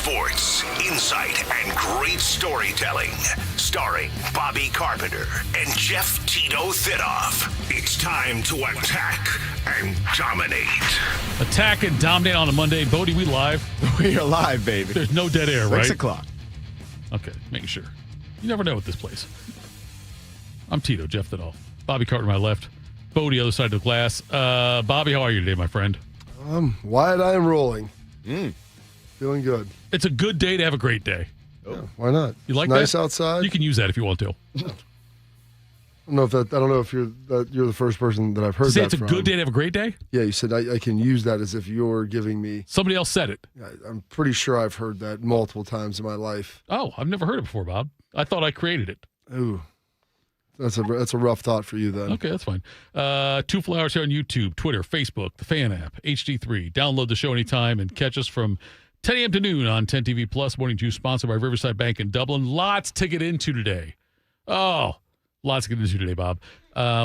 sports, insight, and great storytelling. Starring Bobby Carpenter and Jeff Tito Thitoff. It's time to attack and dominate. Attack and dominate on a Monday. Bodie, we live? We are live, baby. There's no dead air, right? 6 o'clock. Okay, making sure. You never know with this place. I'm Tito, Jeff Thitoff. Bobby Carpenter, my left. Bodie, other side of the glass. Bobby, how are you today, my friend? Wide eye and rolling. Feeling good. It's a good day to have a great day. Yeah, why not? You like it's nice that? outside. You can use that if you want to. I don't know if you're the first person that I've heard Say that it's a from. good day to have a great day? Yeah, you said I can use that as if you're giving me. Somebody else said it. I'm pretty sure I've heard that multiple times in my life. Oh, I've never heard it before, Bob. I thought I created it. Ooh, that's a rough thought for you then. Okay, that's fine. 2 full hours here on YouTube, Twitter, Facebook, the Fan app, HD3. Download the show anytime and catch us from 10 a.m. to noon on 10 TV Plus. Morning Juice, sponsored by Riverside Bank in Dublin. Lots to get into today. Oh, lots to get into today, Bob.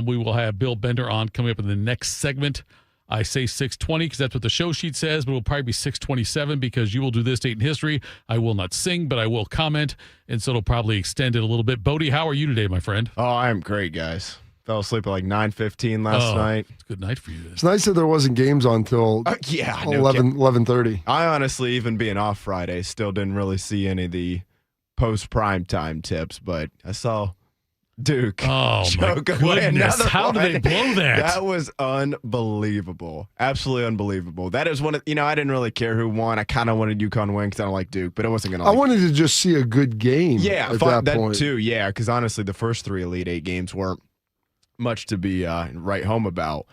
We will have Bill Bender on coming up in the next segment. I say 6:20 because that's what the show sheet says, but it will probably be 6:27 because you will do this date in history. I will not sing, but I will comment, and so it'll probably extend it a little bit. Bodie, how are you today, my friend? Oh, I'm great, guys. Fell asleep at like 9:15 last night. It's a good night for you. It's nice that there wasn't games on till 11:30. I honestly, even being off Friday, still didn't really see any of the post-prime time tips, but I saw Duke. Oh, my goodness. How did they blow that? That was unbelievable. Absolutely unbelievable. That is one of, I didn't really care who won. I kind of wanted UConn to win because I don't like Duke, but it wasn't going to I wanted to just see a good game at that point. Too, yeah, because honestly, the first 3 Elite Eight games weren't much to be right home about.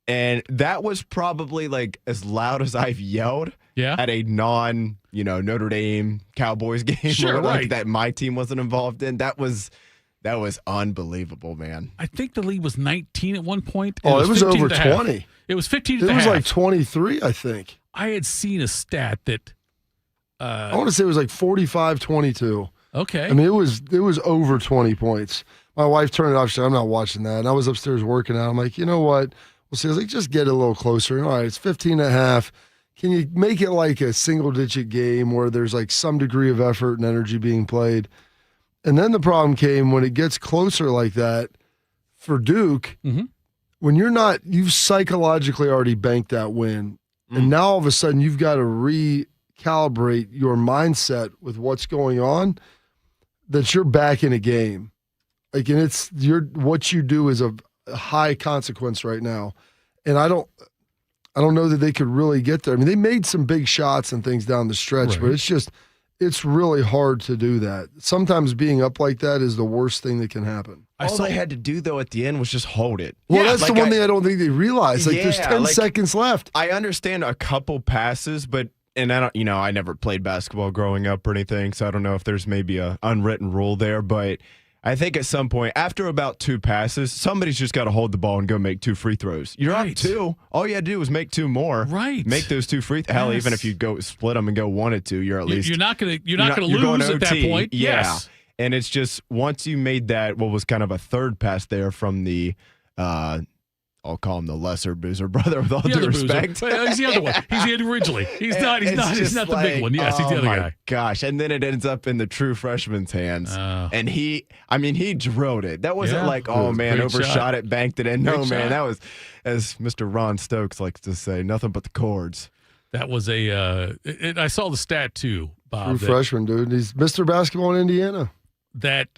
And that was probably like as loud as I've yelled at a Notre Dame Cowboys game Sure, right. that my team wasn't involved in. That was unbelievable, man. I think the lead was 19 at one point. Oh, it was over 15.5. 20. It was 15 It was like 23, I think. I had seen a stat that I want to say it was like 45-22. Okay. I mean, it was over 20 points. My wife turned it off. She said, I'm not watching that. And I was upstairs working out. I'm like, you know what? We'll see. I was like, just get it a little closer. All right, it's 15.5. Can you make it like a single-digit game where there's like some degree of effort and energy being played? And then the problem came when it gets closer like that for Duke, when you've psychologically already banked that win. And now all of a sudden you've got to recalibrate your mindset with what's going on, that you're back in a game. Like, and what you do is a high consequence right now. And I don't know that they could really get there. I mean, they made some big shots and things down the stretch, but it's really hard to do that. Sometimes being up like that is the worst thing that can happen. All they had to do, though, at the end was just hold it. Well, that's the one thing I don't think they realized. Like, there's 10 seconds left. I understand a couple passes, and I don't, I never played basketball growing up or anything, so I don't know if there's maybe a unwritten rule there, but I think at some point, after about 2 passes, somebody's just got to hold the ball and go make 2 free throws. You're up 2. All you had to do was make 2 more. Right. Make those 2 free throws. Hell, even if you go split them and go 1 or 2, you're at least. You're not going to lose at that point. Yeah. Yes. And it's just once you made that, what was kind of a third pass there from the, I'll call him the lesser boozer brother with all due respect. He's the other one. He's the originally. He's not the big one. Yes, he's the other guy. Gosh. And then it ends up in the true freshman's hands. And he drilled it. That wasn't overshot it, banked it in. No, man, that was, as Mr. Ron Stokes likes to say, nothing but the chords. That was I saw the stat too, Bob. True freshman, dude. He's Mr. Basketball in Indiana. That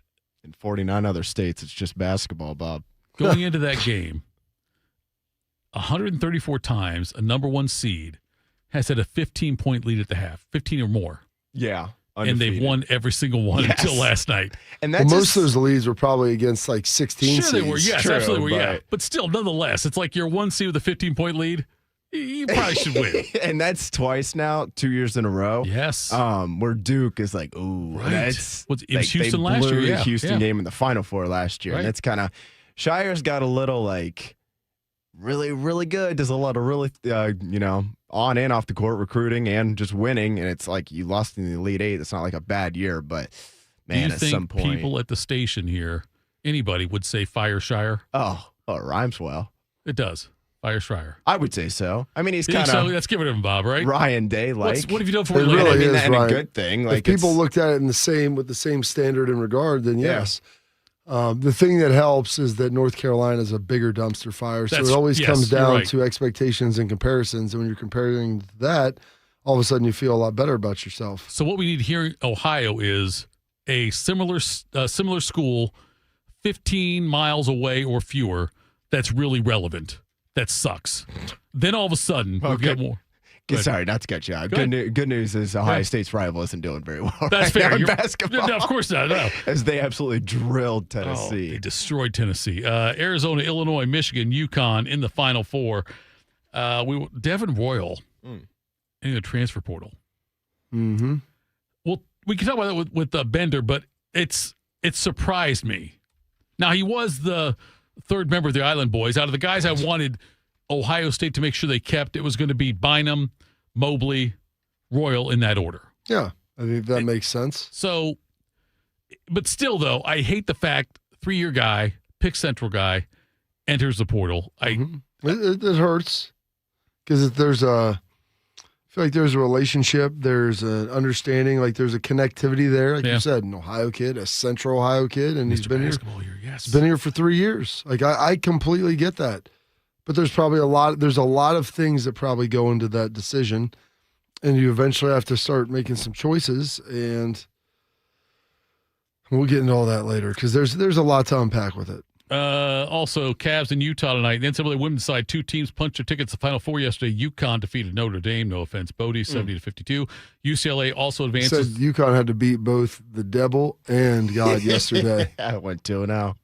in 49 other states, it's just basketball, Bob. Going into that game, 134 times a number 1 seed has had a 15-point lead at the half, 15 or more. Yeah. Undefeated. And they've won every single one until last night. And most of those leads were probably against like 16 seeds. Sure they were, yes, absolutely were, yeah. But still, nonetheless, it's like you're 1 seed with a 15-point lead. You probably should win. And that's twice now, 2 years in a row. Yes. Where Duke is like, ooh, right. It was Houston last year. The Houston game in the Final Four last year. Right. And it's kind of, Shire's got a little like, really, really good. Does a lot of really, on and off the court recruiting and just winning. And it's like you lost in the Elite Eight. It's not like a bad year, but man, at some point. People at the station here, anybody would say fire Shire? Oh, it rhymes well. It does. Fire Schreier. I would say so. I mean, he's Think kind so? of Let's give it to him, Bob, right? Ryan Day like. What have you done for It me lately? really I mean, is, and a Ryan. good thing. Like if people it's- looked at it with the same standard and regard, then yes. The thing that helps is that North Carolina is a bigger dumpster fire, so it always comes you're down right. to expectations and comparisons. And when you're comparing that, all of a sudden you feel a lot better about yourself. So what we need here in Ohio is a similar school 15 miles away or fewer that's really relevant, that sucks. Then all of a sudden, we've got more. Sorry, not to cut you out. Go ahead. Good news is Ohio State's rival isn't doing very well. That's right fair. now in You're- basketball. No, of course not. No. As they absolutely drilled Oh, Tennessee. they destroyed Tennessee. Arizona, Illinois, Michigan, UConn in the Final Four. Devin Royal in the transfer portal. Mm-hmm. Well, we can talk about that with Bender, but it surprised me. Now, he was the third member of the Island Boys. Out of the guys I wanted Ohio State to make sure they kept, it was going to be Bynum, Mobley, Royal in that order. Yeah, I think that makes sense. So, but still, though, I hate the fact 3-year guy, pick central guy, enters the portal. It hurts because I feel like there's a relationship, there's an understanding, like there's a connectivity there. Like you said, an Ohio kid, a Central Ohio kid, and he's been here. Yes. He's been here for 3 years. Like I completely get that, but there's probably a lot of things that probably go into that decision, and you eventually have to start making some choices, and we'll get into all that later because there's a lot to unpack with it. Also, Cavs in Utah tonight. The NCAA women's side, 2 teams punched their tickets to the Final Four yesterday. UConn defeated Notre Dame. No offense, Bodie, 70-52. UCLA also advances. Said UConn had to beat both the devil and God yesterday. I went 2-0.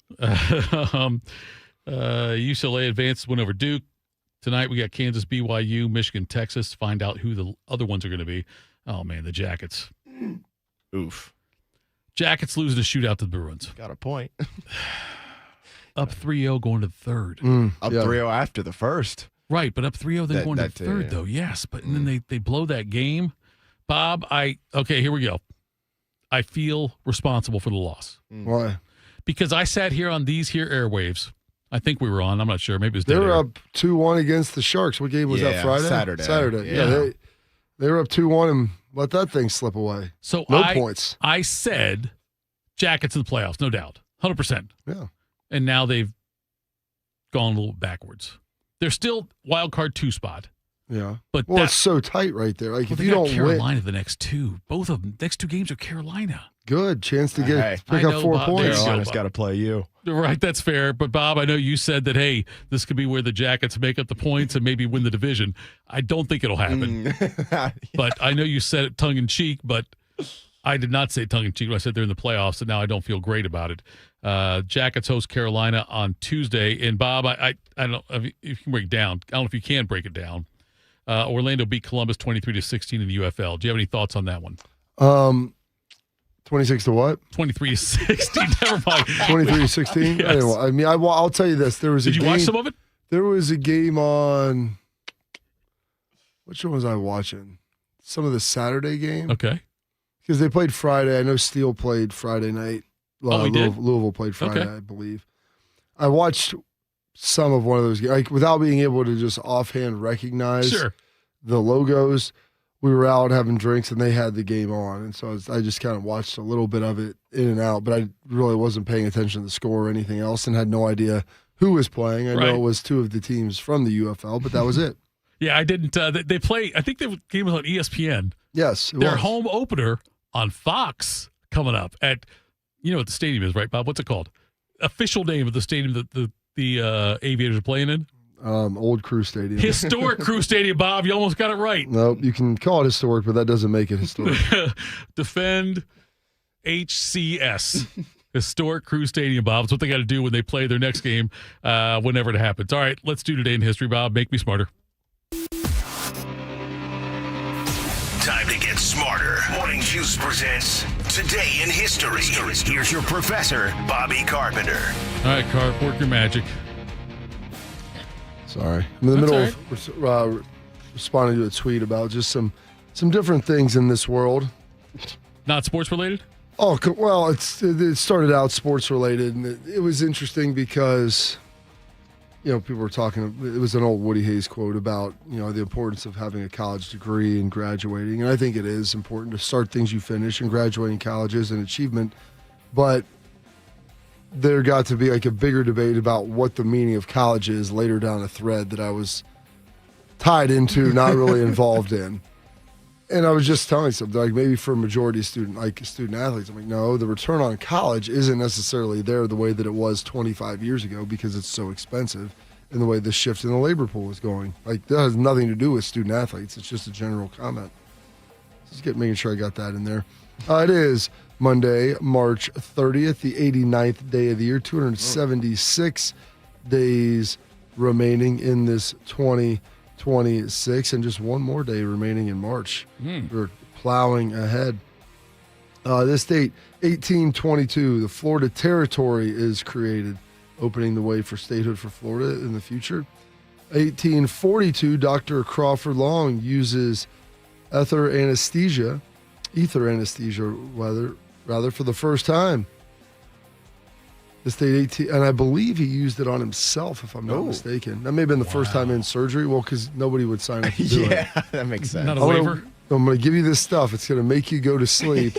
UCLA advanced, went over Duke. Tonight we got Kansas, BYU, Michigan, Texas. Find out who the other ones are going to be. Oh, man, the Jackets. Oof. Jackets losing a shootout to the Bruins. Got a point. Up 3-0 going to the third. Up 3-0 after the first. Right, but up 3-0 then going to the third, yeah. though. Yes, but and then they blow that game. Bob, okay, here we go. I feel responsible for the loss. Why? Because I sat here on these here airwaves. I think we were on. I'm not sure. Maybe it was They dead were air. up 2-1 against the Sharks. What game was that? Friday? Saturday. Yeah, they were up 2-1 and let that thing slip away. So no points. I said Jackets in the playoffs, no doubt. 100%. Yeah. And now they've gone a little backwards. They're still wild card 2 spot. Yeah. But it's so tight right there. Like if they you got don't Carolina win, the next 2. Both of them. Next 2 games are Carolina. good chance to Hey, pick I up know, 4 Bob, points. there you go. Carolina's got to play you. Right, that's fair. But, Bob, I know you said that, hey, this could be where the Jackets make up the points and maybe win the division. I don't think it'll happen. But I know you said it tongue-in-cheek, but I did not say tongue-in-cheek when I said they're in the playoffs, and now I don't feel great about it. Jackets host Carolina on Tuesday. And, Bob, I don't know if you can break it down. I don't know if you can break it down. Orlando beat Columbus 23-16 in the UFL. Do you have any thoughts on that one? 26 to what? 23-16. Never mind. 23-16? Yes. I'll tell you this. There was Did you watch some of it? There was a game on, which one was I watching? Some of the Saturday game. Okay. Because they played Friday. I know Steele played Friday night. He did? Louisville played Friday, Okay. I believe. I watched some of one of those games, like without being able to just offhand recognize the logos. We were out having drinks and they had the game on, and so I just kind of watched a little bit of it in and out. But I really wasn't paying attention to the score or anything else, and had no idea who was playing. I know it was 2 of the teams from the UFL, but that was it. Yeah, I didn't. They play. I think the game was on ESPN. Yes, it Their was. home opener on Fox coming up at, you know what the stadium is, right, Bob? What's it called? Official name of the stadium that the Aviators are playing in? Old Crew Stadium. Historic Crew Stadium, Bob. You almost got it right. Nope, you can call it historic, but that doesn't make it historic. Defend HCS. Historic Crew Stadium, Bob. It's what they got to do when they play their next game, whenever it happens. All right, let's do Today in History, Bob. Make me smarter. Time to get smarter. Morning Juice presents Today in History. Here's your professor, Bobby Carpenter. All right, Carp, work your magic. Sorry. I'm in the middle of responding to a tweet about just some different things in this world. Not sports related? Oh, well, it started out sports related, and it was interesting because people were talking, it was an old Woody Hayes quote about, the importance of having a college degree and graduating. And I think it is important to start things you finish, and graduating college is an achievement. But there got to be like a bigger debate about what the meaning of college is later down a thread that I was tied into, not really involved in. And I was just telling something, like maybe for a majority of student athletes, I'm like, no, the return on college isn't necessarily there the way that it was 25 years ago because it's so expensive and the way the shift in the labor pool is going. Like, that has nothing to do with student athletes. It's just a general comment. Just making sure I got that in there. It is Monday, March 30th, the 89th day of the year, 276 days remaining in this 2026, and just one more day remaining in March. We're plowing ahead. This date, 1822, the Florida Territory is created, opening the way for statehood for Florida in the future. 1842, Dr. Crawford Long uses ether anesthesia, rather, for the first time. This date, 18, and I believe he used it on himself, if I'm not mistaken. That may have been the first time in surgery. Well, because nobody would sign up to do it. Yeah, that makes sense. Not a waiver? I'm going to give you this stuff. It's going to make you go to sleep.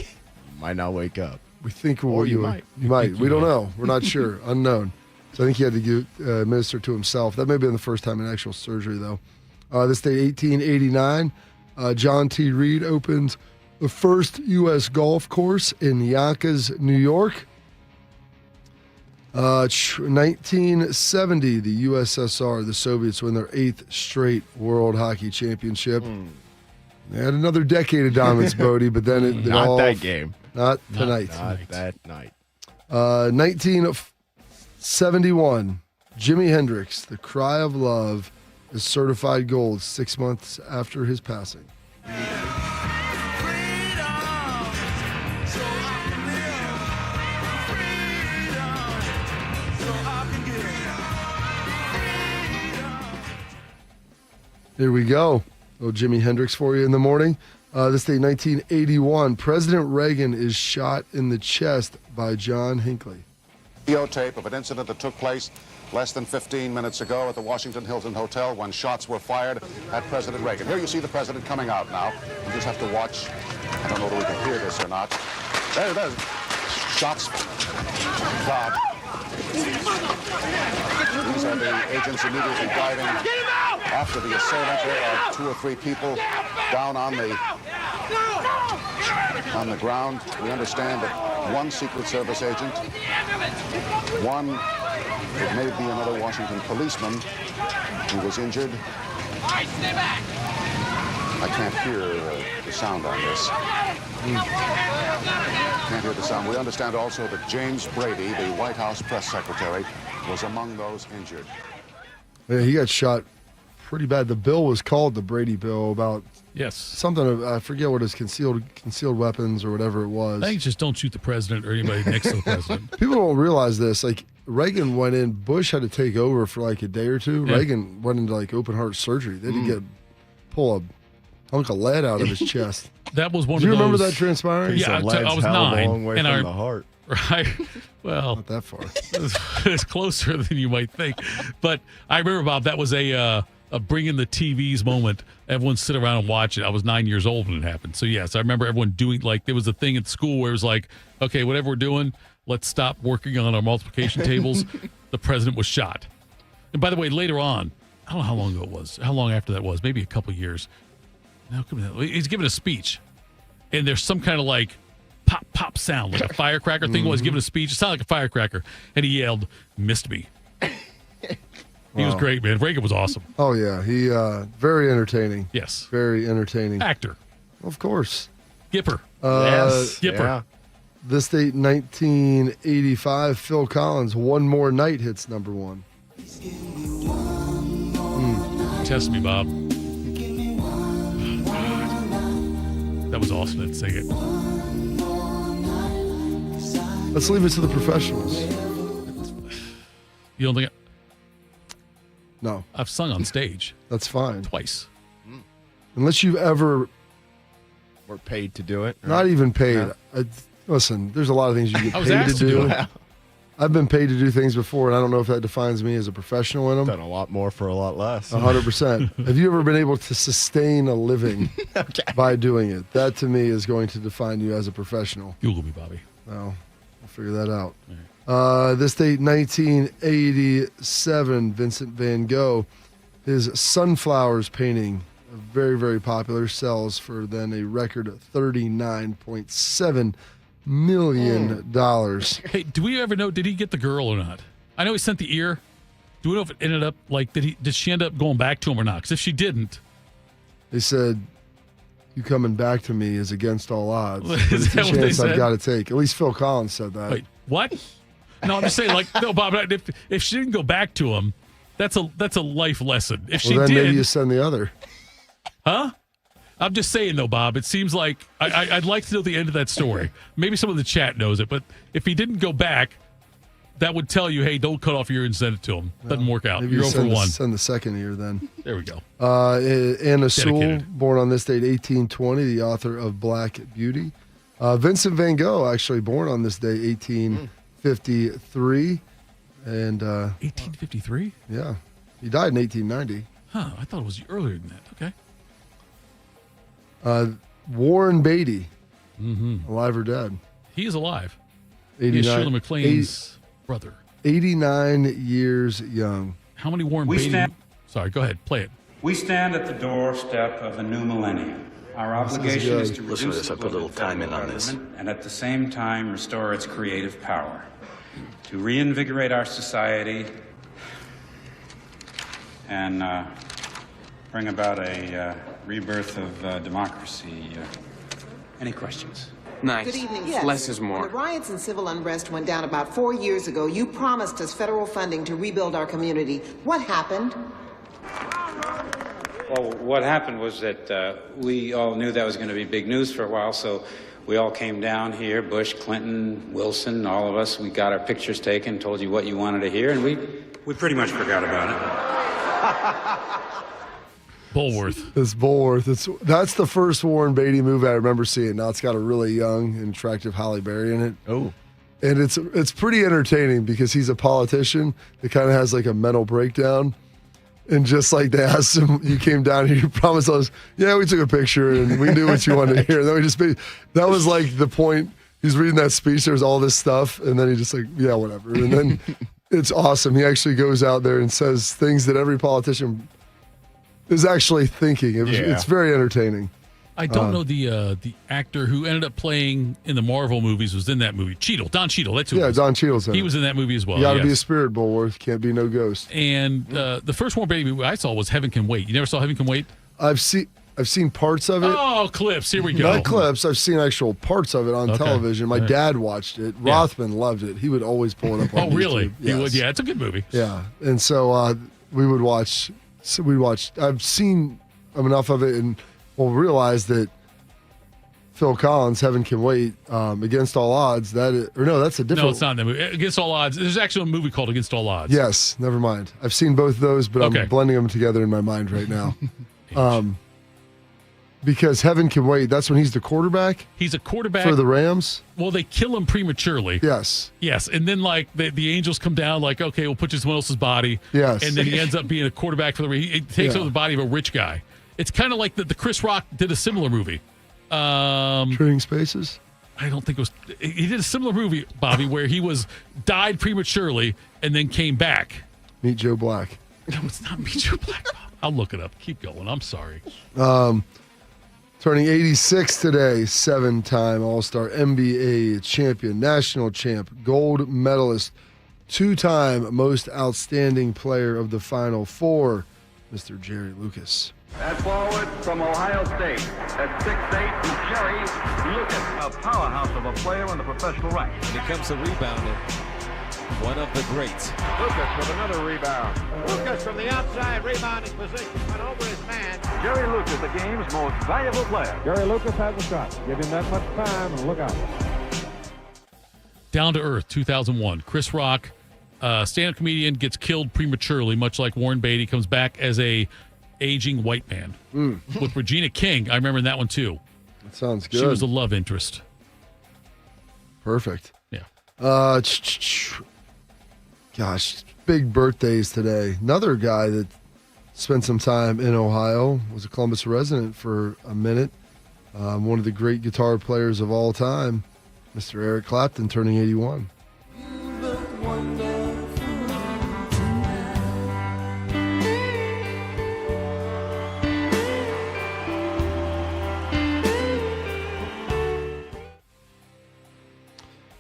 Might not wake up. We think you might. You might. We don't know. We're not sure. Unknown. So I think he had to administer to himself. That may have been the first time in actual surgery, though. This date, 1889, John T. Reed opens the first U.S. golf course in Yonkers, New York. 1970, the USSR, the Soviets, win their 8th straight World Hockey Championship. They had another decade of dominance, Bodie, but then it not all, that game. Not tonight. Not that night. 1971, Jimi Hendrix, The Cry of Love, is certified gold 6 months after his passing. Here we go. Little Jimi Hendrix for you in the morning. This day, 1981, President Reagan is shot in the chest by John Hinckley. Videotape of an incident that took place less than 15 minutes ago at the Washington Hilton Hotel when shots were fired at President Reagan. Here you see the president coming out now. You just have to watch. I don't know whether we can hear this or not. There it is. Shots. God. These are the agents immediately diving after the assailant. There are 2 or 3 people down on the ground. We understand that one Secret Service agent, one, it may be another Washington policeman who was injured. I can't hear the sound on this. Can't hear the sound. We understand also that James Brady, the White House press secretary, was among those injured. Yeah, he got shot pretty bad. The bill was called the Brady bill about something. I forget what his concealed weapons or whatever it was. I think just don't shoot the president or anybody next to the president. People don't realize this. Like, Reagan went in. Bush had to take over for like a day or two. Yeah. Reagan went into like open heart surgery. They had to pull a hunk of lead out of his chest. That was one Do you of those. remember that transpiring? Yeah, I was a 9. long way and from the heart. Right. Well, Not that far. it's closer than you might think. But I remember, Bob, that was a bring in the TVs moment. Everyone sit around and watch it. I was 9 years old when it happened. So, yes, I remember everyone doing, like, there was a thing at school where it was like, okay, whatever we're doing, let's stop working on our multiplication tables. The president was shot. And by the way, later on, I don't know how long ago it was, how long after that was, maybe a couple of years. No, he's giving a speech, and there's some kind of like pop sound, like a firecracker thing. Was giving a speech. It sounded like a firecracker, and he yelled, "Missed me." He was great, man. Reagan was awesome. Oh yeah, he very entertaining. Yes, Very entertaining. actor. Of course. Gipper. Yes. Gipper. Yeah. This date, 1985, Phil Collins, One More Night hits number 1. Test me, Bob. That was awesome. Let's sing it. Let's leave it to the professionals. You don't think No, I've sung on stage that's fine. twice? Unless you've ever, We're paid to do it. not even paid. No. Listen, there's a lot of things you get I was paid to asked to do. do it. I've been paid to do things before, and I don't know if that defines me as a professional in them. Done a lot more for a lot less. 100%. Have you ever been able to sustain a living by doing it? That, to me, is going to define you as a professional. Google me, Bobby. Well, we'll figure that out. This date, 1987, Vincent van Gogh. His Sunflowers painting, very, very popular, sells for then a record $39.7 million. Hey, do we ever know, did he get the girl or not? I know he sent the ear. Do we know if it ended up, like, did she end up going back to him or not? Because if she didn't. They said, you coming back to me is against all odds. But Is it's a that what they chance I've said? got to take. At least Phil Collins said that. Wait, what? No, I'm just saying, like, no, Bob, if she didn't go back to him, that's a life lesson. If she Well, then did. maybe you send the other. Huh? I'm just saying, though, Bob, it seems like I'd like to know the end of that story. Maybe some of the chat knows it, but if he didn't go back, that would tell you, hey, don't cut off your ear and send it to him. Doesn't work out. Maybe You're you 0 for 1. send the second ear then. There we go. Anna Sewell, Dedicated. born on this date, 1820, the author of Black Beauty. Vincent van Gogh, actually born on this day, 1853. And 1853? yeah, he died in 1890. Huh, I thought it was earlier than that. Okay. Warren Beatty, alive or dead? He is alive. He is Shirley MacLaine's brother. 89 years young. How many Warren We Beatty? stand- Sorry, go ahead. Play it. We stand at the doorstep of a new millennium. Our obligation is to reduce Listen to this, I the put a little global time in on this. government and at the same time restore its creative power. To reinvigorate our society and bring about a rebirth of democracy. Any questions? Nice. Good evening. Yes. Less is When more. the riots and civil unrest went down about 4 years ago, you promised us federal funding to rebuild our community. What happened? Well, what happened was that we all knew that was going to be big news for a while, so we all came down here, Bush, Clinton, Wilson, all of us. We got our pictures taken, told you what you wanted to hear, and we pretty much forgot about it. Bulworth. It's Bulworth. That's the first Warren Beatty movie I remember seeing. Now it's got a really young and attractive Halle Berry in it. Oh. And it's pretty entertaining because he's a politician that kind of has like a mental breakdown. And just like they asked him, you came down here, you promised us, yeah, we took a picture and we knew what you wanted to hear. And then that was like the point. He's reading that speech, there's all this stuff, and then he just like, yeah, whatever. And then it's awesome. He actually goes out there and says things that every politician is actually thinking. It's very entertaining. I don't know the actor who ended up playing in the Marvel movies was in that movie. Don Cheadle. That's who. Yeah, Don Cheadle's in He it. was in that movie as well. You got to be a yes. spirit, Bulworth. Can't be no ghost. And the first Warren Beatty movie I saw was Heaven Can Wait. You never saw Heaven Can Wait? I've seen parts of it. Oh, clips. Here we go. Not clips. I've seen actual parts of it on television. My dad watched it. Rothman loved it. He would always pull it up on Oh, really? YouTube. He Yes. would. Yeah, it's a good movie. Yeah. And so we would watch. I've seen enough of it and we'll realize that Phil Collins, Heaven Can Wait, Against All Odds. That's a different. No, it's not in that movie. Against All Odds. There's actually a movie called Against All Odds. Yes, never mind. I've seen both of those, but Okay. I'm blending them together in my mind right now. Because Heaven Can Wait, that's when he's the quarterback He's a quarterback. for the Rams. Well, they kill him prematurely. Yes. Yes, and then like the angels come down, like, okay, we'll put you in someone else's body. Yes. And then he ends up being a quarterback for the. He takes over the body of a rich guy. It's kind of like the Chris Rock did a similar movie. Trading Spaces. I don't think it was. He did a similar movie, Bobby, where he died prematurely and then came back. Meet Joe Black. No, it's not me, Joe Black. Bob. I'll look it up. Keep going. I'm sorry. Turning 86 today, 7-time All-Star NBA champion, national champ, gold medalist, 2-time most outstanding player of the Final Four, Mr. Jerry Lucas. At forward from Ohio State, at 6'8", Jerry Lucas, a powerhouse of a player in the professional ranks. Here comes the rebounder, one of the greats. Lucas with another rebound. Lucas from the outside rebounding position went over his man. Jerry Lucas, the game's most valuable player. Jerry Lucas has a shot. Give him that much time and look out. Down to Earth, 2001. Chris Rock, stand-up comedian, gets killed prematurely, much like Warren Beatty, comes back as a aging white man. With Regina King, I remember that one too. That sounds good. She was a love interest. Perfect. Yeah. Gosh, big birthdays today. Another guy that spent some time in Ohio, was a Columbus resident for a minute. One of the great guitar players of all time, Mr. Eric Clapton, turning 81.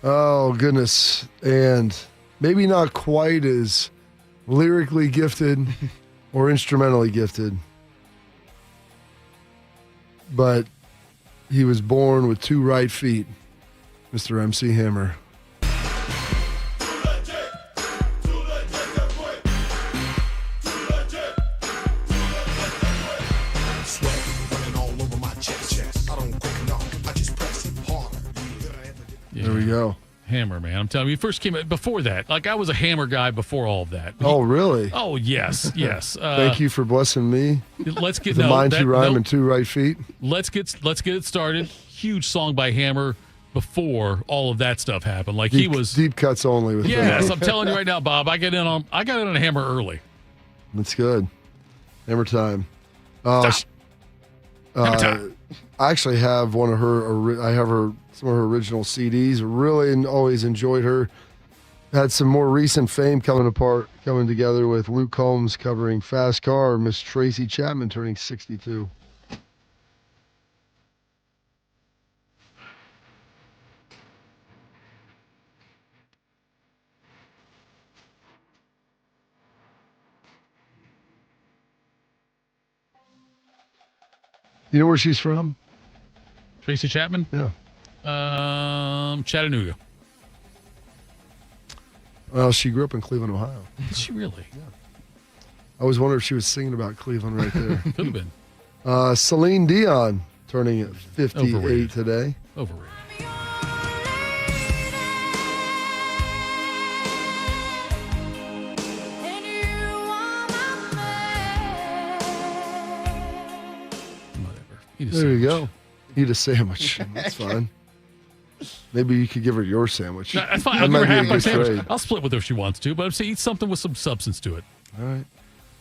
Oh, goodness. And maybe not quite as lyrically gifted or instrumentally gifted, but he was born with 2 right feet, Mr. MC Hammer. There we go. Hammer, man. I'm telling you, he first came before that. Like, I was a Hammer guy before all of that. Oh, really? Oh, yes, yes. Thank you for blessing me. Let's get the mind to rhyme and 2 right feet. Let's get it started. Huge song by Hammer before all of that stuff happened. Like, he was deep cuts only with yes. I'm telling you right now, Bob. I got in on Hammer early. That's good. Hammer time. Hammer time. I actually have one of her. I have some of her original CDs. Really always enjoyed her. Had some more recent fame coming together with Luke Combs covering Fast Car. Miss Tracy Chapman turning 62. You know where she's from? Tracy Chapman? Yeah. Chattanooga. Well, she grew up in Cleveland, Ohio. Did she really? Yeah. I always wondered if she was singing about Cleveland right there. Could have been. Celine Dion turning 58 Overrated. today. Overrated. There you go. Eat a sandwich. That's fine. Maybe you could give her your sandwich. No, that's fine. That I'll give might her be a half my good sandwich. trade. I'll split with her if she wants to, but I'm saying eat something with some substance to it. All right.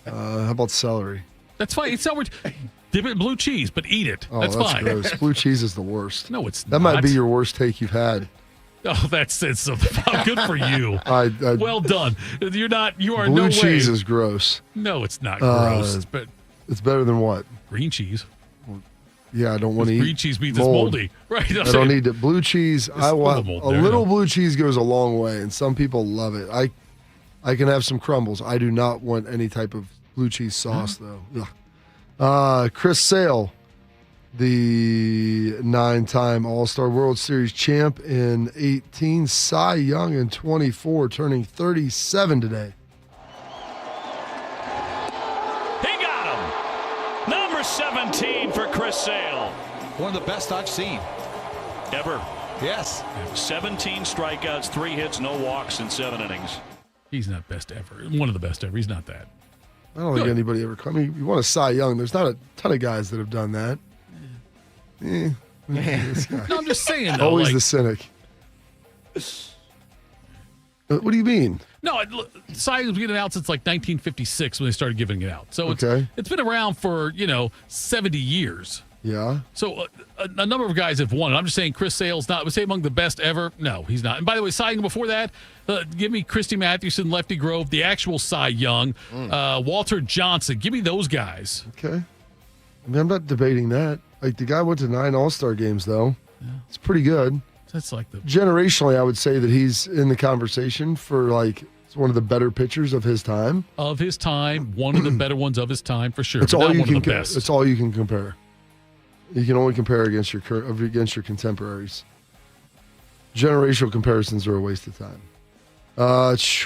How about celery? That's fine. Eat celery. Dip it in blue cheese, but eat it. Oh, that's fine. Gross. Blue cheese is the worst. No, it's that not. might be your worst take you've had. Oh, that said something. Good for you. Well done. You are blue no way. cheese is gross. No, it's not gross. But it's better than what? Green cheese. Yeah, I don't want to eat green cheese means mold. it's moldy. Right. I don't need it. Blue cheese, a little no. blue cheese goes a long way, and some people love it. I can have some crumbles. I do not want any type of blue cheese sauce, though. Ugh. Chris Sale, the 9-time All-Star World Series champ in 18, Cy Young in 24, turning 37 today. He got him. Number 17 for Chris Sale. One of the best I've seen. Ever. Yes. 17 strikeouts, 3 hits, no walks in 7 innings. He's not best ever. One of the best ever. He's not that. I don't think anybody ever. I mean, you want a Cy Young. There's not a ton of guys that have done that. This guy. No, I'm just saying, though. Always the cynic. What do you mean? No, Cy Young's been out since like 1956 when they started giving it out. So Okay. it's been around for, 70 years. Yeah. So a number of guys have won it. I'm just saying Chris Sale's not, I would say among the best ever. No, he's not. And by the way, Cy Young before that, give me Christy Mathewson, Lefty Grove, the actual Cy Young, Walter Johnson. Give me those guys. Okay. I mean, I'm not debating that. Like, the guy went to 9 All-Star games, though. Yeah. It's pretty good. That's like the... Generationally, I would say that he's in the conversation for, it's one of the better pitchers of his time. Of his time. One of the better ones of his time, for sure. It's all you can. Best. It's all you can compare. You can only compare against your contemporaries. Generational comparisons are a waste of time.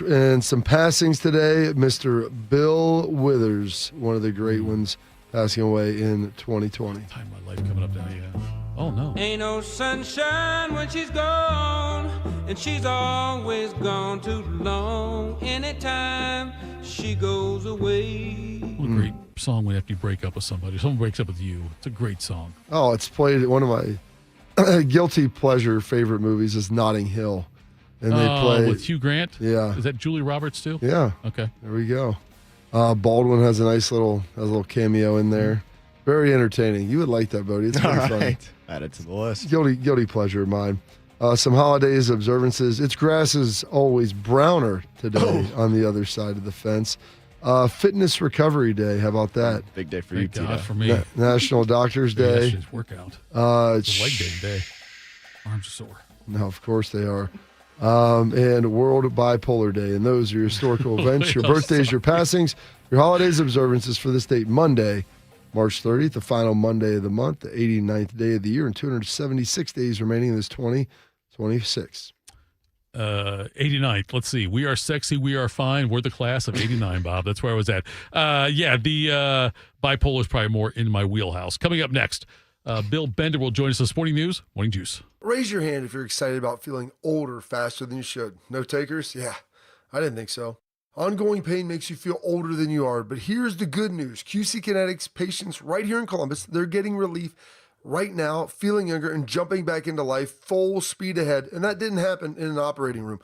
And some passings today. Mr. Bill Withers, one of the great ones, passing away in 2020. Time of my life coming up now, yeah. Oh, no. Ain't no sunshine when she's gone, and she's always gone too long. Anytime she goes away. What a great song when after you break up with somebody. Someone breaks up with you. It's a great song. Oh, it's played. One of my guilty pleasure favorite movies is Notting Hill. And they play with Hugh Grant? Yeah. Is that Julie Roberts too? Yeah. Okay. There we go. Baldwin has a nice little cameo in there. Very entertaining. You would like that, Bodie. It's pretty funny. Add it to the list. Guilty pleasure of mine. Some holidays, observances. Its grass is always browner today on the other side of the fence. Fitness Recovery Day. How about that? Big day for you, Tito. For me. National Doctors Day. Yesterday's workout. It's leg day. Arms are sore. No, of course they are. And World Bipolar Day. And those are your historical events, your birthdays, your passings, your holidays, observances for this date, Monday, March 30th, the final Monday of the month, the 89th day of the year, and 276 days remaining in this 2026. 89th. Let's see. We are sexy. We are fine. We're the class of 89, Bob. That's where I was at. The bipolar is probably more in my wheelhouse. Coming up next, Bill Bender will join us this morning news. Morning Juice. Raise your hand if you're excited about feeling older faster than you should. No takers? Yeah, I didn't think so. Ongoing pain makes you feel older than you are, but here's the good news. QC Kinetics patients right here in Columbus, they're getting relief right now, feeling younger and jumping back into life full speed ahead, and that didn't happen in an operating room.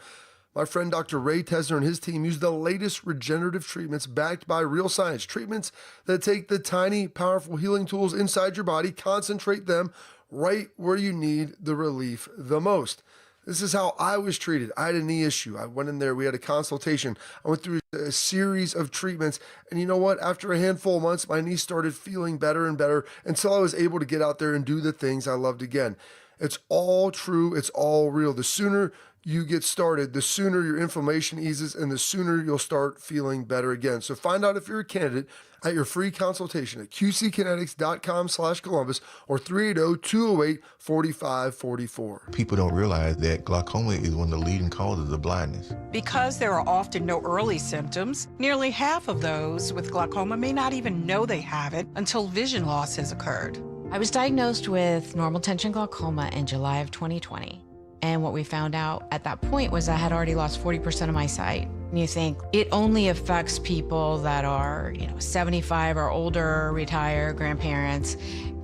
My friend Dr. Ray Tesner and his team use the latest regenerative treatments backed by real science, treatments that take the tiny, powerful healing tools inside your body, concentrate them right where you need the relief the most. This is how I was treated. I had a knee issue. I went in there. We had a consultation. I went through a series of treatments. And you know what? After a handful of months, my knee started feeling better and better until I was able to get out there and do the things I loved again. It's all true. It's all real. The sooner you get started, the sooner your inflammation eases and the sooner you'll start feeling better again. So find out if you're a candidate at your free consultation at qckinetics.com/Columbus or 380-208-4544. People don't realize that glaucoma is one of the leading causes of blindness. Because there are often no early symptoms, nearly half of those with glaucoma may not even know they have it until vision loss has occurred. I was diagnosed with normal tension glaucoma in July of 2020. And what we found out at that point was I had already lost 40% of my sight. And you think it only affects people that are, 75 or older, retired, grandparents,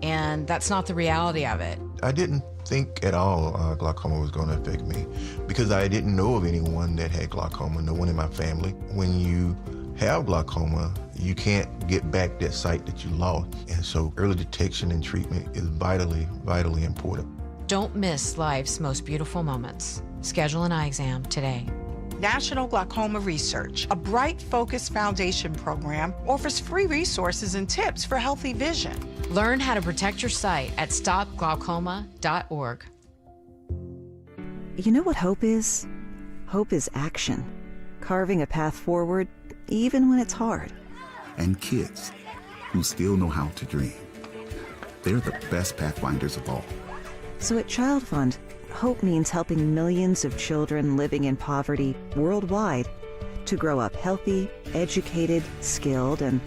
and that's not the reality of it. I didn't think at all glaucoma was going to affect me because I didn't know of anyone that had glaucoma, no one in my family. When you have glaucoma, you can't get back that sight that you lost. And so early detection and treatment is vitally, vitally important. Don't miss life's most beautiful moments. Schedule an eye exam today. National Glaucoma Research, a Bright Focus Foundation program, offers free resources and tips for healthy vision. Learn how to protect your sight at stopglaucoma.org. You know what hope is? Hope is action. Carving a path forward, even when it's hard. And kids who still know how to dream. They're the best pathfinders of all. So at Child Fund, hope means helping millions of children living in poverty worldwide to grow up healthy, educated, skilled, and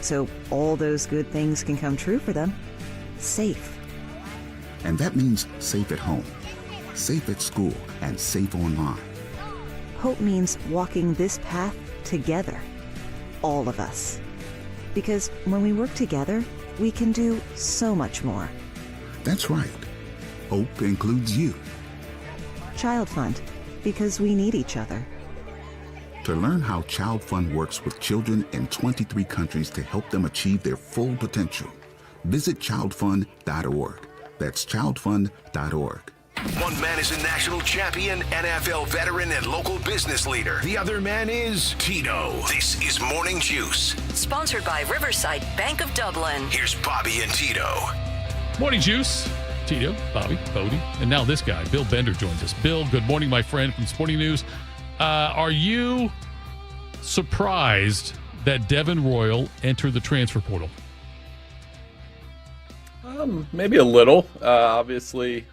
so all those good things can come true for them, safe. And that means safe at home, safe at school, and safe online. Hope means walking this path together, all of us. Because when we work together, we can do so much more. That's right. Hope includes you. Child Fund, because we need each other. To learn how Child Fund works with children in 23 countries to help them achieve their full potential, visit childfund.org. That's childfund.org. One man is a national champion, NFL veteran, and local business leader. The other man is Tito. This is Morning Juice. Sponsored by Riverside Bank of Dublin. Here's Bobby and Tito. Morning Juice. Tito, Bobby, Bodie, and now this guy, Bill Bender, joins us. Bill, good morning, my friend from Sporting News. Are you surprised that Devin Royal entered the transfer portal? Maybe a little. Obviously,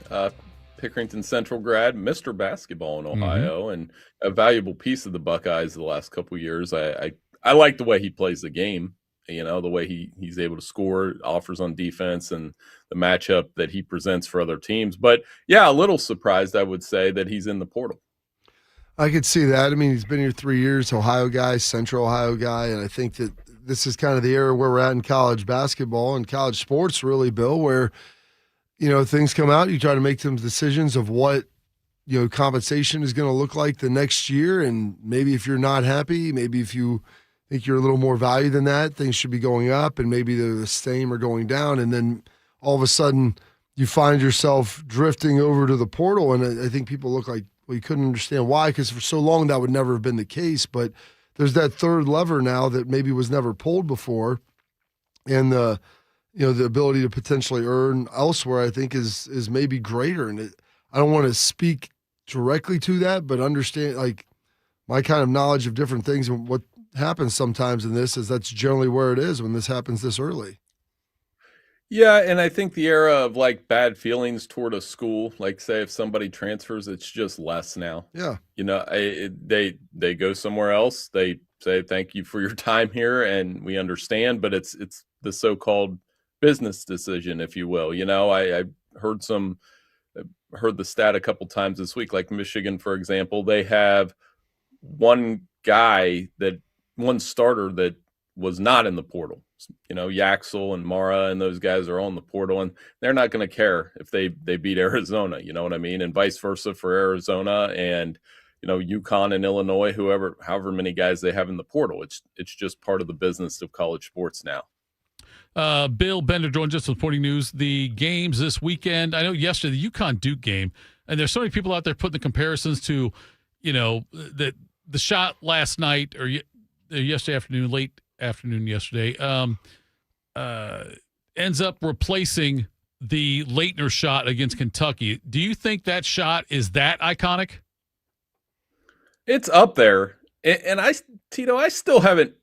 Pickerington Central grad, Mr. Basketball in Ohio, and a valuable piece of the Buckeyes the last couple of years. I like the way he plays the game. The way he's able to score, offers on defense, and the matchup that he presents for other teams. But, yeah, a little surprised, I would say, that he's in the portal. I could see that. I mean, he's been here 3 years, Ohio guy, Central Ohio guy, and I think that this is kind of the era where we're at in college basketball and college sports, really, Bill, where, things come out, you try to make some decisions of what compensation is going to look like the next year. And maybe if you're not happy, maybe if you think you're a little more value than that, things should be going up, and maybe they're the same or going down. And then all of a sudden you find yourself drifting over to the portal. And I think people look like, well, you couldn't understand why, because for so long that would never have been the case. But there's that third lever now that maybe was never pulled before. And the ability to potentially earn elsewhere, I think is maybe greater. And I don't want to speak directly to that, but understand, like, my kind of knowledge of different things and what happens sometimes in this is that's generally where it is when this happens this early. Yeah, and I think the era of like bad feelings toward a school, like say if somebody transfers, it's just less now. Yeah. They go somewhere else. They say thank you for your time here, and we understand. But it's the so-called business decision, if you will. I heard the stat a couple times this week. Like Michigan, for example, they have one starter that was not in the portal. Yaxel and Mara and those guys are on the portal, and they're not going to care if they beat Arizona, you know what I mean? And vice versa for Arizona and, UConn and Illinois, however many guys they have in the portal. It's just part of the business of college sports now. Bill Bender joins us with Sporting News. The games this weekend, I know yesterday, the UConn-Duke game, and there's so many people out there putting the comparisons to, the shot last night or yesterday afternoon, late afternoon yesterday, ends up replacing the Leitner shot against Kentucky. Do you think that shot is that iconic? It's up there. And Tito, I still haven't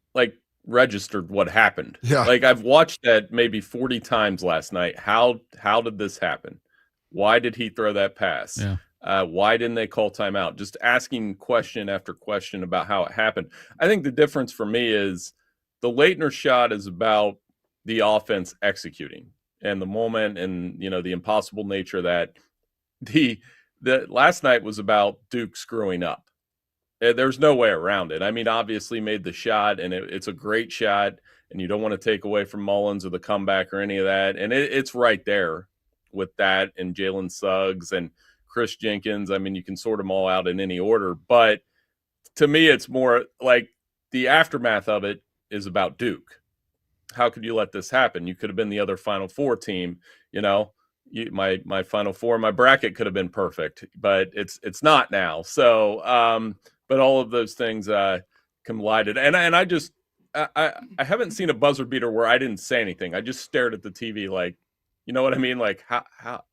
registered what happened. Yeah. I've watched that maybe 40 times last night. How did this happen? Why did he throw that pass? Yeah. Why didn't they call timeout? Just asking question after question about how it happened. I think the difference for me is the Leitner shot is about the offense executing and the moment and, the impossible nature of that. The last night was about Duke screwing up. There's no way around it. I mean, obviously made the shot, and it's a great shot, and you don't want to take away from Mullins or the comeback or any of that. And it's right there with that and Jalen Suggs and Chris Jenkins. I mean, you can sort them all out in any order. But to me, it's more like the aftermath of it is about Duke. How could you let this happen? You could have been the other Final Four team. My Final Four, my bracket could have been perfect, but it's not now. So, but all of those things collided, and I haven't seen a buzzer beater where I didn't say anything. I just stared at the TV, like, you know what I mean? Like how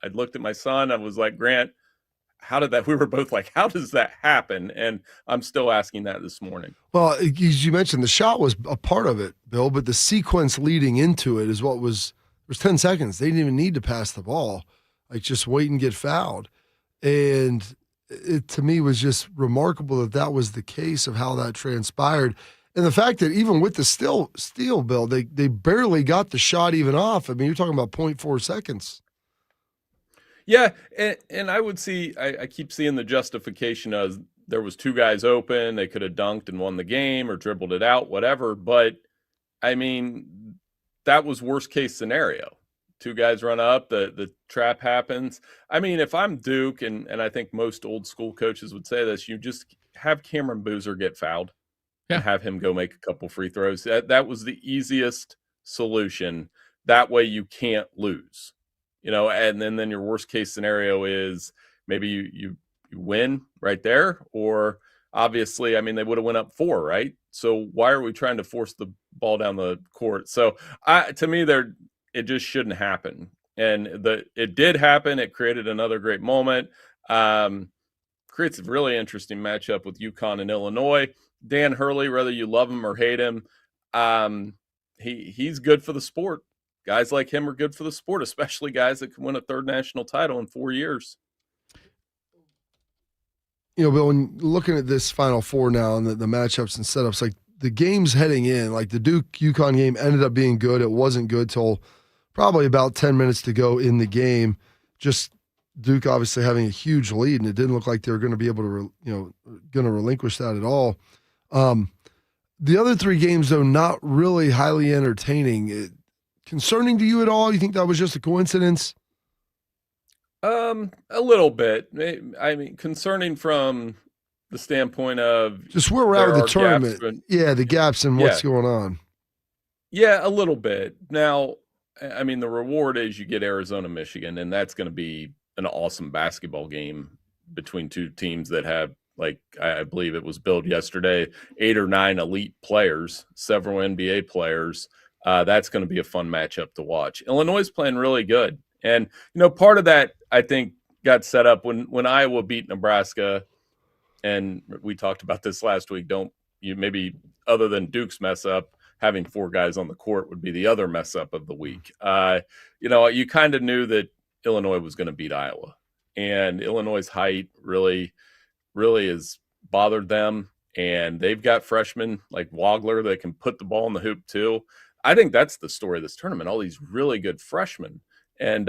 I looked at my son. I was like, Grant, how did that? We were both like, how does that happen? And I'm still asking that this morning. Well, as you mentioned, the shot was a part of it, Bill, but the sequence leading into it is what was 10 seconds. They didn't even need to pass the ball. Just wait and get fouled. And it, to me, was just remarkable that was the case of how that transpired. And the fact that even with the steal, Bill, they barely got the shot even off. I mean, you're talking about 0.4 seconds. Yeah, and I would see, I keep seeing the justification as there was two guys open, they could have dunked and won the game or dribbled it out, whatever. But, I mean, that was worst case scenario. Two guys run up, the trap happens. I mean, if I'm Duke, and I think most old school coaches would say this, you just have Cameron Boozer get fouled and have him go make a couple free throws. That was the easiest solution. That way you can't lose. And then your worst case scenario is maybe you win right there, or obviously, I mean, they would have went up 4, right? So why are we trying to force the ball down the court? So to me, it just shouldn't happen. And it did happen. It created another great moment. Creates a really interesting matchup with UConn and Illinois. Dan Hurley, whether you love him or hate him, he's good for the sport. Guys like him are good for the sport, especially guys that can win a third national title in 4 years. Bill, when looking at this Final Four now and the matchups and setups, like the games heading in, like the Duke-UConn game ended up being good. It wasn't good till probably about 10 minutes to go in the game. Just Duke obviously having a huge lead, and it didn't look like they were going to be able to, going to relinquish that at all. The other 3 games, though, not really highly entertaining. Concerning to you at all? You think that was just a coincidence? A little bit. I mean, concerning from the standpoint of just where we're at with the tournament. The gaps and what's going on. Yeah, a little bit. Now, I mean, the reward is you get Arizona, Michigan, and that's going to be an awesome basketball game between two teams that have, like, I believe it was billed yesterday, 8 or 9 elite players, several NBA players. That's going to be a fun matchup to watch. Illinois is playing really good. And, part of that, I think, got set up when Iowa beat Nebraska. And we talked about this last week. Maybe other than Duke's mess up, having 4 guys on the court would be the other mess up of the week. You kind of knew that Illinois was going to beat Iowa. And Illinois' height really, really has bothered them. And they've got freshmen like Wagler that can put the ball in the hoop too. I think that's the story of this tournament, all these really good freshmen. And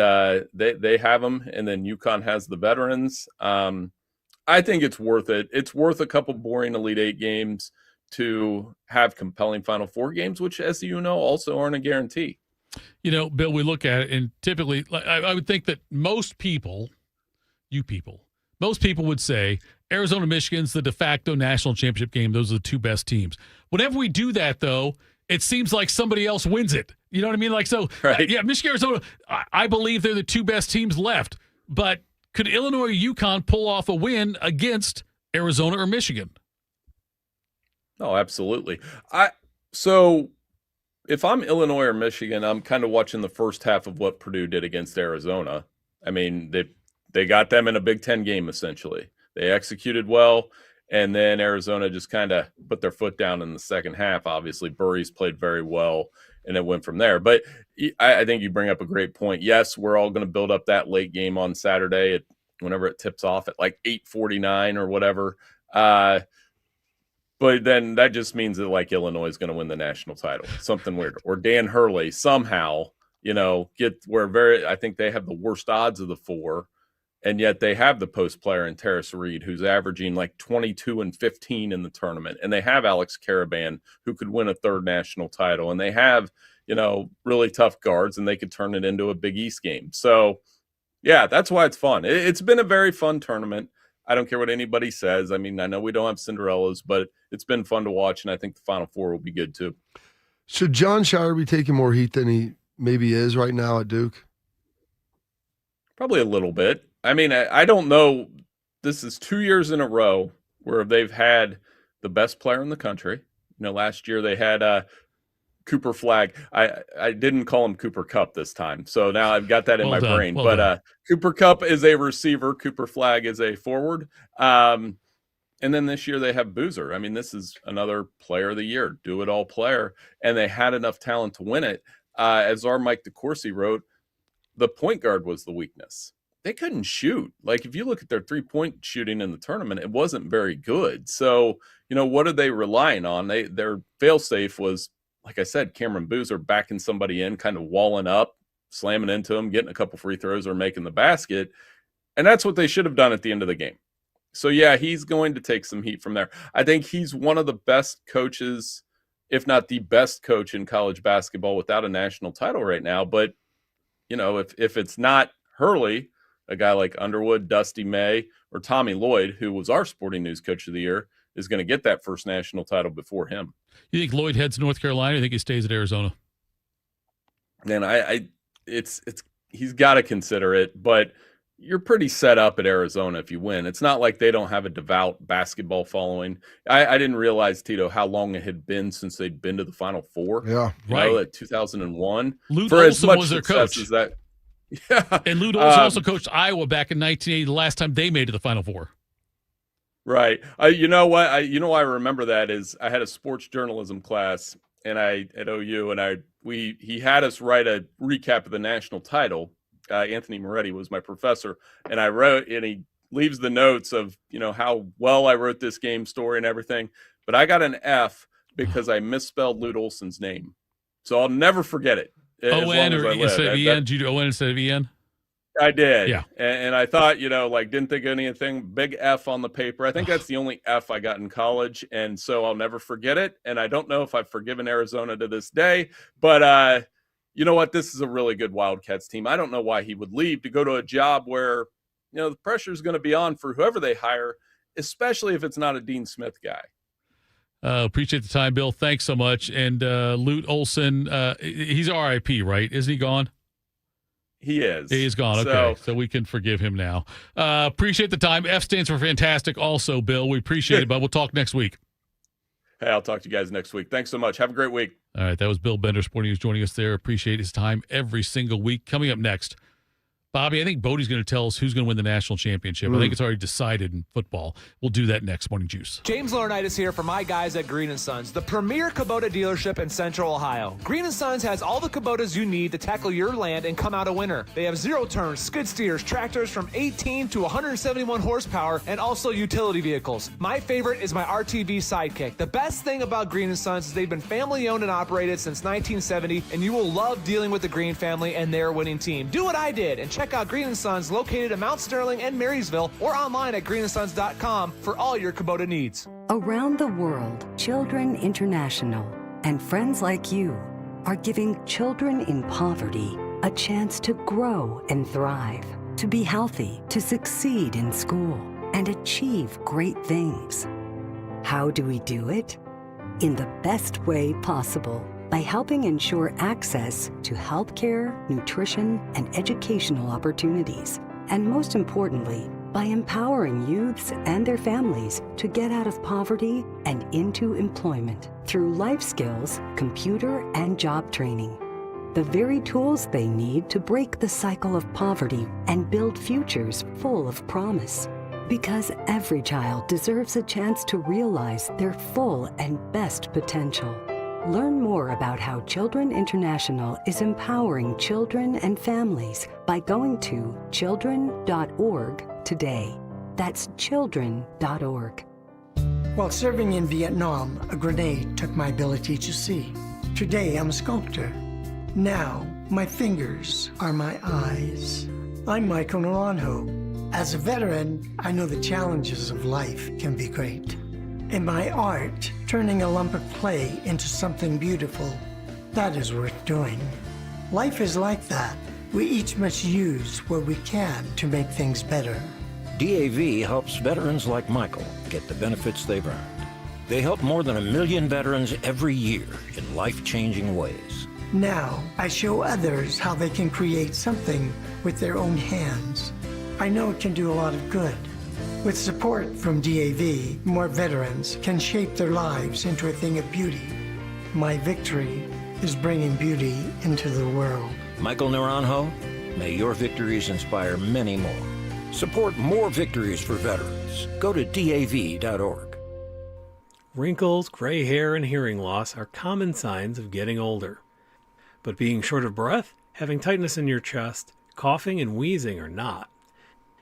they have them, and then UConn has the veterans. I think it's worth it. It's worth a couple boring Elite Eight games to have compelling Final Four games, which, as you know, also aren't a guarantee. Bill, we look at it, and typically, I would think that most people would say Arizona, Michigan's the de facto national championship game. Those are the 2 best teams. Whenever we do that, though, it seems like somebody else wins it. You know what I mean? Yeah, Michigan, Arizona, I believe they're the 2 best teams left. But could Illinois or UConn pull off a win against Arizona or Michigan? Oh, absolutely. So if I'm Illinois or Michigan, I'm kind of watching the first half of what Purdue did against Arizona. I mean, they got them in a Big Ten game, essentially. They executed well, and then Arizona just kind of put their foot down in the second half. Obviously, Burry's played very well, and it went from there. But I think you bring up a great point. Yes, we're all going to build up that late game on Saturday whenever it tips off at like 8:49 or whatever. But then that just means that like Illinois is going to win the national title, something weird. Or Dan Hurley somehow, I think they have the worst odds of the 4, and yet they have the post player in Terrace Reed, who's averaging like 22 and 15 in the tournament. And they have Alex Karaban, who could win a 3rd national title. And they have, really tough guards, and they could turn it into a Big East game. So, yeah, that's why it's fun. It's been a very fun tournament. I don't care what anybody says. I mean, I know we don't have Cinderellas, but it's been fun to watch, and I think the Final Four will be good too. Should John Shire be taking more heat than he maybe is right now at Duke? Probably a little bit. I mean, I don't know. This is 2 years in a row where they've had the best player in the country. Last year they had Cooper Flagg. I didn't call him Cooper Kupp this time, so now I've got that in my brain. But Cooper Kupp is a receiver. Cooper Flagg is a forward. And then this year they have Boozer. I mean, this is another player of the year, do-it-all player, and they had enough talent to win it. As our Mike DeCourcy wrote, the point guard was the weakness. They couldn't shoot. Like, if you look at their 3-point shooting in the tournament, it wasn't very good. So, what are they relying on? Their fail-safe was, like I said, Cameron Boozer backing somebody in, kind of walling up, slamming into him, getting a couple free throws or making the basket. And that's what they should have done at the end of the game. So, yeah, he's going to take some heat from there. I think he's one of the best coaches, if not the best coach in college basketball without a national title right now. But, if it's not Hurley, a guy like Underwood, Dusty May, or Tommy Lloyd, who was our Sporting News Coach of the Year, is going to get that first national title before him. You think Lloyd heads to North Carolina? Or you think he stays at Arizona? Man, he's got to consider it, but you're pretty set up at Arizona if you win. It's not like they don't have a devout basketball following. I didn't realize, Tito, how long it had been since they'd been to the Final Four. Yeah, right. At 2001. Lute For as Olson much was their success coach. as that. Yeah. And Lute Olson also coached Iowa back in 1980, the last time they made it to the Final Four. Right. You know what? Why I remember that is I had a sports journalism class at OU, and he had us write a recap of the national title. Anthony Moretti was my professor, and I wrote, and he leaves the notes of how well I wrote this game story and everything. But I got an F because I misspelled Lute Olson's name, so I'll never forget it. O-N or instead of E-N? Did you do O-N instead of E-N? I did. Yeah. And I thought, didn't think of anything, big F on the paper. I think that's the only F I got in college. And so I'll never forget it. And I don't know if I've forgiven Arizona to this day, but you know what, this is a really good Wildcats team. I don't know why he would leave to go to a job where, the pressure is going to be on for whoever they hire, especially if it's not a Dean Smith guy. Appreciate the time, Bill. Thanks so much. And Lute Olson, he's RIP, right? Isn't he gone? He is. He's gone. Okay, so we can forgive him now. Appreciate the time. F stands for fantastic also, Bill. We appreciate it, but we'll talk next week. Hey, I'll talk to you guys next week. Thanks so much. Have a great week. All right, that was Bill Bender, Sporting News, joining us there. Appreciate his time every single week. Coming up next, Bobby, I think Bodie's going to tell us who's going to win the national championship. I think it's already decided in football. We'll do that next. Morning Juice. James Laurinaitis here for my guys at Green & Sons, the premier Kubota dealership in Central Ohio. Green & Sons has all the Kubotas you need to tackle your land and come out a winner. They have zero-turn skid steers, tractors from 18 to 171 horsepower, and also utility vehicles. My favorite is my RTV Sidekick. The best thing about Green & Sons is they've been family-owned and operated since 1970, and you will love dealing with the Green family and their winning team. Do what I did and check out Green & Sons located in Mount Sterling and Marysville or online at greenandsons.com for all your Kubota needs. Around the world, Children International and friends like you are giving children in poverty a chance to grow and thrive, to be healthy, to succeed in school, and achieve great things. How do we do it? In the best way possible, by helping ensure access to healthcare, nutrition, and educational opportunities. And most importantly, by empowering youths and their families to get out of poverty and into employment through life skills, computer, and job training. The very tools they need to break the cycle of poverty and build futures full of promise. Because every child deserves a chance to realize their full and best potential. Learn more about how Children International is empowering children and families by going to children.org today. That's children.org. While serving in Vietnam, a grenade took my ability to see. Today, I'm a sculptor. Now, my fingers are my eyes. I'm Michael Naranjo. As a veteran, I know the challenges of life can be great. In my art, turning a lump of clay into something beautiful, that is worth doing. Life is like that. We each must use what we can to make things better. DAV helps veterans like Michael get the benefits they've earned. They help more than 1 million veterans every year in life-changing ways. Now, I show others how they can create something with their own hands. I know it can do a lot of good. With support from DAV, more veterans can shape their lives into a thing of beauty. My victory is bringing beauty into the world. Michael Naranjo, may your victories inspire many more. Support more victories for veterans. Go to DAV.org. Wrinkles, gray hair, and hearing loss are common signs of getting older. But being short of breath, having tightness in your chest, coughing, and wheezing are not.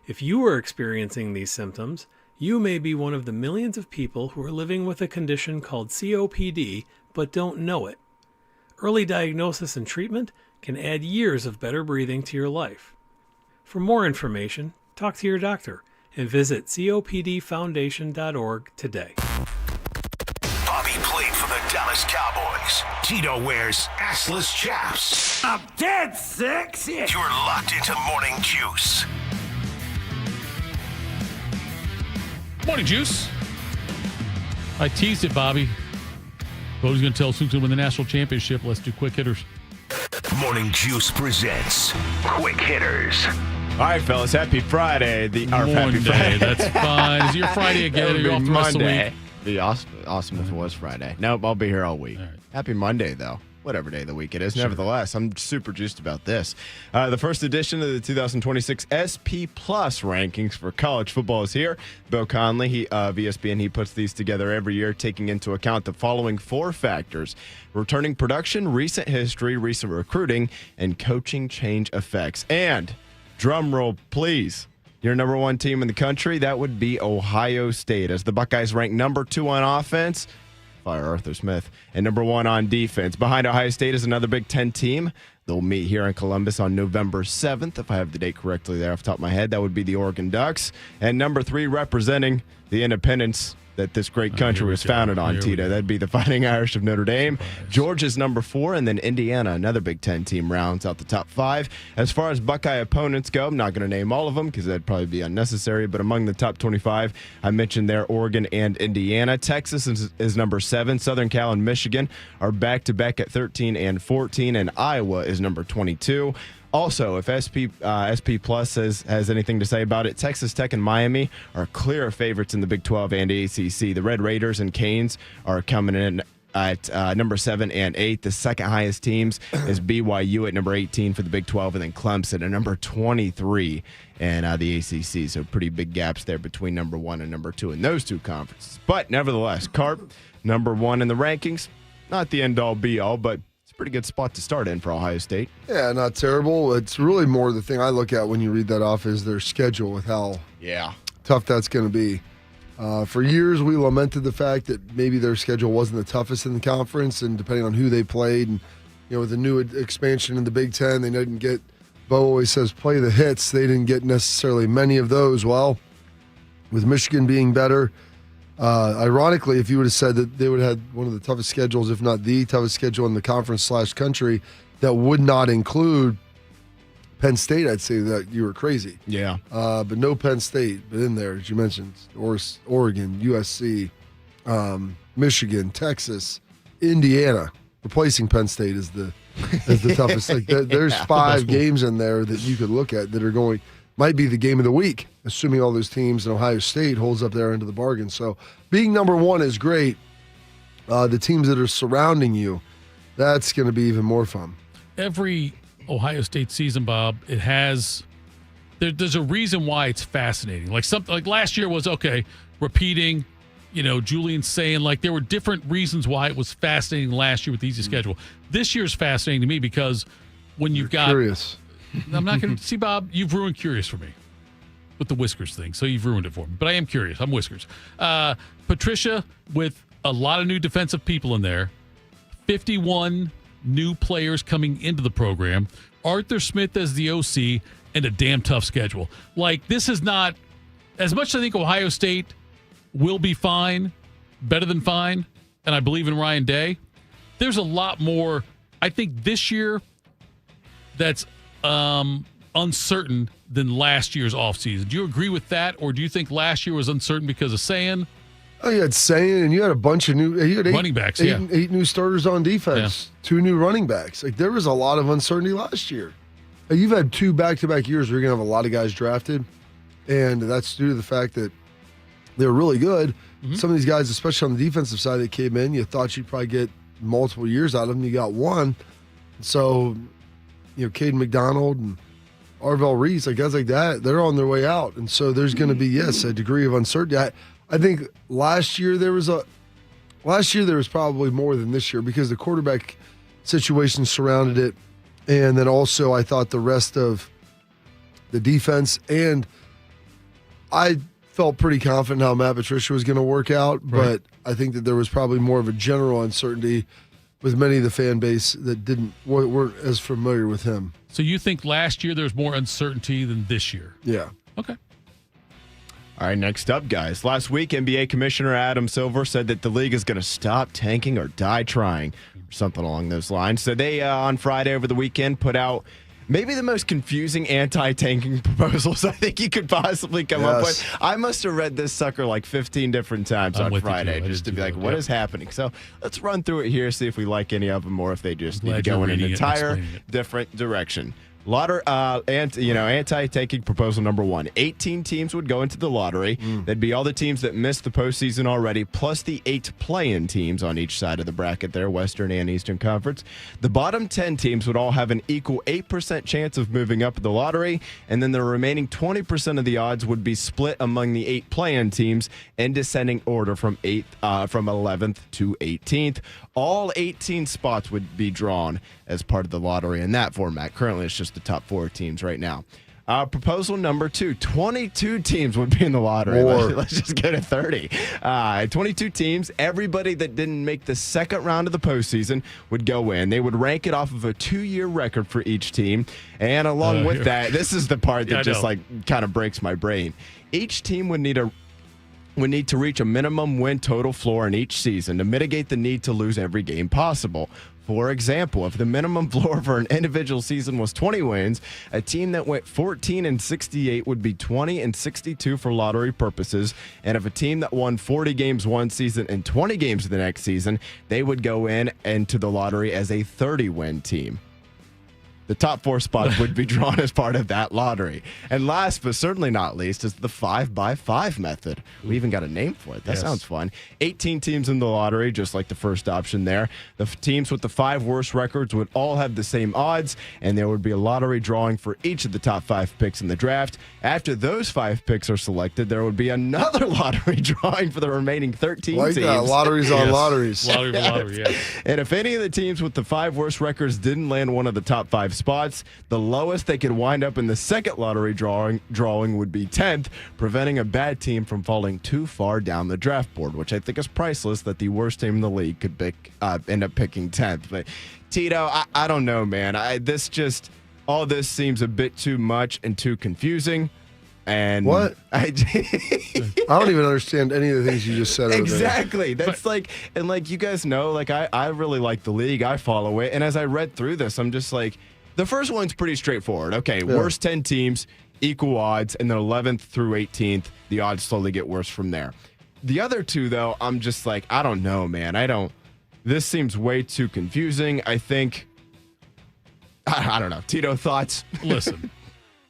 If you are experiencing these symptoms, you may be one of the millions of people who are living with a condition called COPD but don't know it. Early diagnosis and treatment can add years of better breathing to your life. For more information, talk to your doctor and visit copdfoundation.org today. Bobby played for the Dallas Cowboys. Tito wears assless chaps. I'm dead sexy. You're locked into Morning Juice. Morning Juice. I teased it, Bobby. Bodie's going to tell us who's going to win the national championship. Let's do quick hitters. Morning Juice presents Quick Hitters. All right, fellas. Happy Friday. Happy Friday. That's fine. Is it your Friday again? Or you off the rest of the week? Be awesome if it was Friday. Nope, I'll be here all week. All right. Happy Monday, though. Whatever day of the week it is. Sure. Nevertheless, I'm super juiced about this. The first edition of the 2026 SP Plus rankings for college football is here. Bill Conley of ESPN, he puts these together every year, taking into account the following 4 factors: returning production, recent history, recent recruiting, and coaching change effects. And, drum roll, please, your number 1 team in the country, that would be Ohio State, as the Buckeyes rank number 2 on offense. Fire Arthur Smith, and number 1 on defense. Behind Ohio State is another Big Ten team. They'll meet here in Columbus on November 7th, if I have the date correctly there off the top of my head. That would be the Oregon Ducks. And number 3, representing the Independents, that this great country was founded on, Tito. That'd be the Fighting Irish of Notre Dame. Georgia's number 4, and then Indiana, another Big Ten team, rounds out the top 5. As far as Buckeye opponents go, I'm not going to name all of them because that'd probably be unnecessary, but among the top 25, I mentioned there Oregon and Indiana. Texas is number 7. Southern Cal and Michigan are back-to-back at 13 and 14, and Iowa is number 22. Also, if SP Plus has anything to say about it, Texas Tech and Miami are clear favorites in the Big 12 and ACC. The Red Raiders and Canes are coming in at number 7 and 8. The second highest teams is BYU at number 18 for the Big 12, and then Clemson at number 23 in the ACC. So pretty big gaps there between number 1 and number 2 in those two conferences. But nevertheless, Carp, number 1 in the rankings. Not the end-all, be-all, but pretty good spot to start in for Ohio State. Yeah, not terrible. It's really more the thing I look at when you read that off is their schedule with how tough that's going to be. For years, we lamented the fact that maybe their schedule wasn't the toughest in the conference, and depending on who they played, and with the new expansion in the Big Ten, they didn't get. Bo always says play the hits. They didn't get necessarily many of those. Well, with Michigan being better. Ironically, if you would have said that they would have had one of the toughest schedules, if not the toughest schedule in the conference/country, that would not include Penn State, I'd say that you were crazy. Yeah. But no Penn State, but in there, as you mentioned, Oregon, USC, Michigan, Texas, Indiana. Replacing Penn State is the toughest. Like there's 5 games in there that you could look at that are going. Might be the game of the week, assuming all those teams in Ohio State holds up their end of the bargain. So being number 1 is great. The teams that are surrounding you, that's going to be even more fun. Every Ohio State season, Bob, it has there's a reason why it's fascinating. Like something like last year was repeating, Julian saying like there were different reasons why it was fascinating last year with the easy schedule. This year's fascinating to me because when you've got curious. I'm not going to see, Bob, you've ruined curious for me with the Whiskers thing. So you've ruined it for me. But I am curious. I'm Whiskers. Patricia, with a lot of new defensive people in there, 51 new players coming into the program, Arthur Smith as the OC, and a damn tough schedule. Like, this is not, as much as I think Ohio State will be fine, better than fine, and I believe in Ryan Day, there's a lot more, I think, this year that's uncertain than last year's offseason. Do you agree with that, or do you think last year was uncertain because of Sayin? Oh, you had Sayin, and you had a bunch of new running backs. Eight new starters on defense, 2 new running backs. Like there was a lot of uncertainty last year. You've had 2 back-to-back years where you're gonna have a lot of guys drafted, and that's due to the fact that they're really good. Mm-hmm. Some of these guys, especially on the defensive side, that came in, you thought you'd probably get multiple years out of them. You got 1, so. Caden McDonald and Arvell Reese, like guys like that, they're on their way out. And so there's going to be, a degree of uncertainty. I think last year there was probably more than this year because the quarterback situation surrounded it. And then also I thought the rest of the defense, and I felt pretty confident how Matt Patricia was going to work out, but I think that there was probably more of a general uncertainty with many of the fan base that weren't as familiar with him. So you think last year there was more uncertainty than this year? Yeah. Okay. All right, next up, guys. Last week, NBA Commissioner Adam Silver said that the league is going to stop tanking or die trying, or something along those lines. So they, on Friday over the weekend, put out maybe the most confusing anti-tanking proposals I think you could possibly come up with. I must have read this sucker like 15 different times on Friday just to be like, what is happening? So let's run through it here, see if we like any of them or if they just need to go in an entire different direction. Anti-tanking proposal number 1. 18 teams would go into the lottery. That'd be all the teams that missed the postseason already, plus the 8 play-in teams on each side of the bracket there, Western and Eastern Conference. The bottom 10 teams would all have an equal 8% chance of moving up the lottery, and then the remaining 20% of the odds would be split among the 8 play-in teams in descending order from 11th to 18th. All 18 spots would be drawn as part of the lottery in that format. Currently, it's just the top 4 teams right now. Proposal number 2, 22 teams would be in the lottery. Let's just go to 30. 22 teams. Everybody that didn't make the second round of the postseason would go in. They would rank it off of a 2-year record for each team. And along with that, this is the part that just kind of breaks my brain. Each team would need would need to reach a minimum win total floor in each season to mitigate the need to lose every game possible. For example, if the minimum floor for an individual season was 20 wins, a team that went 14-68 would be 20-62 for lottery purposes. And if a team that won 40 games one season and 20 games the next season, they would go into the lottery as a 30-win team. The top 4 spots would be drawn as part of that lottery. And last but certainly not least is the 5x5 method. We even got a name for it. That sounds fun. 18 teams in the lottery, just like the first option there. The teams with the 5 worst records would all have the same odds, and there would be a lottery drawing for each of the top 5 picks in the draft. After those 5 picks are selected, there would be another lottery drawing for the remaining 13 like teams. That. Lotteries on lotteries. Lottery for lottery, yes. And if any of the teams with the 5 worst records didn't land one of the top 5 spots, the lowest they could wind up in the second lottery drawing would be 10th, preventing a bad team from falling too far down the draft board, which I think is priceless that the worst team in the league could end up picking 10th. But Tito, I don't know, man. All this seems a bit too much and too confusing. And what? I don't even understand any of the things you just said. Exactly. That's you guys know, I really like the league. I follow it. And as I read through this, I'm just like, the first one's pretty straightforward. Okay, worst 10 teams, equal odds, and then 11th through 18th, the odds slowly get worse from there. The other 2, though, I'm just like, I don't know, man. This seems way too confusing. I think, I don't know. Tito, thoughts? Listen.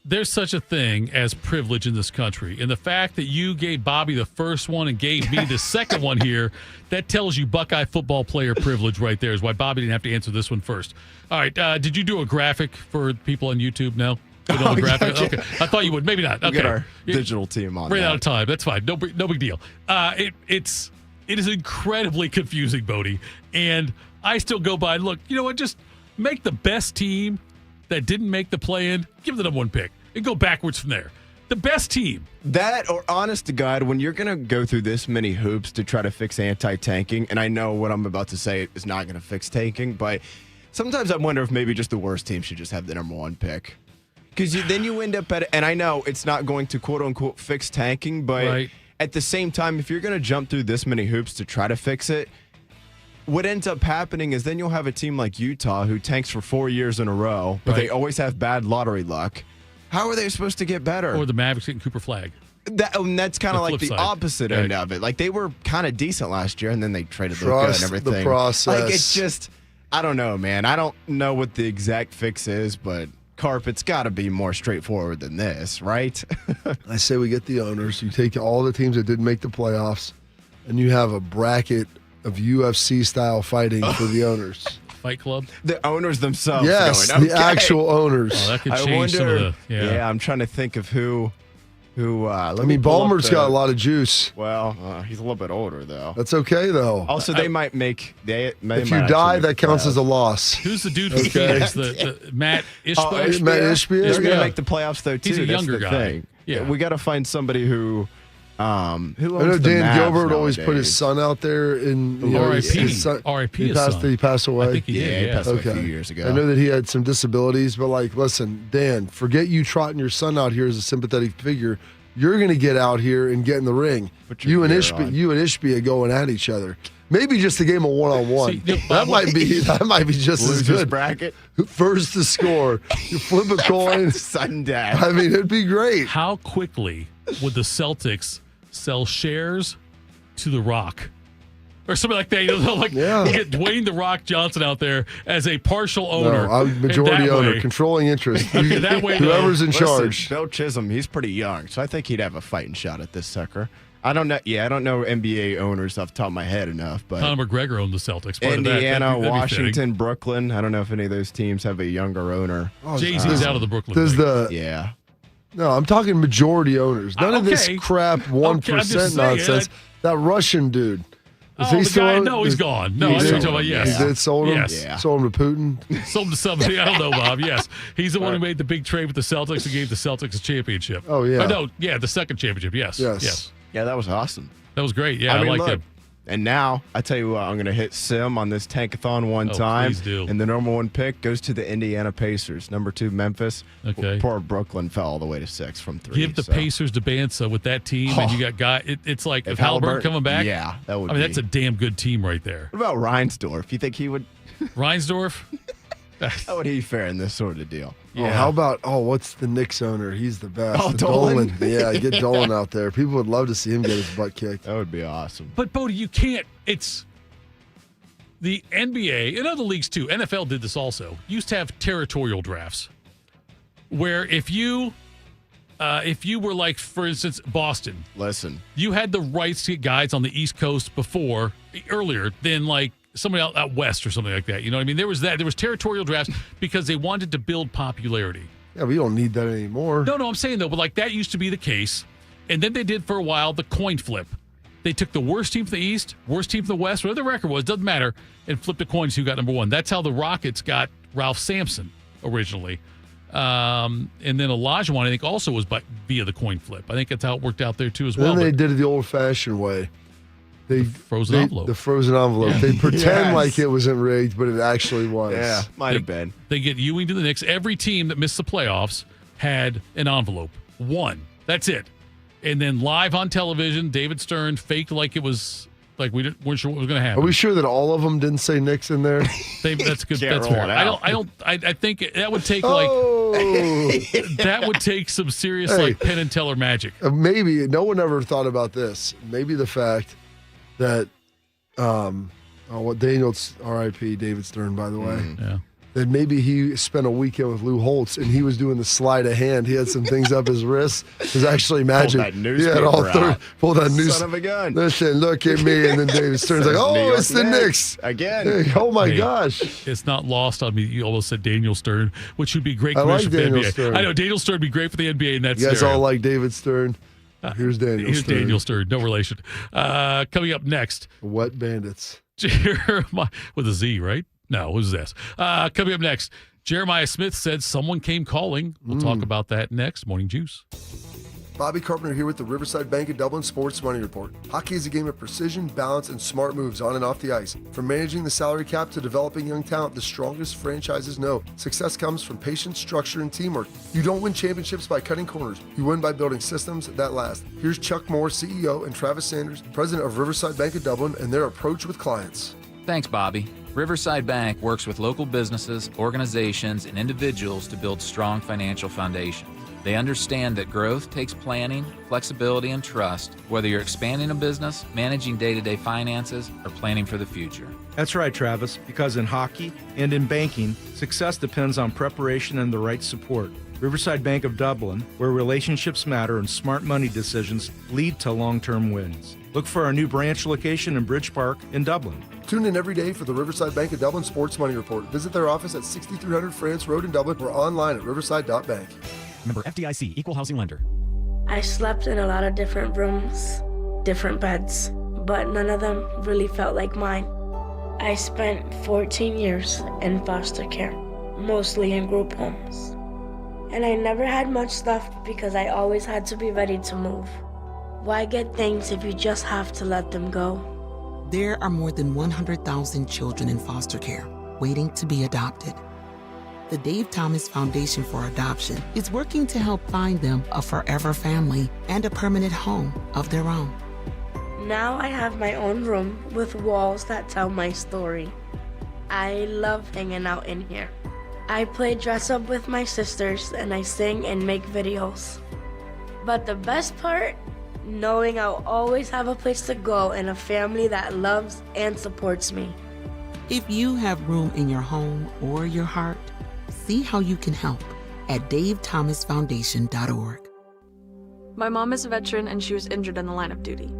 There's such a thing as privilege in this country. And the fact that you gave Bobby the first one and gave me the second one here, that tells you Buckeye football player privilege right there is why Bobby didn't have to answer this one first. All right. Did you do a graphic for people on YouTube? No? Graphic? Yeah. Okay. I thought you would. Maybe not. Okay. We'll get our digital team on. Ran out of time. That's fine. No big deal. It is incredibly confusing, Bodie. And I still go by, look, you know what? Just make the best team that didn't make the play-in, give them the number 1 pick, and go backwards from there. The best team. That, or honest to God, when you're going to go through this many hoops to try to fix anti-tanking, and I know what I'm about to say is not going to fix tanking, but sometimes I wonder if maybe just the worst team should just have the number 1 pick. Because then you end up and I know it's not going to quote-unquote fix tanking, but at the same time, if you're going to jump through this many hoops to try to fix it, what ends up happening is then you'll have a team like Utah who tanks for 4 years in a row, but they always have bad lottery luck. How are they supposed to get better? Or the Mavericks getting Cooper Flag. That's kind of like the opposite end of it. Like, they were kind of decent last year, and then they traded Luka and everything. The process. Like, it's just, I don't know, man. I don't know what the exact fix is, but Carp, it's got to be more straightforward than this, right? I say we get the owners. You take all the teams that didn't make the playoffs, and you have a bracket of UFC-style fighting for the owners. Fight Club? The owners themselves. Yes, the actual owners. Oh, that could change some of the... Yeah, I'm trying to think of who Ballmer's got a lot of juice. Well, he's a little bit older, though. That's okay, though. Also, they might make... if you die, that counts as a loss. Who's the dude from Phoenix? The Matt Ishbia? Matt Ishbia? They're going to make the playoffs, though, too. He's a That's younger the guy. thing. Yeah. We got to find somebody who owns I know the Dan Mavs Gilbert always put nowadays. his son out there in R.I.P. He passed away. I think he did. He passed away a few years ago. I know that he had some disabilities, but listen, Dan, forget you trotting your son out here as a sympathetic figure. You're going to get out here and get in the ring. You and Ishbia going at each other. Maybe just a game of one-on-one. That might be just as good. Bracket. First to score. You flip a coin. Sudden death. I mean, it'd be great. How quickly would the Celtics sell shares to The Rock? Or something like that. You get Dwayne The Rock Johnson out there as a partial owner. No, I'm majority owner, controlling interest. That way, whoever's in charge. Bill Chisholm, he's pretty young, so I think he'd have a fighting shot at this sucker. I don't know. Yeah, I don't know NBA owners off the top of my head enough, but Conor McGregor owned the Celtics. Indiana, that'd be Washington, fitting. Brooklyn. I don't know if any of those teams have a younger owner. Jay-Z's out of the Brooklyn thing. Yeah. No, I'm talking majority owners. None of this crap 1% nonsense. That Russian dude. Is he still on? No, he's gone. No, I'm talking about yes. He did sold him? Yes. Yeah. Sold him to Putin? Sold him to somebody. I don't know, Bob. Yes. He's the one who made the big trade with the Celtics and gave the Celtics a championship. Oh, yeah. The second championship. Yes. Yes. Yeah, that was awesome. That was great. Yeah, I mean, liked look, it. And now, I tell you what, I'm going to hit Sim on this tankathon one time. Please do. And the number 1 pick goes to the Indiana Pacers. Number 2, Memphis. Okay. Poor Brooklyn fell all the way to 6 from 3. Give the Pacers to Bansa with that team, and you got it's like if Halliburton coming back. Yeah, that would. That's a damn good team right there. What about Reinsdorf? You think he would? Reinsdorf? How would he fare in this sort of deal? Yeah. Oh, how about what's the Knicks owner? He's the best. Oh, Dolan. Yeah, get Dolan out there. People would love to see him get his butt kicked. That would be awesome. But Bodie, you can't. It's the NBA and other leagues too. NFL did this also. Used to have territorial drafts where if you were like, for instance, Boston. Listen, you had the rights to get guys on the East Coast earlier than like somebody out west or something like that. You know what I mean? There was territorial drafts because they wanted to build popularity. Yeah, we don't need that anymore. No, I'm saying though, but like that used to be the case. And then they did for a while the coin flip. They took the worst team from the East, worst team from the West, whatever the record was, doesn't matter, and flipped a coin to who got number 1. That's how the Rockets got Ralph Sampson originally. And then Olajuwon, I think, also was via the coin flip. I think that's how it worked out there too as well. Then they did it the old-fashioned way. The frozen envelope. The frozen envelope. Yeah. They pretend like it wasn't rigged, but it actually was. Yeah, might have been. They get Ewing to the Knicks. Every team that missed the playoffs had an envelope. 1. That's it. And then live on television, David Stern faked like it was like we weren't sure what was going to happen. Are we sure that all of them didn't say Knicks in there? That's good. Can't That's roll fair. it out. I think that would take that would take some serious like Penn and Teller magic. Maybe no one ever thought about this. Maybe the fact that Daniel's R.I.P. David Stern, by the way. Yeah. That maybe he spent a weekend with Lou Holtz and he was doing the sleight of hand. He had some things up his wrist. It was actually magic. Pulled that newspaper out. Pulled that news. Son of a gun. Listen, look at me. And then David Stern's like, oh, it's the Knicks. Again. Hey, oh, my gosh. It's not lost on me. You almost said Daniel Stern, which would be great I like commissioner for the Daniel NBA. Stern. I know Daniel Stern would be great for the NBA in that You guys scenario. all like David Stern. Here's Daniel Stern. Daniel Stern. No relation. Coming up next. Wet Bandits. Jeremiah, with a Z, right? No, who's this? Coming up next. Jeremiah Smith said someone came calling. We'll talk about that next. Morning Juice. Bobby Carpenter here with the Riverside Bank of Dublin Sports Money Report. Hockey is a game of precision, balance, and smart moves on and off the ice. From managing the salary cap to developing young talent, the strongest franchises know success comes from patience, structure, and teamwork. You don't win championships by cutting corners. You win by building systems that last. Here's Chuck Moore, CEO, and Travis Sanders, president of Riverside Bank of Dublin, and their approach with clients. Thanks, Bobby. Riverside Bank works with local businesses, organizations, and individuals to build strong financial foundations. They understand that growth takes planning, flexibility, and trust, whether you're expanding a business, managing day-to-day finances, or planning for the future. That's right, Travis, because in hockey and in banking, success depends on preparation and the right support. Riverside Bank of Dublin, where relationships matter and smart money decisions lead to long-term wins. Look for our new branch location in Bridge Park in Dublin. Tune in every day for the Riverside Bank of Dublin Sports Money Report. Visit their office at 6300 France Road in Dublin or online at riverside.bank. Member FDIC, Equal Housing Lender. I slept in a lot of different rooms, different beds, but none of them really felt like mine. I spent 14 years in foster care, mostly in group homes. And I never had much stuff because I always had to be ready to move. Why get things if you just have to let them go? There are more than 100,000 children in foster care waiting to be adopted. The Dave Thomas Foundation for Adoption is working to help find them a forever family and a permanent home of their own. Now I have my own room with walls that tell my story. I love hanging out in here. I play dress up with my sisters and I sing and make videos. But the best part? Knowing I'll always have a place to go and a family that loves and supports me. If you have room in your home or your heart, see how you can help at davethomasfoundation.org. My mom is a veteran and she was injured in the line of duty.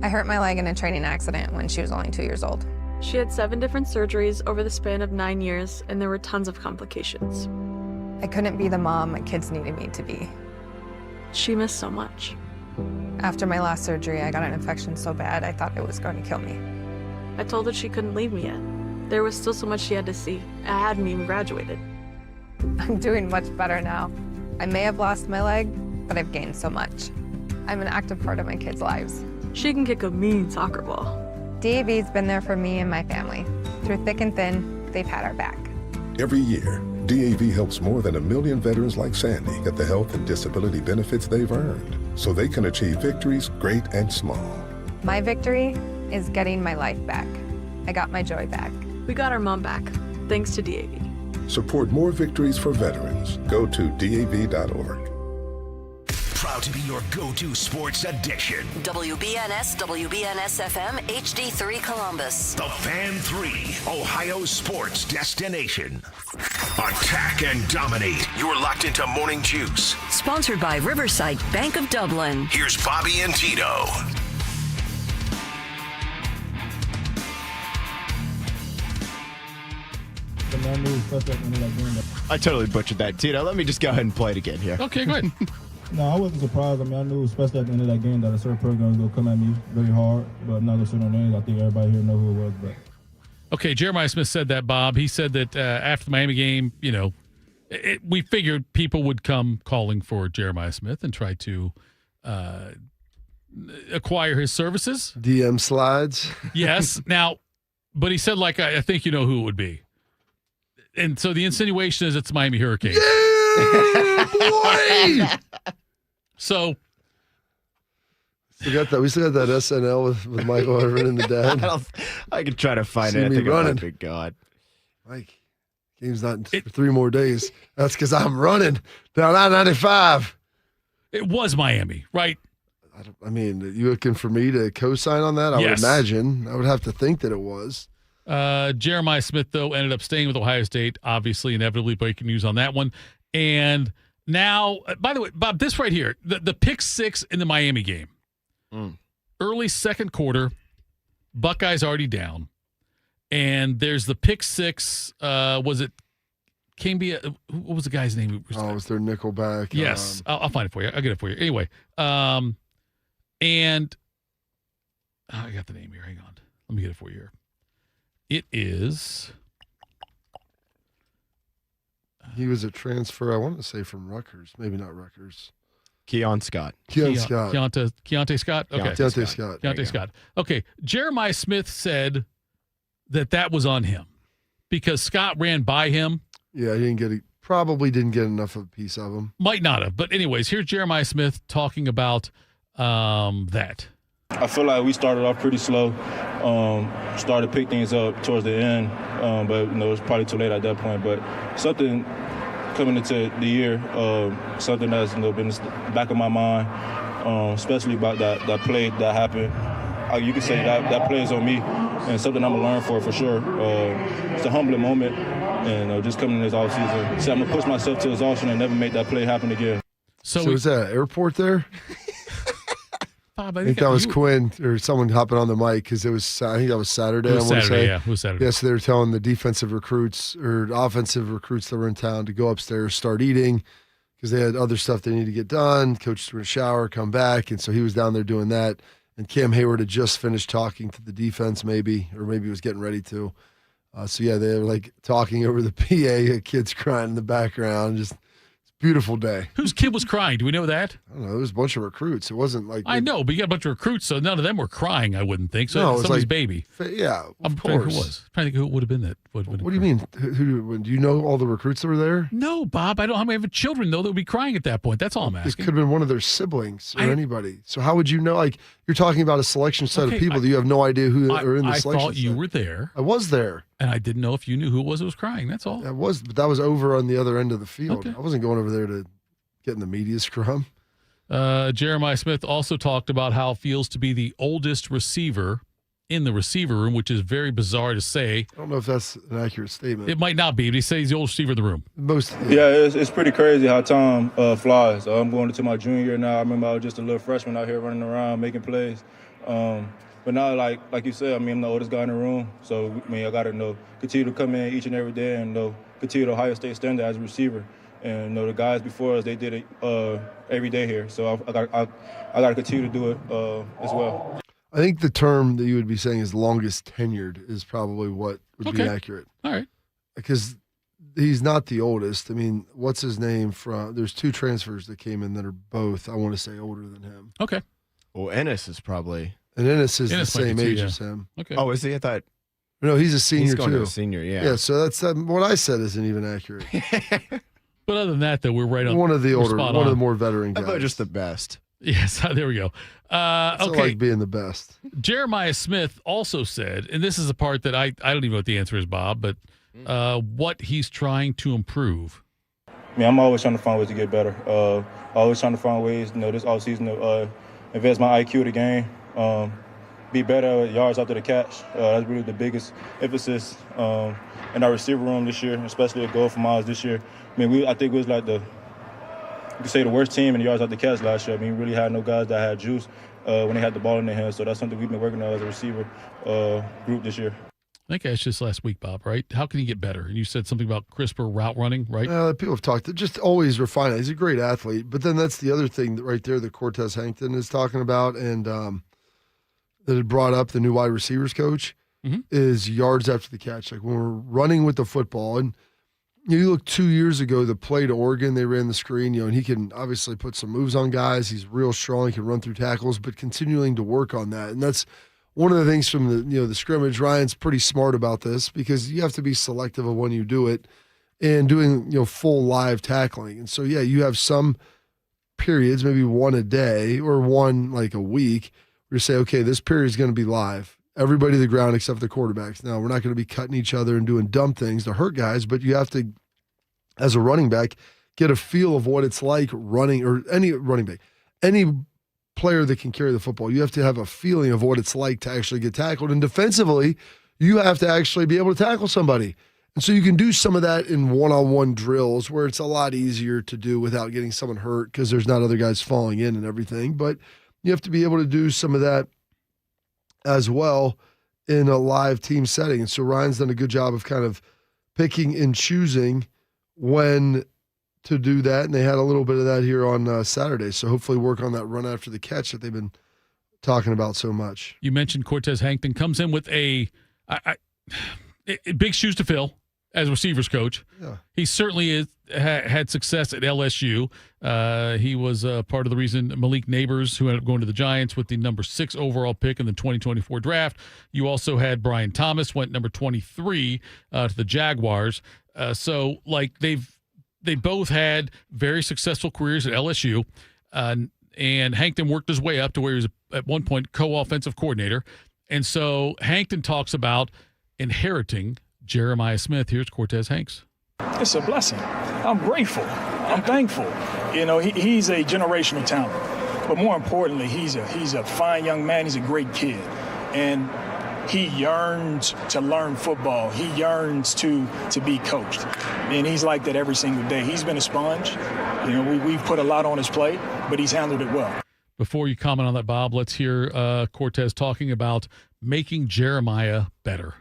I hurt my leg in a training accident when she was only 2 years old. She had 7 different surgeries over the span of 9 years, and there were tons of complications. I couldn't be the mom my kids needed me to be. She missed so much. After my last surgery, I got an infection so bad I thought it was going to kill me. I told her she couldn't leave me yet. There was still so much she had to see. I hadn't even graduated. I'm doing much better now. I may have lost my leg, but I've gained so much. I'm an active part of my kids' lives. She can kick a mean soccer ball. DAV's been there for me and my family. Through thick and thin, they've had our back. Every year, DAV helps more than 1 million veterans like Sandy get the health and disability benefits they've earned so they can achieve victories great and small. My victory is getting my life back. I got my joy back. We got our mom back, thanks to DAV. Support more victories for veterans. Go to DAV.org. Proud to be your go-to sports addiction. WBNS, WBNS-FM, HD3 Columbus. The Fan 3, Ohio's sports destination. Attack and dominate. You're locked into Morning Juice. Sponsored by Riverside Bank of Dublin. Here's Bobby and Tito. I totally butchered that, Tito. Let me just go ahead and play it again here. Okay, go ahead. No, I wasn't surprised. I mean, I knew, especially at the end of that game, that a certain program was going to come at me very hard. But I'm not going to say no names. I think everybody here know who it was. But Okay, Jeremiah Smith said that, Bob. He said that after the Miami game, you know, we figured people would come calling for Jeremiah Smith and try to acquire his services. DM slides. Yes. Now, but he said, like, I think you know who it would be. And so the insinuation is it's Miami Hurricanes. Yeah, boy! So we still got that SNL with Michael Irvin and the dad. I could try to find See it. I me think running. it might be God. Mike, game's not for 3 more days. That's because I'm running down I-95. it was Miami, right? I mean, you looking for me to co-sign on that? I would imagine. I would have to think that it was. Jeremiah Smith, though, ended up staying with Ohio State, obviously, inevitably breaking news on that one. And now, by the way, Bob, this right here, the pick 6 in the Miami game. Early second quarter, Buckeyes already down. And there's the pick 6. Was it Cambia? What was the guy's name? It was their Nickelback. Yes. I'll find it for you. I'll get it for you. Anyway, and I got the name here. Hang on. Let me get it for you here. It is. He was a transfer, I want to say, from Rutgers. Maybe not Rutgers. Keon Scott. Keontae Scott. Keontae Scott? Okay. Keontae Scott. Keontae Scott. Okay. Jeremiah Smith said that was on him because Scott ran by him. Yeah, he probably didn't get enough of a piece of him. Might not have. But anyways, here's Jeremiah Smith talking about that. I feel like we started off pretty slow, started to pick things up towards the end, but it was probably too late at that point. But something coming into the year, something that's been in the back of my mind, especially about that play that happened. You can say that play is on me, and something I'm going to learn for sure. It's a humbling moment, and just coming in this offseason. So I'm going to push myself to exhaustion and never make that play happen again. So is that airport there? Bob, I think that was Quinn or someone hopping on the mic because I think that was Saturday. It was Saturday, yeah. It was Saturday. Yeah, so they were telling the defensive recruits or offensive recruits that were in town to go upstairs, start eating because they had other stuff they needed to get done. Coaches were in the shower, come back. And so he was down there doing that. And Cam Hayward had just finished talking to the defense maybe, or maybe he was getting ready to. So, yeah, they were like talking over the PA, kids crying in the background, just beautiful day. Whose kid was crying? Do we know that? I don't know. There was a bunch of recruits. It wasn't like I know, but you got a bunch of recruits, so none of them were crying. I wouldn't think so. No, it was somebody's like, baby. Yeah, I'm trying to think who it was. I'm trying to think who it would have been. What do you mean? Who do you know all the recruits that were there? No, Bob. I don't. How many have children though that would be crying at that point? That's all I'm It asking. could have been one of their siblings or anybody. So how would you know? Like you're talking about a selection set of people that you have no idea who are in the selection. I thought you set. were there. I was there, and I didn't know if you knew who it was that was crying. That's all. But that was over on the other end of the field. Okay. I wasn't going over there to get in the media scrum. Jeremiah Smith also talked about how it feels to be the oldest receiver in the receiver room, which is very bizarre to say. I don't know if that's an accurate statement. It might not be, but he says he's the oldest receiver in the room. It's pretty crazy how time flies. I'm going into my junior year now. I remember I was just a little freshman out here running around making plays. But now, like you said, I'm the oldest guy in the room. So, I got to continue to come in each and every day and continue to Ohio State standard as a receiver. And the guys before us, they did it every day here. So I got to continue to do it as well. I think the term that you would be saying is longest tenured is probably what would be accurate. All right. Because he's not the oldest. I mean, what's his name from? There's 2 transfers that came in that are both, I want to say, older than him. Okay. Well, Ennis is probably. And Ennis is Ennis the might be same too, age yeah. as him. Okay. Oh, is he? I thought. No, he's a senior He's going too. to a senior, yeah. Yeah, so that's what I said isn't even accurate. But other than that, though, we're right on. One of the we're older, spot one of on. the more veteran I guys. thought just the best. Yes, there we go. I Okay. like being the best. Jeremiah Smith also said, and this is the part that I don't even know what the answer is, Bob, but what he's trying to improve. I mean, I'm always trying to find ways to get better. Always trying to find ways, this offseason to advance my IQ of the game, be better at yards after the catch. That's really the biggest emphasis in our receiver room this year, especially a goal from Miles this year. I mean, I think we was like you could say the worst team in the yards after the catch last year. I mean, we really had no guys that had juice when they had the ball in their hands. So that's something we've been working on as a receiver group this year. I think I asked this last week, Bob, right? How can he get better? And you said something about crisper route running, right? People have talked, just always refine it. He's a great athlete. But then that's the other thing right there that Cortex Hankton is talking about and that had brought up the new wide receivers coach is yards after the catch. Like when we're running with the football, and you look 2 years ago, the play to Oregon, they ran the screen, and he can obviously put some moves on guys. He's real strong. He can run through tackles, but continuing to work on that. And that's one of the things from the scrimmage. Ryan's pretty smart about this because you have to be selective of when you do it and doing full live tackling. And so you have some periods, maybe one a day or one like a week, where you say, okay, this period is going to be live. Everybody to the ground except the quarterbacks. Now we're not going to be cutting each other and doing dumb things to hurt guys, but you have to, as a running back, get a feel of what it's like running, or any running back, any player that can carry the football. You have to have a feeling of what it's like to actually get tackled. And defensively, you have to actually be able to tackle somebody. And so you can do some of that in one-on-one drills where it's a lot easier to do without getting someone hurt because there's not other guys falling in and everything. But you have to be able to do some of that as well in a live team setting. And so Ryan's done a good job of kind of picking and choosing when to do that, and they had a little bit of that here on Saturday. So hopefully work on that run after the catch that they've been talking about so much. You mentioned Cortex Hankton comes in with a big shoes to fill as a receivers coach. Yeah. He certainly had success at LSU. He was part of the reason Malik Neighbors, who ended up going to the Giants with the number 6 overall pick in the 2024 draft. You also had Brian Thomas, went number 23 to the Jaguars. So they both had very successful careers at LSU, and Hankton worked his way up to where he was at one point co-offensive coordinator. And so Hankton talks about inheriting Jeremiah Smith. Here's Cortex Hanks. It's a blessing. I'm grateful. I'm thankful. He's a generational talent, but more importantly, he's a fine young man. He's a great kid, and he yearns to learn football. He yearns to be coached, and he's like that every single day. He's been a sponge. We've put a lot on his plate, but he's handled it well. Before you comment on that, Bob, let's hear Cortex talking about making Jeremiah better.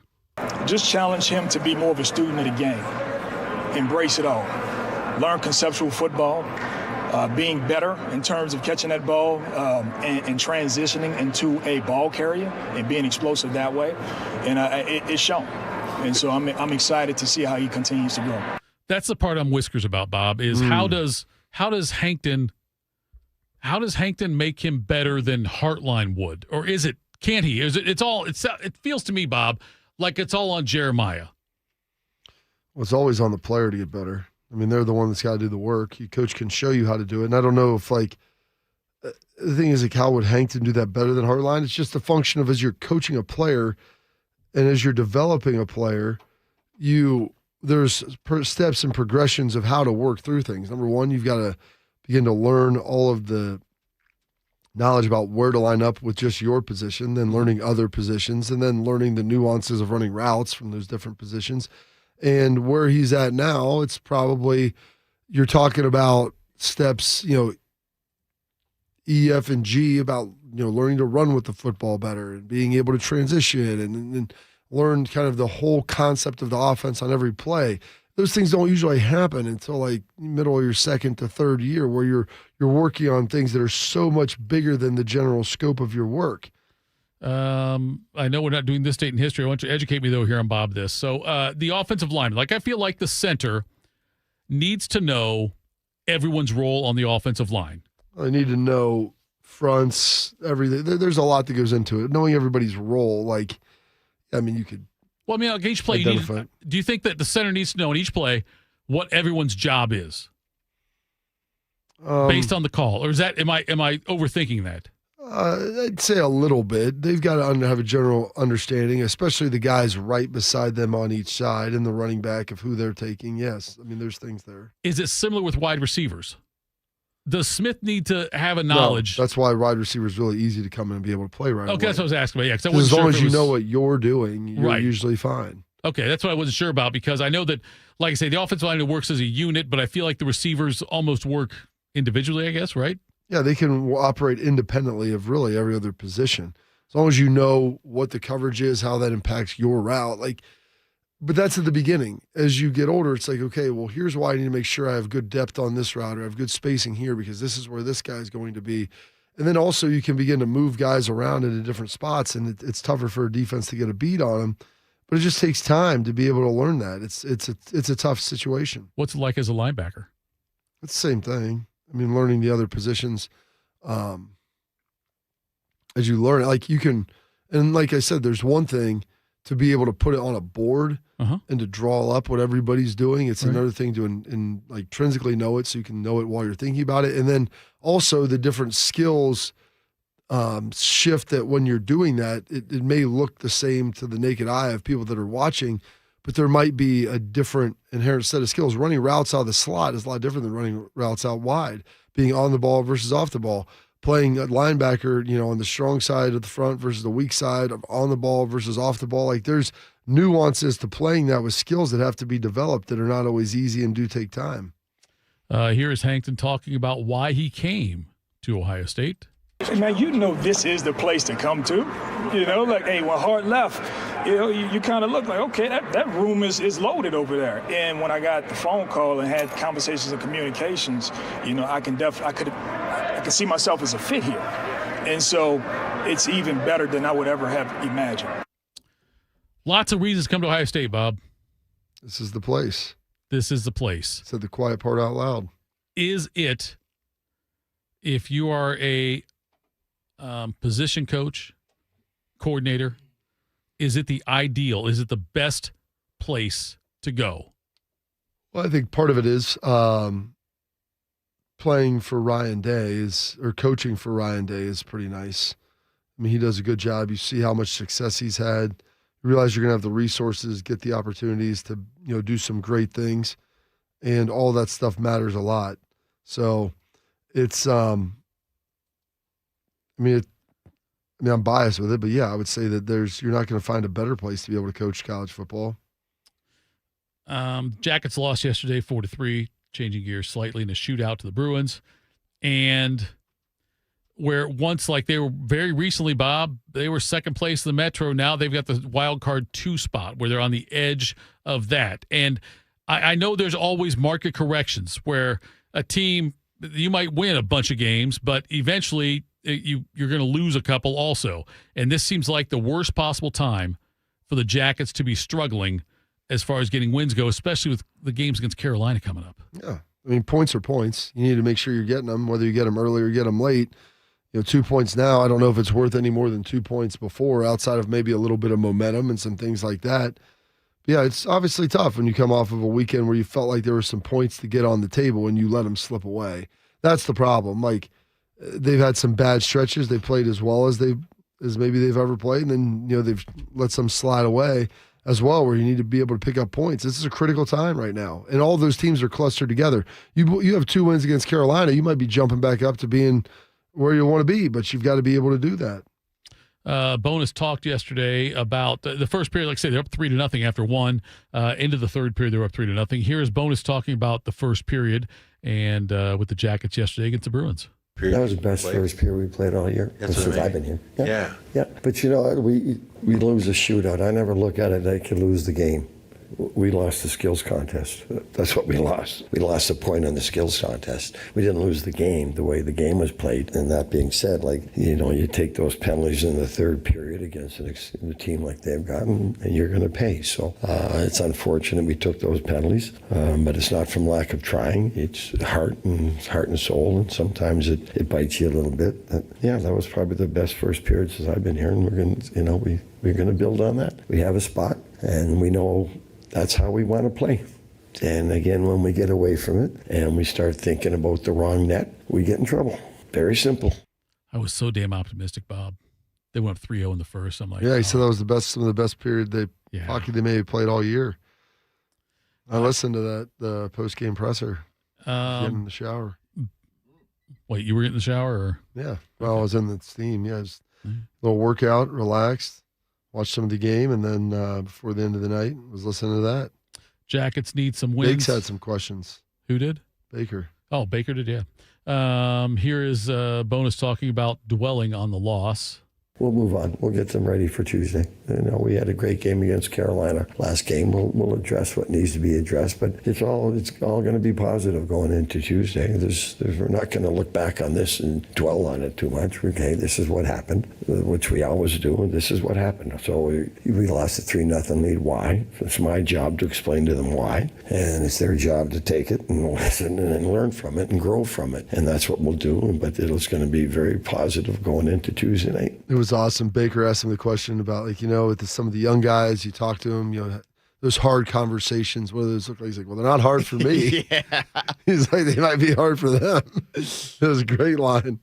Just challenge him to be more of a student of the game. Embrace it all. Learn conceptual football, being better in terms of catching that ball and transitioning into a ball carrier and being explosive that way. And it's shown. And so I'm excited to see how he continues to grow. That's the part I'm whiskers about, Bob, is how does Hankton make him better than Hartline would? Or can't he? It feels to me, Bob, like it's all on Jeremiah. Well, it's always on the player to get better. I mean, they're the one that's got to do the work. Your coach can show you how to do it. And I don't know if, the thing is, how would Hankton do that better than Hartline? It's just a function of as you're coaching a player and as you're developing a player, there's steps and progressions of how to work through things. Number one, you've got to begin to learn all of the knowledge about where to line up with just your position, then learning other positions, and then learning the nuances of running routes from those different positions. And where he's at now, it's probably, you're talking about steps, E, F, and G, about, learning to run with the football better and being able to transition and learn kind of the whole concept of the offense on every play. Those things don't usually happen until middle of your second to third year, where you're working on things that are so much bigger than the general scope of your work. I know we're not doing this date in history. I want you to educate me, though, here on Bob this. So the offensive lineman, I feel like the center needs to know everyone's role on the offensive line. I need to know fronts, everything. There's a lot that goes into it. Knowing everybody's role, like, I mean, you could. Well, I mean, like each play, do you think that the center needs to know in each play what everyone's job is based on the call, or is that am I overthinking that? I'd say a little bit. They've got to have a general understanding, especially the guys right beside them on each side and the running back of who they're taking. Yes, I mean, there's things there. Is it similar with wide receivers? Does Smith need to have a knowledge? No, that's why wide receiver is really easy to come in and be able to play right away. Okay, that's what I was asking about. Yeah, as long as you know what you're doing, you're usually fine. Okay, that's what I wasn't sure about because I know that, like I say, the offensive line works as a unit, but I feel like the receivers almost work individually, I guess, right? Yeah, they can operate independently of really every other position. As long as you know what the coverage is, how that impacts your route. But that's at the beginning. As you get older, it's like, okay, well, here's why I need to make sure I have good depth on this route or I have good spacing here because this is where this guy's going to be. And then also you can begin to move guys around into different spots, and it's tougher for a defense to get a beat on them. But it just takes time to be able to learn that. It's a tough situation. What's it like as a linebacker? It's the same thing. I mean, learning the other positions as you learn it. Like you can, and like I said, there's one thing to be able to put it on a board and to draw up what everybody's doing. It's another thing to like intrinsically know it so you can know it while you're thinking about it. And then also the different skills shift that when you're doing that, it may look the same to the naked eye of people that are watching, but there might be a different inherent set of skills. Running routes out of the slot is a lot different than running routes out wide, being on the ball versus off the ball. Playing a linebacker, on the strong side of the front versus the weak side, of on the ball versus off the ball. Like there's nuances to playing that with skills that have to be developed that are not always easy and do take time. Here is Hankton talking about why he came to Ohio State. Man, this is the place to come to. Hey, when Hart left, you kind of look like, okay, that room is loaded over there. And when I got the phone call and had conversations and communications, I can see myself as a fit here. And so it's even better than I would ever have imagined. Lots of reasons to come to Ohio State, Bob. This is the place. This is the place. Said the quiet part out loud. Is it, if you are a position coach, coordinator, is it the ideal? Is it the best place to go? Well, I think part of it is playing for Ryan Day or coaching for Ryan Day is pretty nice. I mean, he does a good job. You see how much success he's had. You realize you're going to have the resources, get the opportunities to, do some great things, and all that stuff matters a lot. So it's, I'm biased with it, but yeah, I would say that you're not going to find a better place to be able to coach college football. Jackets lost yesterday 4-3, changing gears slightly in a shootout to the Bruins. And where once, like they were very recently, Bob, they were second place in the Metro. Now they've got the wild card 2 spot where they're on the edge of that. And I know there's always market corrections where a team, you might win a bunch of games, but eventually you're going to lose a couple also. And this seems like the worst possible time for the Jackets to be struggling as far as getting wins go, especially with the games against Carolina coming up. Yeah. I mean, points are points. You need to make sure you're getting them, whether you get them early or get them late. 2 points now, I don't know if it's worth any more than 2 points before, outside of maybe a little bit of momentum and some things like that. But yeah, it's obviously tough when you come off of a weekend where you felt like there were some points to get on the table and you let them slip away. That's the problem. Like, they've had some bad stretches. They played as well as maybe they've ever played, and then they've let some slide away as well, where you need to be able to pick up points. This is a critical time right now, and all those teams are clustered together. You have 2 wins against Carolina. You might be jumping back up to being where you want to be, but you've got to be able to do that. Bonus talked yesterday about the first period. Like I said, they're up 3-0 after one. Into the third period, they're up 3-0. Here is Bonus talking about the first period and with the Jackets yesterday against the Bruins. That was the best first period we played all year since I've been here. Yeah. But we lose a shootout. I never look at it. They could lose the game. We lost the skills contest. That's what we lost. We lost a point on the skills contest. We didn't lose the game the way the game was played. And that being said, you take those penalties in the third period against a team like they've gotten, and you're going to pay. So it's unfortunate we took those penalties, but it's not from lack of trying. It's heart and soul, and sometimes it bites you a little bit. But yeah, that was probably the best first period since I've been here, and we're going to build on that. We have a spot, and we know that's how we want to play. And again, when we get away from it and we start thinking about the wrong net, we get in trouble. Very simple. I was so damn optimistic, Bob. They went up 3-0 in the first. I'm like, yeah, he said that was some of the best period hockey they maybe played all year. I listened to the post-game presser. Getting in the shower. Wait, you were in the shower? Or? Yeah. Well, I was in the steam. Yeah, just a little workout, relaxed, watched some of the game, and then before the end of the night, was listening to that. Jackets need some wins. Bakes had some questions. Who did? Baker. Oh, Baker did, yeah. Here is Bonus talking about dwelling on the loss. We'll move on. We'll get them ready for Tuesday. We had a great game against Carolina last game. We'll address what needs to be addressed, but it's all going to be positive going into Tuesday. We're not going to look back on this and dwell on it too much. Okay, this is what happened, which we always do, and this is what happened. So we lost a 3-0 lead. Why? It's my job to explain to them why, and it's their job to take it and listen and learn from it and grow from it, and that's what we'll do. But it's going to be very positive going into Tuesday night. It was awesome. Baker asked him the question about, with some of the young guys, you talk to them, those hard conversations, what do those look like? He's like, well, they're not hard for me. Yeah. He's like, they might be hard for them. It was a great line.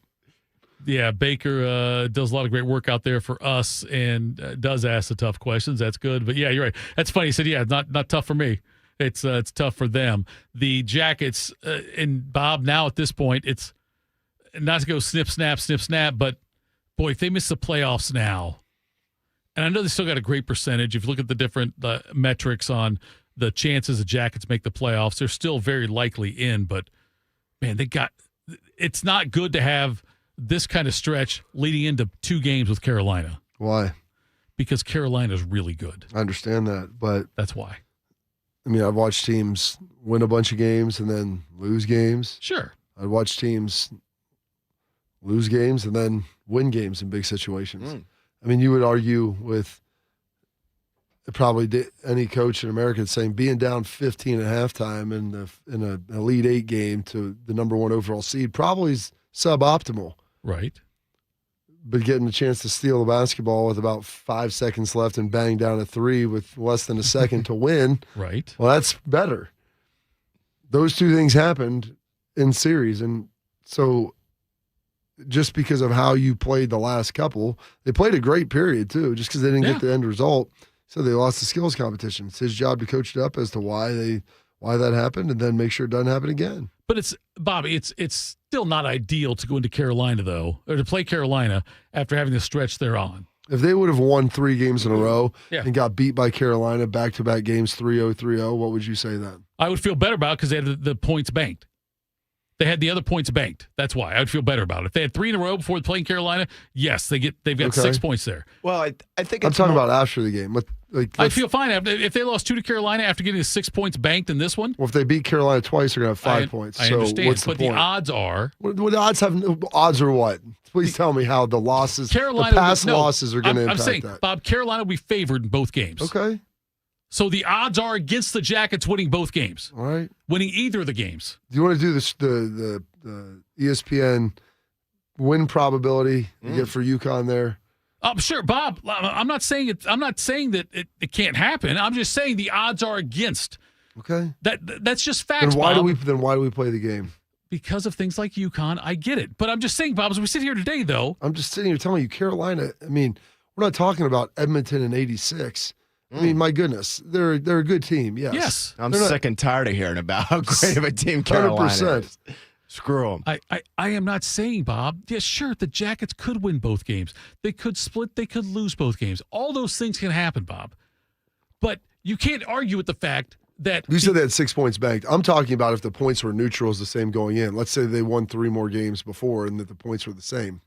Yeah, Baker does a lot of great work out there for us and does ask the tough questions. That's good. But yeah, you're right. That's funny. He said, yeah, not tough for me. It's tough for them. The Jackets, and Bob, now at this point, it's not to go snip, snap, but boy, if they miss the playoffs now, and I know they still got a great percentage. If you look at the different metrics on the chances the Jackets make the playoffs, they're still very likely in. But, man, it's not good to have this kind of stretch leading into 2 games with Carolina. Why? Because Carolina's really good. I understand that, but that's why. I mean, I've watched teams win a bunch of games and then lose games. Sure. I've watched teams lose games and then win games in big situations. I mean, you would argue with probably any coach in America saying being down 15 at halftime in an Elite 8 game to the number 1 overall seed probably is suboptimal. Right. But getting a chance to steal the basketball with about 5 seconds left and bang down a 3 with less than a second to win. Right. Well, that's better. Those 2 things happened in series. And so just because of how you played the last couple, they played a great period too, just because they didn't get the end result. So they lost the skills competition. It's his job to coach it up as to why that happened and then make sure it doesn't happen again. But it's, Bobby, it's still not ideal to go into Carolina, though, or to play Carolina after having the stretch they're on. If they would have won 3 games in a row and got beat by Carolina back-to-back games 3-0, 3-0, what would you say then? I would feel better about it because they had the points banked. They had the other points banked. That's why I would feel better about it. If they had 3 in a row before playing Carolina, yes, they've got 6 points there. Well, I think I'm talking about after the game. I feel fine if they lost 2 to Carolina after getting 6 points banked in this one. Well, if they beat Carolina twice, they're going to have 5 points. I so understand, what's but the point? The odds are. What the odds have? Odds are what? Please tell me how the losses, Carolina, the past losses are going to impact I'm saying, that. Bob, Carolina will be favored in both games. Okay. So the odds are against the Jackets winning both games. All right. Winning either of the games. Do you want to do this, the ESPN win probability you get for UConn there? Sure, Bob. I'm not saying that it can't happen. I'm just saying the odds are against. Okay. That's just facts. Then why Bob. do we play the game? Because of things like UConn, I get it. But I'm just saying, Bob, as we sit here today, though. I'm just sitting here telling you, Carolina, I mean, we're not talking about Edmonton in 86. I mean, my goodness, they're a good team, yes. Yes. I'm sick and tired of hearing about how great of a team Carolina 100%. is. Screw them. I am not saying, Bob, yeah, sure, the Jackets could win both games. They could split. They could lose both games. All those things can happen, Bob. But you can't argue with the fact that you said they had 6 points banked. I'm talking about if the points were neutral as the same going in. Let's say they won 3 more games before and that the points were the same.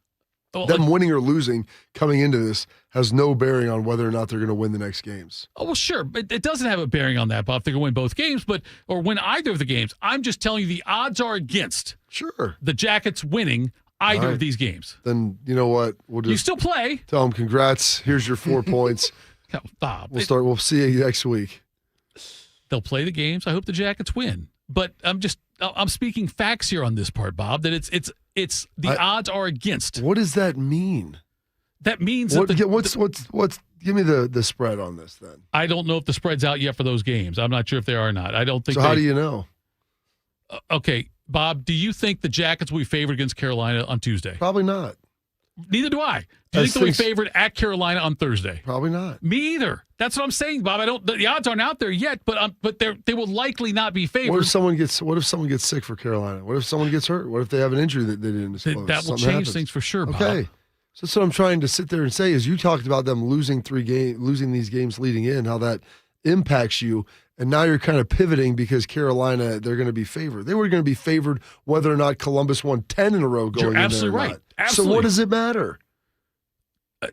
them winning or losing coming into this has no bearing on whether or not they're going to win the next games. Oh, well, sure. But it doesn't have a bearing on that, Bob, if they're going to win both games or win either of the games. I'm just telling you the odds are against the Jackets winning either of these games. Then you know what? We'll just you still play. Tell them congrats. Here's your 4 points. No, Bob. We'll see you next week. They'll play the games. I hope the Jackets win. But I'm speaking facts here on this part, Bob, that it's the odds are against. What does that mean? That means what's give me the spread on this then. I don't know if the spread's out yet for those games. I'm not sure if they are or not. I don't think so. How do you know? Okay, Bob, do you think the Jackets will be favored against Carolina on Tuesday? Probably not. Neither do I. Do you think they'll be favored at Carolina on Thursday? Probably not. Me either. That's what I'm saying, Bob. The odds aren't out there yet, but they will likely not be favored. What if someone gets sick for Carolina? What if someone gets hurt? What if they have an injury that they didn't disclose? That will change things for sure, Bob. Okay. So that's what I'm trying to sit there and say is you talked about them losing these games leading in, how that impacts you. And now you're kind of pivoting because Carolina, they're going to be favored. They were going to be favored whether or not Columbus won 10 in a row going in there. You're absolutely right. Absolutely. So what does it matter?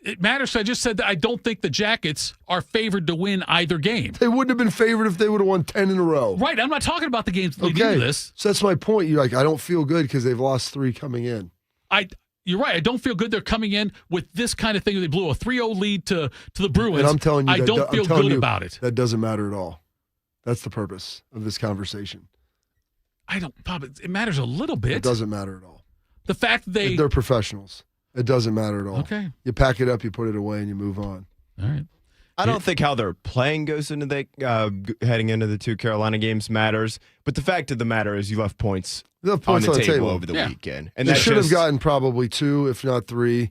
It matters. So I just said that I don't think the Jackets are favored to win either game. They wouldn't have been favored if they would have won 10 in a row. Right. I'm not talking about the games leading into this. So that's my point. You're like, I don't feel good because they've lost 3 coming in. You're right. I don't feel good they're coming in with this kind of thing. They blew a 3-0 lead to the Bruins. And I'm telling you, I don't feel good about it. That doesn't matter at all. That's the purpose of this conversation. Bob, it matters a little bit. It doesn't matter at all. The fact that they're professionals. It doesn't matter at all. Okay. You pack it up, you put it away, and you move on. All right. I don't think how they're playing goes into heading into the 2 Carolina games matters, but the fact of the matter is you left points on the table over the weekend, and they should have gotten probably 2, if not 3.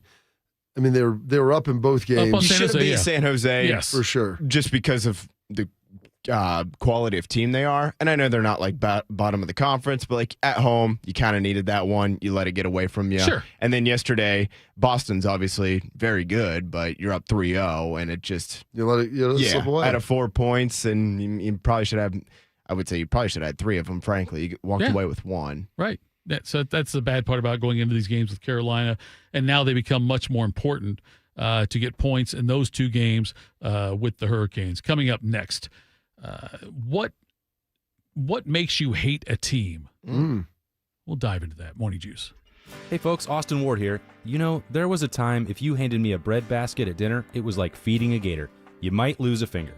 I mean, they were up in both games. You should have beat San Jose, yes, for sure, just because of the quality of team they are. And I know they're not like bottom of the conference, but like at home, you kind of needed that one. You let it get away from you. Sure. And then yesterday, Boston's obviously very good, but you're up 3-0, and it just you let it slip away. Out of 4 points, and you probably should have. I would say you probably should have had 3 of them. Frankly, you walked away with 1. Right. So that's the bad part about going into these games with Carolina, and now they become much more important to get points in those 2 games with the Hurricanes. Coming up next. What makes you hate a team? We'll dive into that. Morning Juice. Hey folks, Austin Ward here. You know, there was a time if you handed me a bread basket at dinner, it was like feeding a gator. You might lose a finger.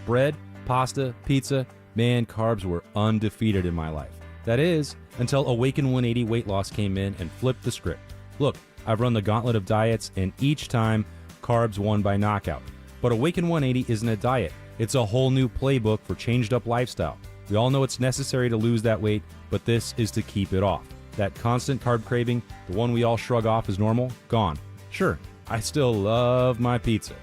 Bread, pasta, pizza, man, carbs were undefeated in my life. That is, until Awaken 180 weight loss came in and flipped the script. Look, I've run the gauntlet of diets, and each time, carbs won by knockout. But Awaken 180 isn't a diet. It's a whole new playbook for changed up lifestyle. We all know it's necessary to lose that weight, but this is to keep it off. That constant carb craving, the one we all shrug off as normal, gone. Sure, I still love my pizza,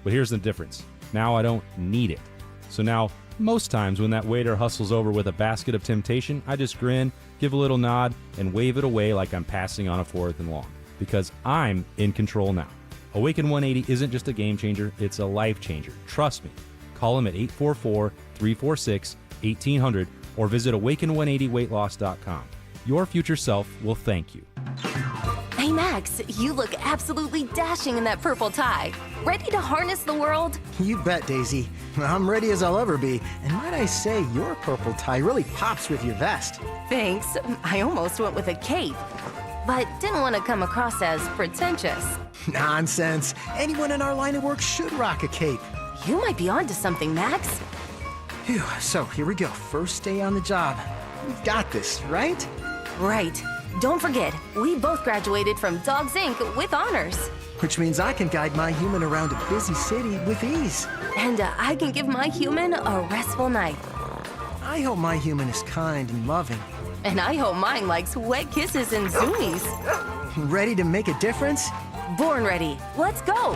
but here's the difference. Now I don't need it. So now, most times when that waiter hustles over with a basket of temptation, I just grin, give a little nod, and wave it away like I'm passing on a 4th and long. Because I'm in control now. Awaken 180 isn't just a game changer, it's a life changer. Trust me. Call them at 844-346-1800 or visit awaken180weightloss.com. Your future self will thank you. Hey Max, you look absolutely dashing in that purple tie. Ready to harness the world? You bet, Daisy. I'm ready as I'll ever be. And might I say, your purple tie really pops with your vest. Thanks. I almost went with a cape, but didn't want to come across as pretentious. Nonsense. Anyone in our line of work should rock a cape. You might be onto something, Max. Phew, so here we go. First day on the job. We've got this, right? Right. Don't forget, we both graduated from Dogs Inc. with honors. Which means I can guide my human around a busy city with ease. And I can give my human a restful night. I hope my human is kind and loving. And I hope mine likes wet kisses and zoomies. Ready to make a difference? Born ready. Let's go.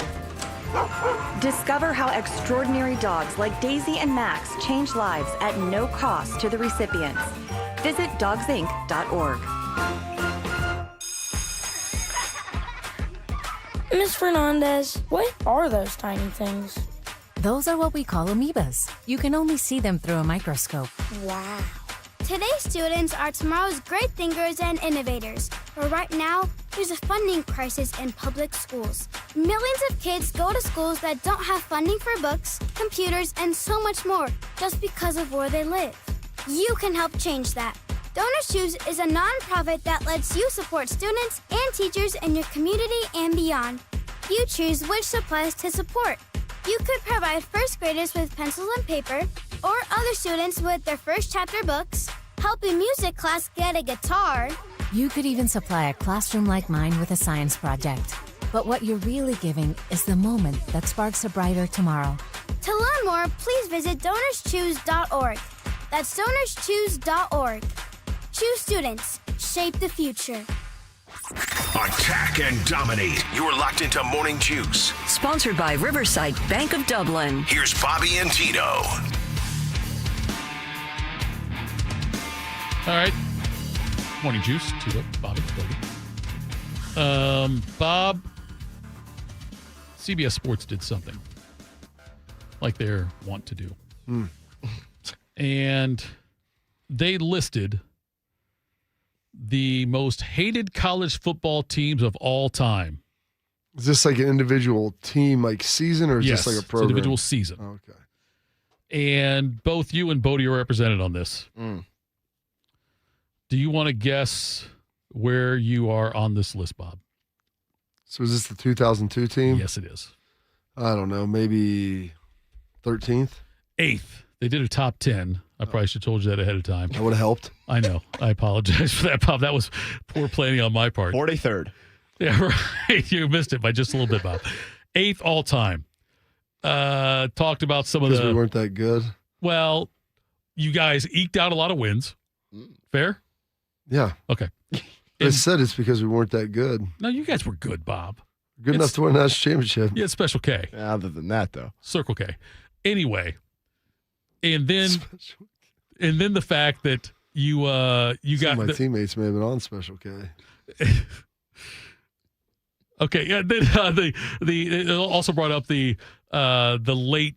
Discover how extraordinary dogs like Daisy and Max change lives at no cost to the recipients. Visit dogsinc.org. Miss Fernandez, what are those tiny things? Those are what we call amoebas. You can only see them through a microscope. Wow. Today's students are tomorrow's great thinkers and innovators. But right now, there's a funding crisis in public schools. Millions of kids go to schools that don't have funding for books, computers, and so much more just because of where they live. You can help change that. Donors Choose is a nonprofit that lets you support students and teachers in your community and beyond. You choose which supplies to support. You could provide first graders with pencils and paper, or other students with their first chapter books, help a music class get a guitar. You could even supply a classroom like mine with a science project. But what you're really giving is the moment that sparks a brighter tomorrow. To learn more, please visit DonorsChoose.org. That's DonorsChoose.org. Choose students. Shape the future. Attack and dominate. You're locked into Morning Juice. Sponsored by Riverside Bank of Dublin. Here's Bobby and Tito. All right. Morning Juice. Tito, Bobby, Bob, CBS Sports did something like they want to do. And they listed the most hated college football teams of all time. Is this like an individual team, like season, or is Yes, this like a it's program? individual season. Okay. And both you and Bodie are represented on this. Do you want to guess where you are on this list, Bob? So is this the 2002 team? Yes, it is. I don't know, maybe 13th? 8th. They did a top 10. I probably should have told you that ahead of time. That would have helped. I know. I apologize for that, Bob. That was poor planning on my part. 43rd. Yeah, right. You missed it by just a little bit, Bob. 8th all time. Talked about some of Because the... we weren't that good. Well, you guys eked out a lot of wins. Fair? Yeah. Okay. I said it's because we weren't that good. No, you guys were good, Bob. Good enough to win a national championship. Yeah, Special K. Other than that, though. Circle K. Anyway, and then the fact that you got my teammates may have been on Special K. Okay, yeah. Then it also brought up the late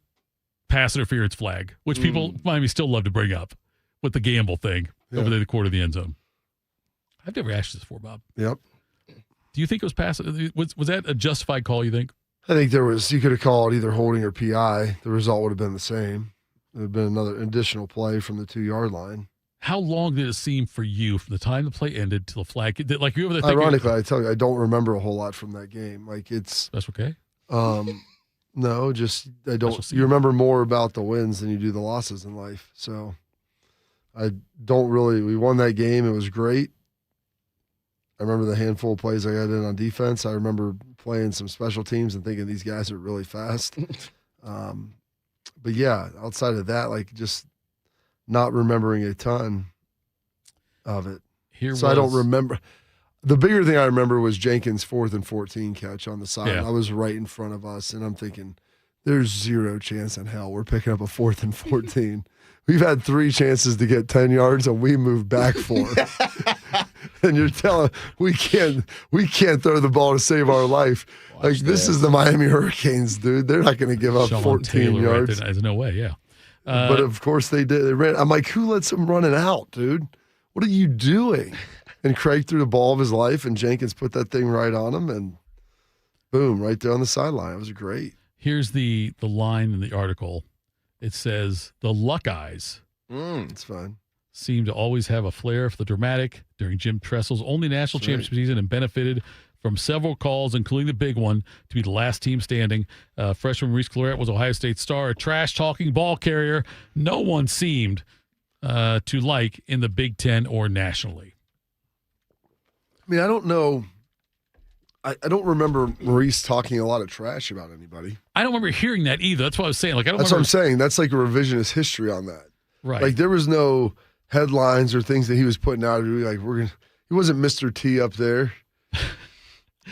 pass interference flag, which people Miami still love to bring up with the gamble thing over there, the quarter of the end zone. I've never asked you this before, Bob. Yep. Do you think it was pass? Was that a justified call? You think? I think you could have called either holding or PI. The result would have been the same. It would have been another additional play from the 2-yard line. How long did it seem for you from the time the play ended till the flag? Like you over there thinking, ironically, I tell you, I don't remember a whole lot from that game. Like it's that's okay. No, just I don't. You remember more about the wins than you do the losses in life. So I don't really. We won that game. It was great. I remember the handful of plays I got in on defense. I remember playing some special teams and thinking these guys are really fast. But yeah, outside of that, like just not remembering a ton of it. I don't remember. The bigger thing I remember was Jenkins' 4th and 14 catch on the side. Yeah. I was right in front of us, and I'm thinking, there's zero chance in hell we're picking up a 4th and 14. We've had 3 chances to get 10 yards, and we moved back 4. And you're telling we can't throw the ball to save our life. This is the Miami Hurricanes, dude. They're not going to give up Sean 14 Taylor yards. Right there. There's no way, yeah. But of course they did. They ran. I'm like, who lets them running out, dude? What are you doing? And Craig threw the ball of his life, and Jenkins put that thing right on him, and boom, right there on the sideline. It was great. Here's the line in the article. It says, the Buckeyes it's fine. seem to always have a flair for the dramatic during Jim Tressel's only national championship season and benefited from several calls, including the big one, to be the last team standing. Freshman Maurice Clarett was Ohio State star, a trash-talking ball carrier no one seemed to like in the Big Ten or nationally. I mean, I don't know. I don't remember Maurice talking a lot of trash about anybody. I don't remember hearing that either. That's what I was saying. That's what I'm saying. That's like a revisionist history on that. Right. Like there was no headlines or things that he was putting out. Like he wasn't Mr. T up there.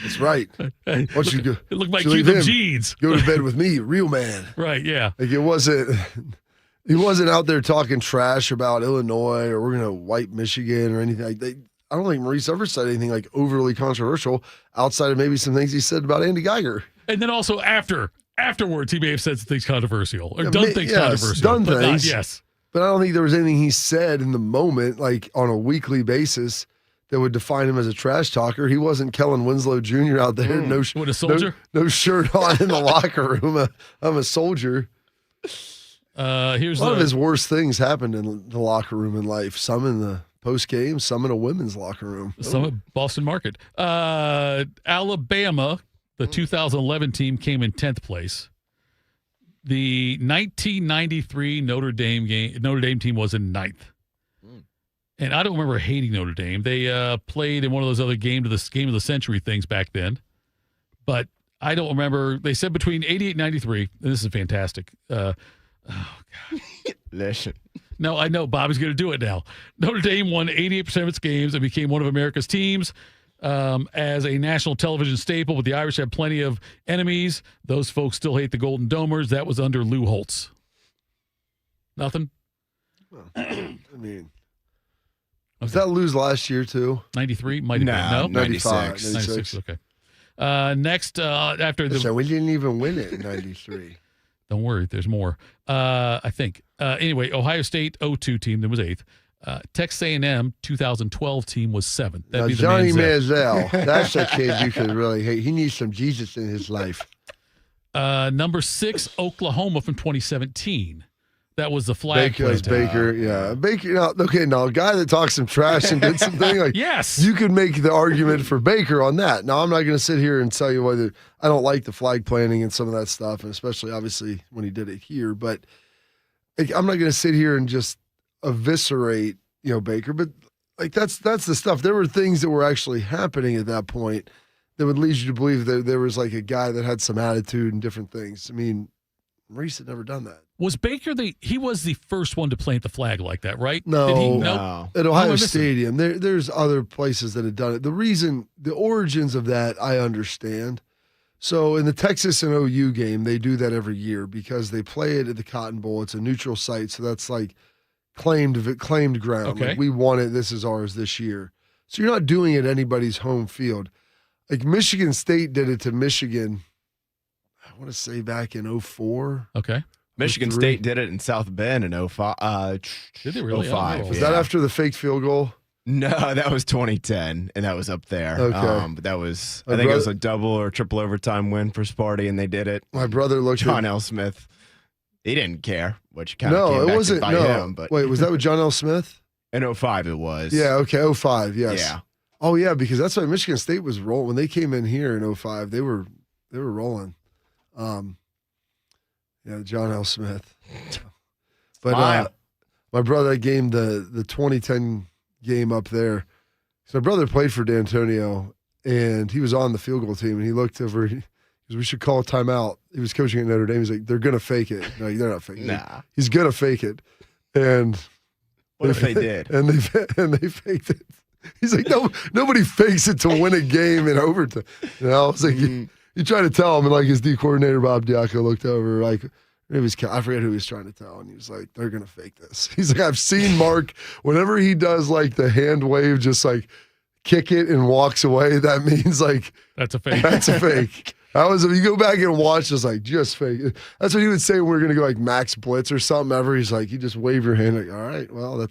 That's right. Why don't you go? It looked like Cuban jeans. Go to bed with me, real man. Right. Yeah. Like it wasn't. He wasn't out there talking trash about Illinois or we're gonna wipe Michigan or anything. Like I don't think Maurice ever said anything like overly controversial outside of maybe some things he said about Andy Geiger. And then also afterwards, he may have said some things controversial or done things controversial. Done but things. Yes. But I don't think there was anything he said in the moment, like on a weekly basis, that would define him as a trash talker. He wasn't Kellen Winslow Jr. out there, With a soldier? no shirt on in the locker room. I'm a soldier. Here's a lot of his worst things happened in the locker room in life. Some in the post game, some in a women's locker room. Some at Boston Market. Alabama, the 2011 team, came in 10th place. The 1993 Notre Dame team was in 9th. And I don't remember hating Notre Dame. They played in one of those other game of the century things back then. But I don't remember. They said between 88 and 93. And this is fantastic. Oh, God. Listen. No, I know. Bobby's going to do it now. Notre Dame won 88% of its games and became one of America's teams. As a national television staple, but the Irish have plenty of enemies. Those folks still hate the Golden Domers. That was under Lou Holtz. Nothing? Well, I mean, was that Lou's last year, too? 93? Might have been. No? 96. Okay. Next, after the... So we didn't even win it in 93. Don't worry, there's more. I think. Anyway, Ohio State 02 team, that was 8th. Texas A&M 2012 team was 7th. Now, Johnny Manziel, that's a kid you could really hate. He needs some Jesus in his life. Number 6, Oklahoma from 2017. That was the flag play. Baker, yeah. Baker, a guy that talks some trash and did something like yes, you could make the argument for Baker on that. Now, I'm not going to sit here and tell you whether I don't like the flag planting and some of that stuff, and especially obviously when he did it here. But I'm not going to sit here and just eviscerate, Baker. But like that's the stuff. There were things that were actually happening at that point that would lead you to believe that there was like a guy that had some attitude and different things. I mean, Reese had never done that. Was Baker he was the first one to plant the flag like that, right? No. At Ohio Stadium. There's other places that had done it. The origins of that, I understand. So in the Texas and OU game, they do that every year because they play it at the Cotton Bowl. It's a neutral site, so that's like claimed ground. Okay. Like we won it. This is ours this year. So you're not doing it anybody's home field. Like Michigan State did it to Michigan, I want to say back in 04. Okay. Michigan State did it in South Bend in 05. Did they really? 05. Was that after the fake field goal? No, that was 2010, and that was up there. Okay. But that was, I think it was a double or triple overtime win for Sparty, and they did it. My brother looked John L. Smith. He didn't care, which kind of came back to bite him. But wait, was that with John L. Smith? In 05 it was. Yeah, okay, 05, yes. Yeah. Oh, yeah, because that's why Michigan State was rolling. When they came in here in 05, they were rolling. Yeah, John L. Smith. But my brother game the 2010 game up there. So my brother played for D'Antonio, and he was on the field goal team, and he looked over. He goes, "We should call a timeout." He was coaching at Notre Dame. He's like, "They're gonna fake it." No, they're not faking it. Nah. He's gonna fake it. And what if they did? And they faked it. He's like, "No, nobody fakes it to win a game in overtime." I was like, you try to tell him, and like his D coordinator Bob Diaco looked over, like I forget who he was trying to tell, and he was like, "They're gonna fake this." He's like, "I've seen Mark whenever he does like the hand wave, just like kick it and walks away. That means like that's a fake. That's a fake." If you go back and watch, it's like just fake. That's what he would say when we were gonna go like max blitz or something ever. He's like, you just wave your hand like, all right, well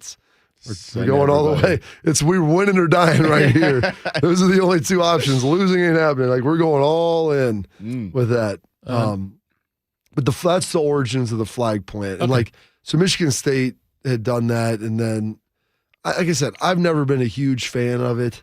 we're going all the way. We're winning or dying right here. Those are the only two options. Losing ain't happening. Like we're going all in with that. But that's the origins of the flag plant. And so Michigan State had done that. And then, like I said, I've never been a huge fan of it.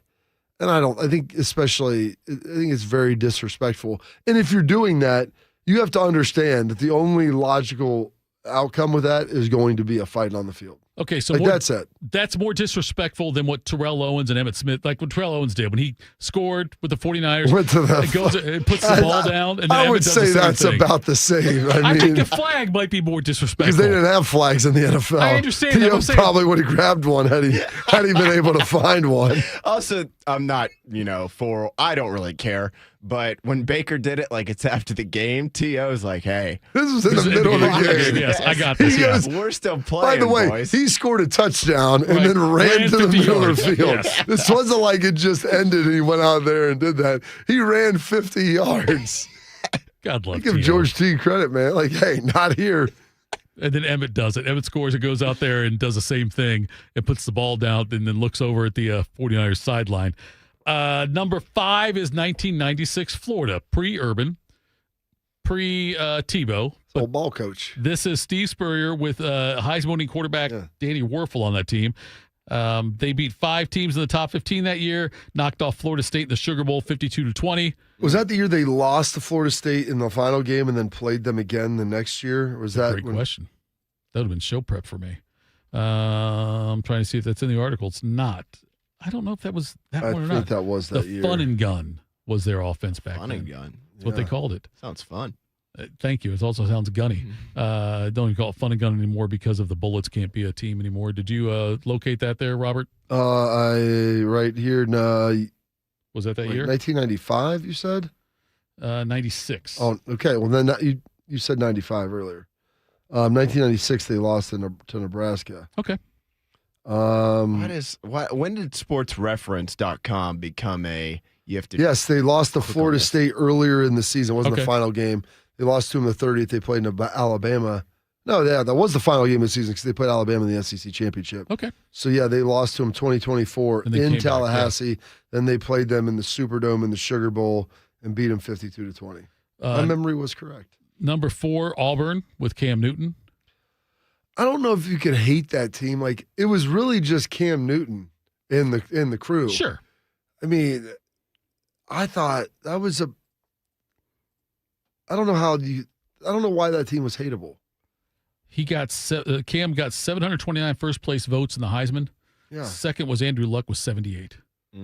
And I think it's very disrespectful. And if you're doing that, you have to understand that the only logical outcome with that is going to be a fight on the field. Okay, so that's it. That's more disrespectful than what Terrell Owens and Emmitt Smith, like what Terrell Owens did when he scored with the 49ers. Goes and puts the ball down. And I would say that's about the same. I think the flag might be more disrespectful. Because they didn't have flags in the NFL. I understand. Tito probably would have grabbed one had he been able to find one. Also, I'm not, I don't really care. But when Baker did it, like it's after the game, T.O.'s like, hey. This was in the middle of the game. Yes, I got this. Goes, we're still playing, by the way, boys. He scored a touchdown and then ran to the middle of the field. Yes. This wasn't like it just ended and he went out there and did that. He ran 50 yards. God love Give George T credit, man. Like, hey, not here. And then Emmett does it. Emmett scores and goes out there and does the same thing and puts the ball down and then looks over at the 49ers sideline. Number 5 is 1996 Florida, pre-Urban, pre-Tebow. Old ball coach. This is Steve Spurrier with Heisman-winning quarterback Danny Werfel on that team. They beat 5 teams in the top 15 that year, knocked off Florida State in the Sugar Bowl 52-20. Was that the year they lost to Florida State in the final game and then played them again the next year? Or was that Great question. That would have been show prep for me. I'm trying to see if that's in the article. It's not. I don't know if that was that one or not. I think that was that year. The Fun and Gun was their offense back then. Fun and Gun. That's what they called it. Sounds fun. Thank you. It also sounds gunny. Don't even call it Fun and Gun anymore because of the Bullets can't be a team anymore. Did you locate that there, Robert? Right here. No, was that year? 1995, you said? 96. Oh, okay. Well, then you said 95 earlier. 1996, they lost to Nebraska. Okay. When did sportsreference.com become a you have to? Yes, they lost to Florida State earlier in the season. It wasn't the final game. They lost to them the 30th. They played in Alabama. No, yeah, that was the final game of the season because they played Alabama in the SEC championship. Okay. So, yeah, they lost to them 2024 in Tallahassee. Then they played them in the Superdome in the Sugar Bowl and beat them 52-20. My memory was correct. Number 4, Auburn with Cam Newton. I don't know if you could hate that team. Like, it was really just Cam Newton in the crew. Sure. I mean, I thought that was I don't know why that team was hateable. He got Cam got 729 first place votes in the Heisman. Yeah. Second was Andrew Luck with 78.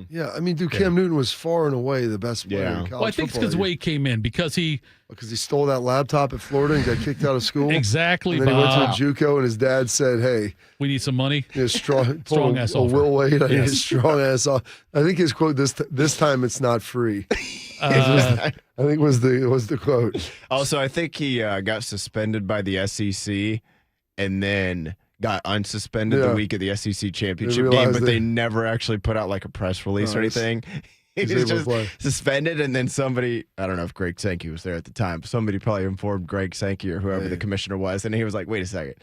Yeah, I mean, dude, Cam Newton was far and away the best player in college Well, I think it's because the way he came in, because he stole that laptop at Florida and got kicked out of school. Exactly. And then he went to a JUCO, and his dad said, "Hey, we need some money." Strong ass offer. Will Wade, I need a Yes. strong ass off. I think his quote this time it's not free. I think was the quote. Also, I think he got suspended by the SEC, and then got unsuspended the week of the SEC championship game, but they never actually put out like a press release or anything. He was just suspended, and then somebody, I don't know if Greg Sankey was there at the time, somebody probably informed Greg Sankey or whoever the commissioner was, and he was like, wait a second,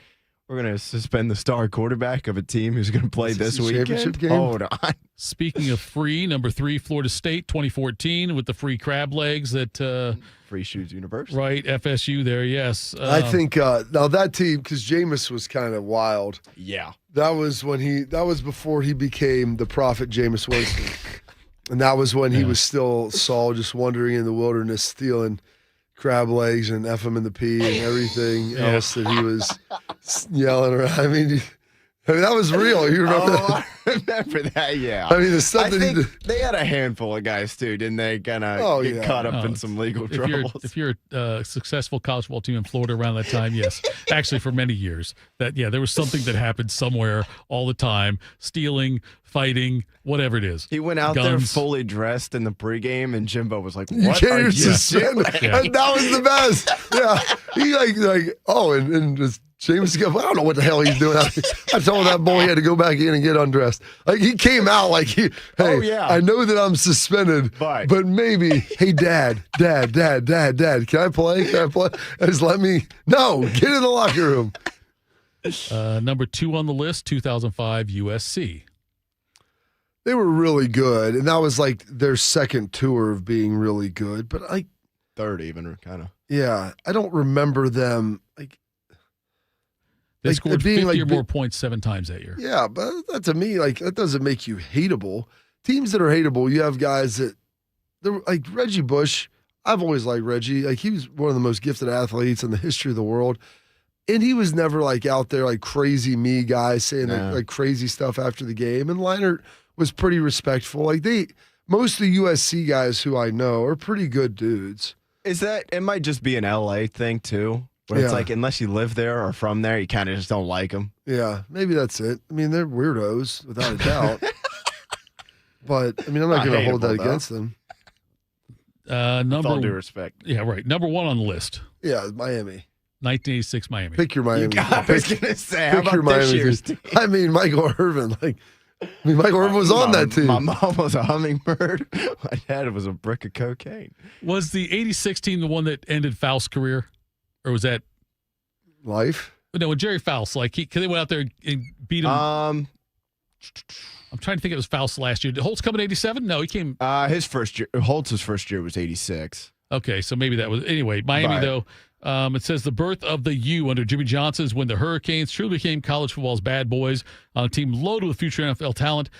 we're going to suspend the star quarterback of a team who's going to play this weekend? Hold on. Speaking of free, number 3, Florida State, 2014, with the free crab legs at Free Shoes University. Right, FSU there, yes. I think now that team, because Jameis was kind of wild. Yeah. That was before he became the prophet Jameis Winston. And that was when he was still Saul, just wandering in the wilderness, stealing crab legs and F him in the P and everything else that he was yelling around. I mean, that was real. You remember that? I remember that, yeah. I mean, the stuff that think they had a handful of guys, too, didn't they? Kind of get caught up in some legal troubles. If you're a successful college football team in Florida around that time, yes. Actually, for many years. There was something that happened somewhere all the time. Stealing, fighting, whatever it is. He went out there fully dressed in the pregame, and Jimbo was like, "What you are you doing?" And that was the best. Yeah, he and just James goes, I don't know what the hell he's doing. I told that boy he had to go back in and get undressed. Like he came out like I know that I'm suspended, but maybe, hey, Dad, can I play? Just let me. No, get in the locker room. Number 2 on the list, 2005 USC. They were really good, and that was like their second tour of being really good. But third even, kind of. Yeah, I don't remember them They scored 50 or more points 7 times that year. Yeah, but that to me, that doesn't make you hateable. Teams that are hateable, you have guys that they're like Reggie Bush. I've always liked Reggie. Like he was one of the most gifted athletes in the history of the world. And he was never out there like crazy me guy saying like crazy stuff after the game. And Leinart was pretty respectful. Most of the USC guys who I know are pretty good dudes. It might just be an LA thing too. Where it's like, unless you live there or from there, you kind of just don't like them. Yeah, maybe that's it. I mean, they're weirdos, without a doubt. But, I mean, I'm not going to hold that against them. With all due respect. Yeah, right. Number 1 on the list. Yeah, Miami. 1986 Miami. Pick your Miami. I was going to say, how about this year's team? I mean, Michael Irvin. Michael Irvin was on that team. My mom was a hummingbird. My dad was a brick of cocaine. Was the 86 team the one that ended Faust's career? Or was that Life? No, when Jerry Faust, like cause they went out there and beat him. I'm trying to think. It was Faust last year. Did Holtz come in 87? No, he came. His first year. Holtz's first year was 86. Okay, so maybe that was anyway. Miami though. It says the birth of the U under Jimmy Johnson is when the Hurricanes truly became college football's bad boys on a team loaded with future NFL talent.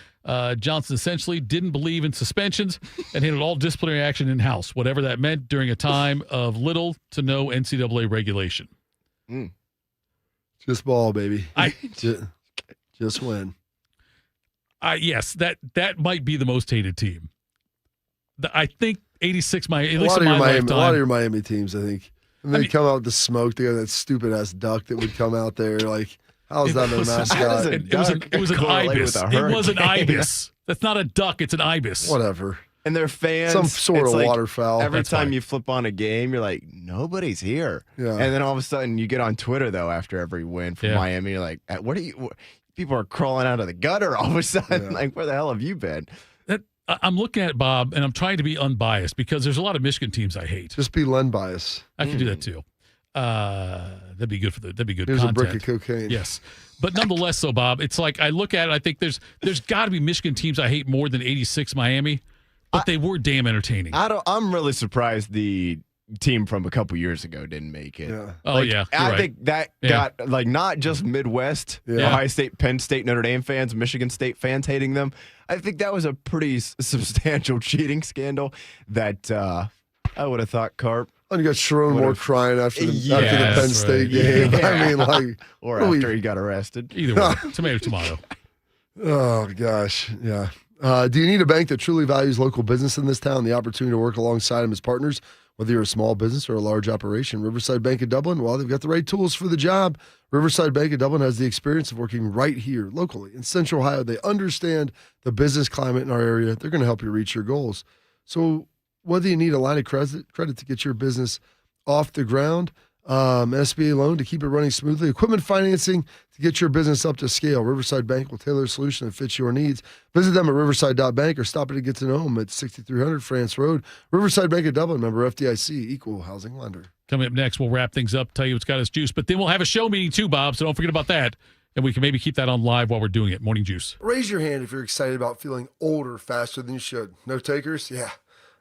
Johnson essentially didn't believe in suspensions and handled all disciplinary action in-house, whatever that meant during a time of little to no NCAA regulation. Just ball, baby. Just win. Yes, that might be the most hated team. I think 86 Miami. At a least lot in my lifetime. A lot of your Miami teams, I think. And they come out with the smoke. They got that stupid ass duck that would come out there. Like, how's that no mascot? It was an ibis. It was an ibis. That's not a duck. It's an ibis. Whatever. And their fans, some sort of like waterfowl. Every time you flip on a game, you're like, nobody's here. Yeah. And then all of a sudden, you get on Twitter though after every win from Miami. You're like, what are you? People are crawling out of the gutter all of a sudden. Like, where the hell have you been? I'm looking at it, Bob, and I'm trying to be unbiased because there's a lot of Michigan teams I hate. Just be Len bias. I can do that too. That'd be good that'd be good Here's content. a brick of cocaine. Yes. But nonetheless, though, Bob, it's like I look at it, I think there's got to be Michigan teams I hate more than 86 Miami, but they were damn entertaining. I'm really surprised the team from a couple years ago didn't make it. Yeah. Oh, yeah. I think that got like not just Midwest, Ohio State, Penn State, Notre Dame fans, Michigan State fans hating them. I think that was a pretty substantial cheating scandal that I would have thought Carp. And you got Sharon Moore crying after the Penn State game. Yeah. I mean, like, or after he got arrested. Either way, tomato. Oh gosh, yeah. Do you need a bank that truly values local business in this town? The opportunity to work alongside them as partners, whether you're a small business or a large operation. Riverside Bank of Dublin, well, they've got the right tools for the job. Riverside Bank of Dublin has the experience of working right here, locally, in Central Ohio. They understand the business climate in our area. They're going to help you reach your goals. So whether you need a line of credit to get your business off the ground, SBA loan to keep it running smoothly, equipment financing to get your business up to scale, Riverside Bank will tailor a solution that fits your needs. Visit them at riverside.bank or stop in to get to know them at 6300 France Road. Riverside Bank of Dublin, member FDIC, equal housing lender. Coming up next, we'll wrap things up, tell you what's got us juice, but then we'll have a show meeting too, Bob, so don't forget about that. And we can maybe keep that on live while we're doing it. Morning Juice. Raise your hand if you're excited about feeling older faster than you should. No takers? Yeah,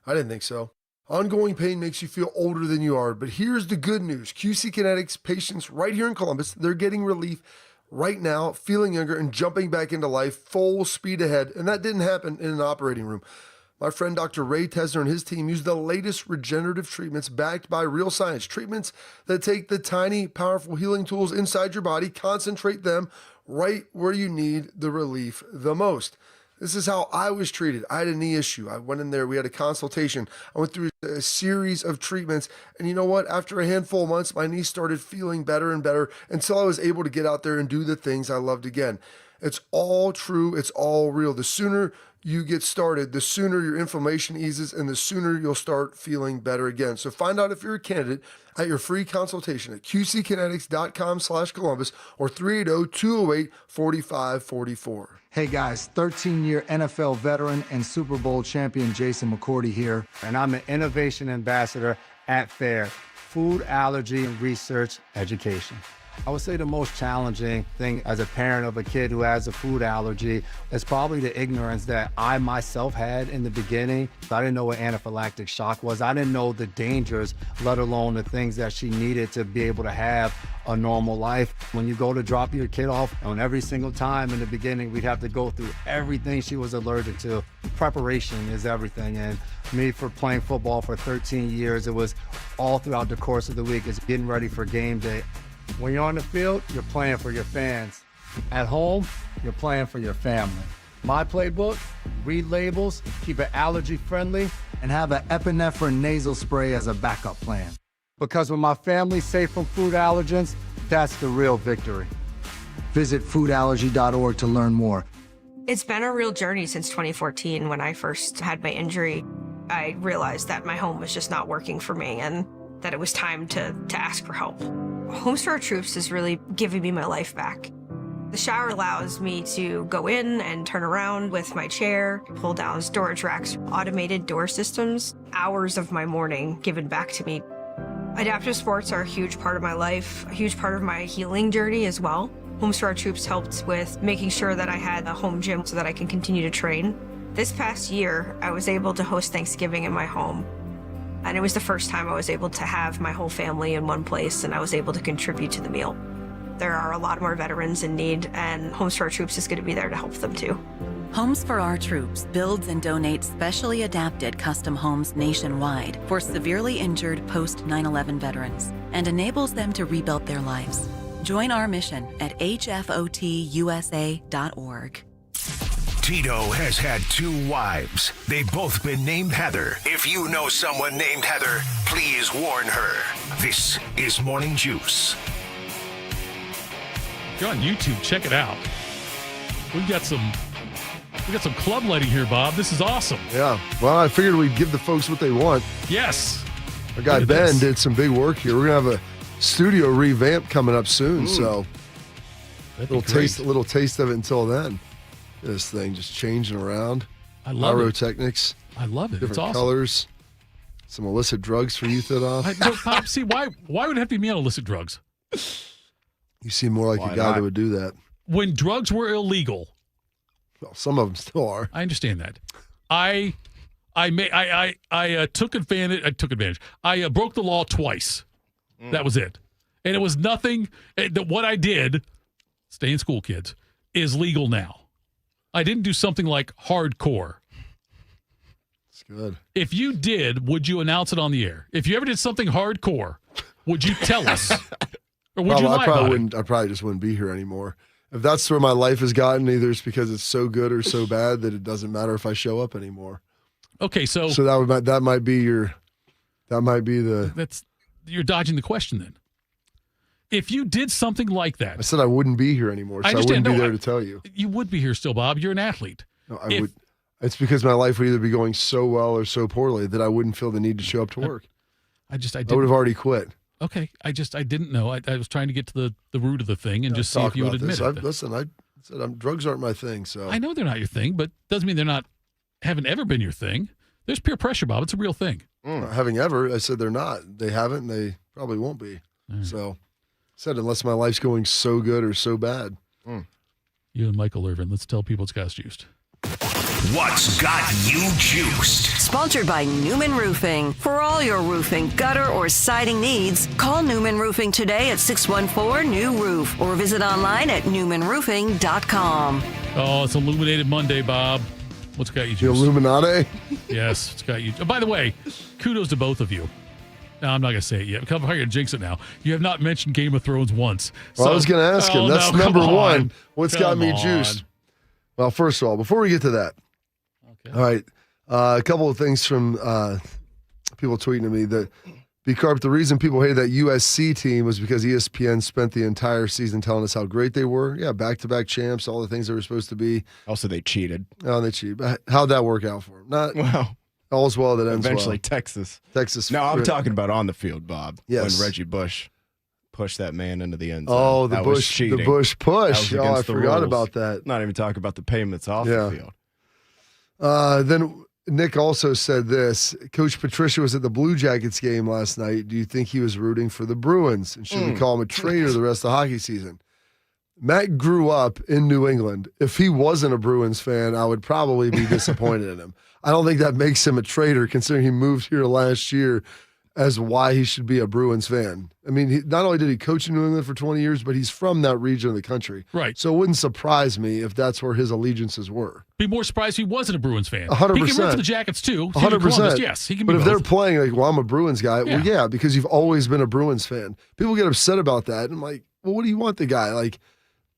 I didn't think so. Ongoing pain makes you feel older than you are, but here's the good news. QC Kinetics patients right here in Columbus, they're getting relief right now, feeling younger and jumping back into life, full speed ahead, and that didn't happen in an operating room. My friend Dr. Ray Tesner and his team use the latest regenerative treatments backed by real science, treatments that take the tiny, powerful healing tools inside your body, concentrate them right where you need the relief the most. This is how I was treated. I had a knee issue. I went in there. We had a consultation. I went through a series of treatments. And you know what? After a handful of months, my knee started feeling better and better until I was able to get out there and do the things I loved again. It's all true. It's all real. The sooner you get started, the sooner your inflammation eases and the sooner you'll start feeling better again. So find out if you're a candidate at your free consultation at qckinetics.com/Columbus or 380-208-4544. Hey guys, 13-year NFL veteran and Super Bowl champion Jason McCourty here, and I'm an innovation ambassador at FAIR, Food Allergy Research Education. I would say the most challenging thing as a parent of a kid who has a food allergy is probably the ignorance that I myself had in the beginning. I didn't know what anaphylactic shock was. I didn't know the dangers, let alone the things that she needed to be able to have a normal life. When you go to drop your kid off, and every single time in the beginning, we'd have to go through everything she was allergic to. Preparation is everything. And me, for playing football for 13 years, it was all throughout the course of the week. It's getting ready for game day. When you're on the field, you're playing for your fans. At home, you're playing for your family. My playbook, read labels, keep it allergy friendly, and have an epinephrine nasal spray as a backup plan. Because when my family's safe from food allergens, that's the real victory. Visit foodallergy.org to learn more. It's been a real journey since 2014 when I first had my injury. I realized that my home was just not working for me and that it was time to ask for help. Homes for Our Troops is really giving me my life back. The shower allows me to go in and turn around with my chair, pull down storage racks, automated door systems, hours of my morning given back to me. Adaptive sports are a huge part of my life, a huge part of my healing journey as well. Homes for Our Troops helped with making sure that I had a home gym so that I can continue to train. This past year, I was able to host Thanksgiving in my home. And it was the first time I was able to have my whole family in one place, and I was able to contribute to the meal. There are a lot more veterans in need, and Homes for Our Troops is going to be there to help them too. Homes for Our Troops builds and donates specially adapted custom homes nationwide for severely injured post 9/11 veterans and enables them to rebuild their lives. Join our mission at hfotusa.org. Tito has had 2 wives. They've both been named Heather. If you know someone named Heather, please warn her. This is Morning Juice. If you're on YouTube, check it out. We got some club lighting here, Bob. This is awesome. Yeah. Well, I figured we'd give the folks what they want. Yes. Our guy Ben did some big work here. We're gonna have a studio revamp coming up soon, so little taste of it until then. This thing just changing around. I love Pyrotechnics. I love it. Different It's awesome. Colors. Some illicit drugs for you, Thitoff. No, Pop, see, why would it have to be me on illicit drugs? You seem more like a guy that would do that. When drugs were illegal. Well, some of them still are. I understand that. I took advantage. I broke the law twice. That was it. And it was nothing. What I did, stay in school, kids, is legal now. I didn't do something like hardcore. It's good. If you did, would you announce it on the air? If you ever did something hardcore, would you tell us? Or would you lie about it? I probably just wouldn't be here anymore. If that's where my life has gotten, either it's because it's so good or so bad that it doesn't matter if I show up anymore. Okay, so that might be you're dodging the question then. If you did something like that, I said I wouldn't be here anymore, so I wouldn't be there to tell you. You would be here still, Bob. You're an athlete. No, I would. It's because my life would either be going so well or so poorly that I wouldn't feel the need to show up to work. I would have already quit. Okay, I didn't know. I was trying to get to the root of the thing and just see if you would admit it. Listen, I said drugs aren't my thing. So I know they're not your thing, but doesn't mean haven't ever been your thing. There's peer pressure, Bob. It's a real thing. Having ever, I said they're not. They haven't, and they probably won't be. Right. So I said unless my life's going so good or so bad. You and Michael Irvin, let's tell people it's got us juiced. What's got you juiced? Sponsored by Newman Roofing. For all your roofing, gutter, or siding needs, call Newman Roofing today at 614-NEW-ROOF or visit online at newmanroofing.com. Oh, it's Illuminated Monday, Bob. What's got you juiced? The Illuminati? Yes, it's got you. Oh, by the way, kudos to both of you. No, I'm not going to say it yet. I'm going to jinx it now. You have not mentioned Game of Thrones once. Well, I was going to ask him. That's number one. What's got me juiced? Well, first of all, before we get to that, all right, a couple of things from people tweeting to me that B-Carp, the reason people hated that USC team was because ESPN spent the entire season telling us how great they were. Yeah, back-to-back champs, all the things they were supposed to be. Also, they cheated. Oh, they cheated. How'd that work out for them? Not well. All's well that ends eventually well. Texas. No, I'm talking about on the field, Bob. Yes. When Reggie Bush pushed that man into the end zone. Oh, the Bush push. Oh, I forgot about that. Not even talking about the payments off the field. Then Nick also said this. Coach Patricia was at the Blue Jackets game last night. Do you think he was rooting for the Bruins? And should we call him a traitor the rest of the hockey season? Matt grew up in New England. If he wasn't a Bruins fan, I would probably be disappointed in him. I don't think that makes him a traitor, considering he moved here last year, as why he should be a Bruins fan. I mean, not only did he coach in New England for 20 years, but he's from that region of the country. Right. So it wouldn't surprise me if that's where his allegiances were. Be more surprised if he wasn't a Bruins fan. 100%. He can root for the Jackets, too. 100%. Yes, he can be But if both. they're playing like, well, I'm a Bruins guy, well, yeah, because you've always been a Bruins fan. People get upset about that. And I'm like, well, what do you want the guy? Like,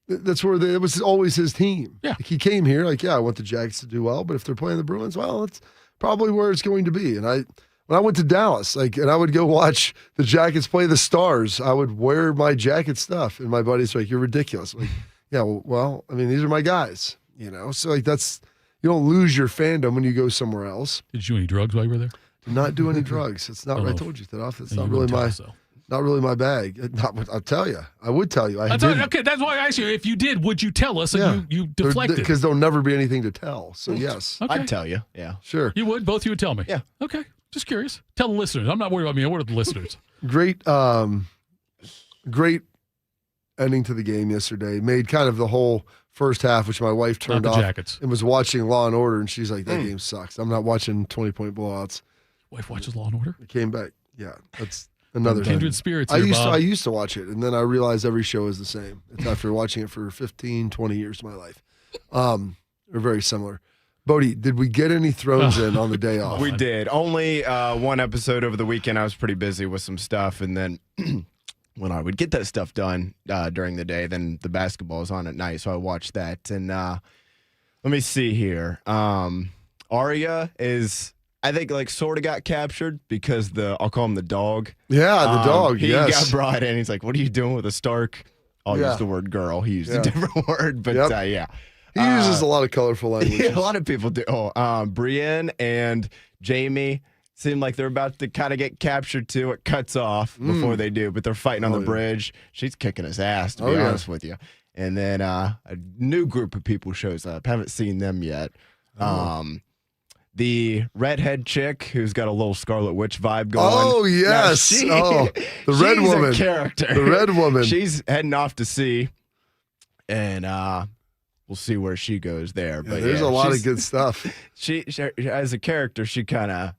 that's where it was always his team. Yeah. Like, he came here like, yeah, I want the Jackets to do well, but if they're playing the Bruins, well, it's probably where it's going to be. And when I went to Dallas, and I would go watch the Jackets play the Stars, I would wear my Jacket stuff. And my buddies were like, you're ridiculous. I'm like, yeah, well, I mean, these are my guys, So, you don't lose your fandom when you go somewhere else. Did you do any drugs while you were there? Did not do any drugs. It's not what I told you, Thitoff. It's not really my bag. I'll tell you. I would tell you. Okay, that's why I asked you. If you did, would you tell us? And you deflected. Because there'll never be anything to tell. So, yes. Okay. I'd tell you. Yeah. Sure. You would? Both of you would tell me? Yeah. Okay. Just curious. Tell the listeners. I'm not worried about me. I'm worried about the listeners. Great ending to the game yesterday. Made kind of the whole first half, which my wife turned Not the off Jackets. and was watching Law and Order, and she's like, that game sucks. I'm not watching 20-point blowouts. Wife watches Law and Order? It came back. Yeah, that's another Kindred thing. spirits I here, used to, Bob. I used to watch it, and then I realized every show is the same. It's after watching it for 15, 20 years of my life. They're very similar. Bodie, did we get any thrones in on the day off? We did. Only one episode over the weekend. I was pretty busy with some stuff, and then when I would get that stuff done during the day, then the basketball is on at night, so I watched that. And let me see here. Arya is, I think, like sort of got captured because I'll call him the dog. Yeah, the dog. He yes. got brought in. He's like, "What are you doing with a Stark?" I'll use the word girl. He used a different word, but yeah. He uses a lot of colorful language. Yeah, a lot of people do. Brienne and Jamie seem like they're about to kind of get captured too. It cuts off before they do, but they're fighting on the bridge. She's kicking his ass, to be honest with you. And then a new group of people shows up. Haven't seen them yet. The redhead chick who's got a little Scarlet Witch vibe going. Oh, yes. The red woman. She's a character. The red woman. She's heading off to sea. And we'll see where she goes there. Yeah, but there's a lot of good stuff. She as a character, she kind of,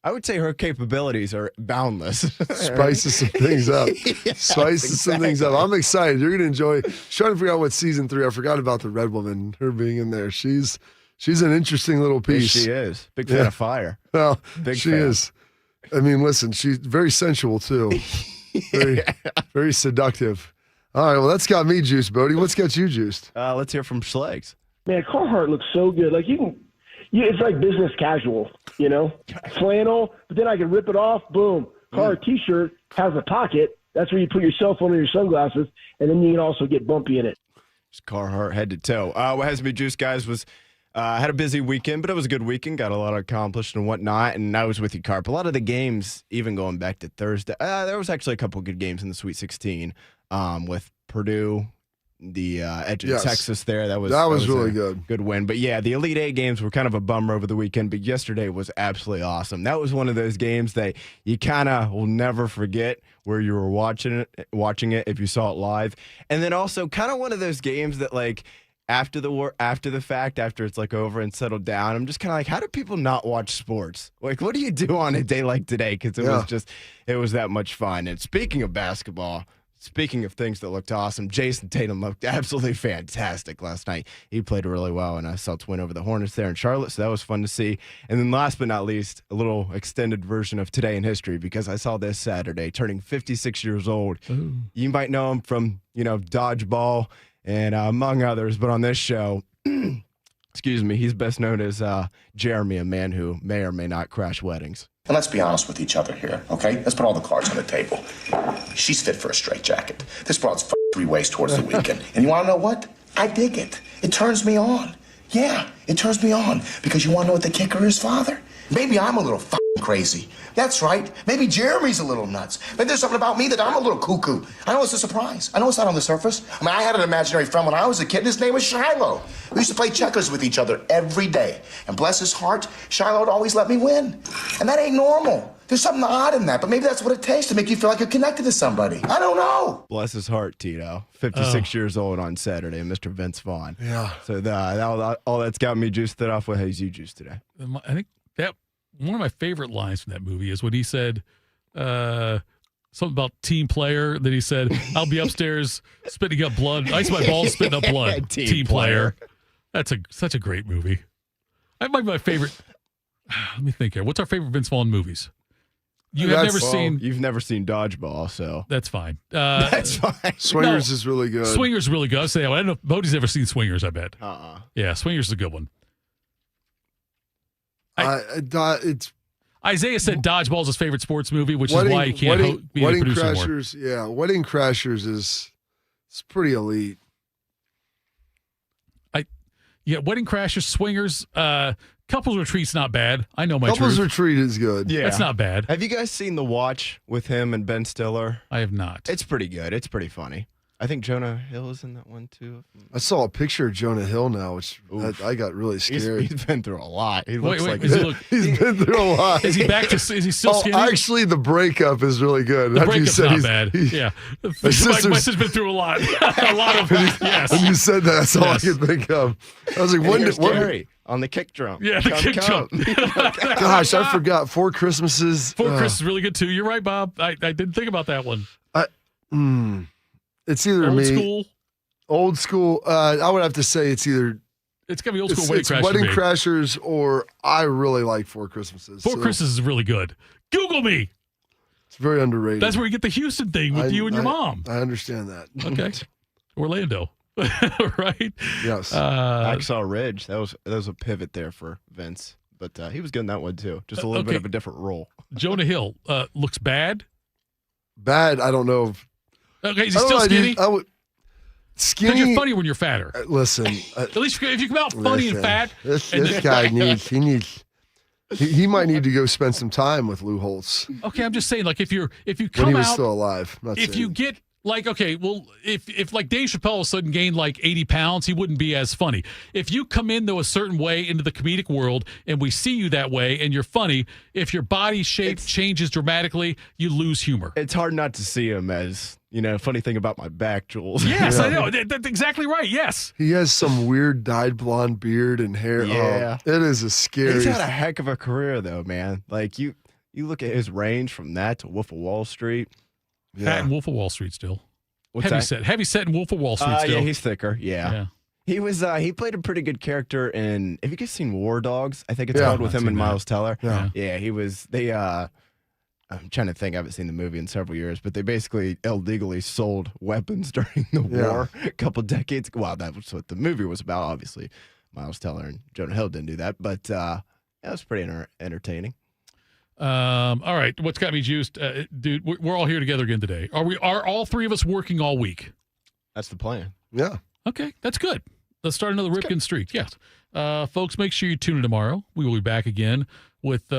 I would say her capabilities are boundless. Spices some things up. Spices some things up. I'm excited. You're going to enjoy. Trying to figure out what season 3. I forgot about the red woman, her being in there. She's an interesting little piece. She is. Big fan of fire. Well, Big she fan. is. I mean, listen, she's very sensual too. Very, very seductive. All right, well, that's got me juiced, Bodie. What's got you juiced? Let's hear from Schlegs. Man, Carhartt looks so good. Like it's like business casual, flannel. But then I can rip it off. Boom. Carhartt T-shirt has a pocket. That's where you put your cell phone or your sunglasses, and then you can also get bumpy in it. Just Carhartt head to toe. What has me juiced, guys, was had a busy weekend, but it was a good weekend. Got a lot accomplished and whatnot. And I was with you, Carp. A lot of the games, even going back to Thursday, there was actually a couple good games in the Sweet 16 with Purdue, the edge of Texas there. That was really good. Good win. But yeah, the Elite Eight games were kind of a bummer over the weekend, but yesterday was absolutely awesome. That was one of those games that you kind of will never forget where you were watching it if you saw it live. And then also kind of one of those games that like after the fact, after it's like over and settled down, I'm just kind of like, how do people not watch sports? Like, what do you do on a day like today? Because it was that much fun. And speaking of basketball, speaking of things that looked awesome, Jason Tatum looked absolutely fantastic last night. He played really well, and I saw Celtics win over the Hornets there in Charlotte, so that was fun to see. And then last but not least, a little extended version of Today in History, because I saw this Saturday, turning 56 years old. Ooh. You might know him from, Dodgeball and among others, but on this show, excuse me, he's best known as Jeremy, a man who may or may not crash weddings. And let's be honest with each other here, okay? Let's put all the cards on the table. She's fit for a straitjacket. This broad's 3 ways towards the weekend. And you want to know what? I dig it. It turns me on. Yeah, it turns me on. Because you want to know what the kicker is, Father? Maybe I'm a little crazy. That's right. Maybe Jeremy's a little nuts. Maybe there's something about me that I'm a little cuckoo. I know it's a surprise. I know it's not on the surface. I mean, I had an imaginary friend when I was a kid, and his name was Shiloh. We used to play checkers with each other every day. And bless his heart, Shiloh would always let me win. And that ain't normal. There's something odd in that, but maybe that's what it takes to make you feel like you're connected to somebody. I don't know. Bless his heart, Tito. 56 years old on Saturday, Mr. Vince Vaughn. Yeah. So all that's got me juiced it off. What has you juiced today? I think that one of my favorite lines from that movie is when he said something about team player. That he said, "I'll be upstairs spitting up blood. Ice my balls, spitting up blood." team player. That's such a great movie. That might be my favorite. Let me think here. What's our favorite Vince Vaughn movies? You've never seen Dodgeball, so that's fine. That's fine. Swingers is really good. Swingers is really good. I don't know if Bodie's ever seen Swingers. I bet. Yeah, Swingers is a good one. Isaiah said Dodgeball is his favorite sports movie, which is why he can't be a producer Crashers, anymore. Yeah, Wedding Crashers it's pretty elite. Wedding Crashers, Swingers, Couples Retreat's not bad. I know my Couples truth. Retreat is good. Yeah, that's not bad. Have you guys seen The Watch with him and Ben Stiller? I have not. It's pretty good. It's pretty funny. I think Jonah Hill is in that one too. I saw a picture of Jonah Hill now, which I got really scared. He's been through a lot. He Wait, looks like he's been through a lot. Is he back to? Is he still skinny? Actually, the breakup is really good. The breakup's not bad. Yeah, my sister's been through a lot. A lot of yes. When you said that, that's all I could think of. I was like, when did Gary on the kick drum? Yeah, the kick drum. Gosh, I forgot. Four Christmases. Four Christmas is really good too. You're right, Bob. I didn't think about that one. It's either old school. I would have to say it's either. It's gonna be old school Wedding Crashers. Wedding Crashers, or I really like Four Christmases. Four Christmases is really good. Google me. It's very underrated. That's where you get the Houston thing with you and your mom. I understand that. Okay, Orlando, right? Yes. Hacksaw Ridge. That was a pivot there for Vince, but he was good in that one too. Just a little bit of a different role. Jonah Hill looks bad. Bad. I don't know. Okay, is he still skinny? Skinny. Because you're funny when you're fatter. Listen. At least if you come out funny and fat. This guy needs. He might need to go spend some time with Lou Holtz. Okay, I'm just saying, like if you come when he was out, still alive. If you get like, okay, well, if like Dave Chappelle all of a sudden gained like 80 pounds, he wouldn't be as funny. If you come in though a certain way into the comedic world and we see you that way and you're funny, if your body shape changes dramatically, you lose humor. It's hard not to see him as, funny thing about my back, Jules. Yes, I know. That's exactly right. Yes. He has some weird dyed blonde beard and hair. Yeah. Oh, it is a scary. He's had a heck of a career though, man. Like you look at his range from that to Wolf of Wall Street. Fat and Wolf of Wall Street still. What's Heavy set in Wolf of Wall Street still. Yeah, he's thicker. Yeah. He was. He played a pretty good character in. Have you guys seen War Dogs? I think it's called with him and Miles Teller. Yeah. He was. They. I'm trying to think. I haven't seen the movie in several years, but they basically illegally sold weapons during the war a couple decades. Well, that was what the movie was about. Obviously, Miles Teller and Jonah Hill didn't do that, but it was pretty entertaining. All right, what's got me juiced, dude? We're all here together again today. Are all three of us working all week? That's the plan. Yeah. Okay, that's good. Let's start another Ripken streak. Yes, folks, make sure you tune in tomorrow. We will be back again with.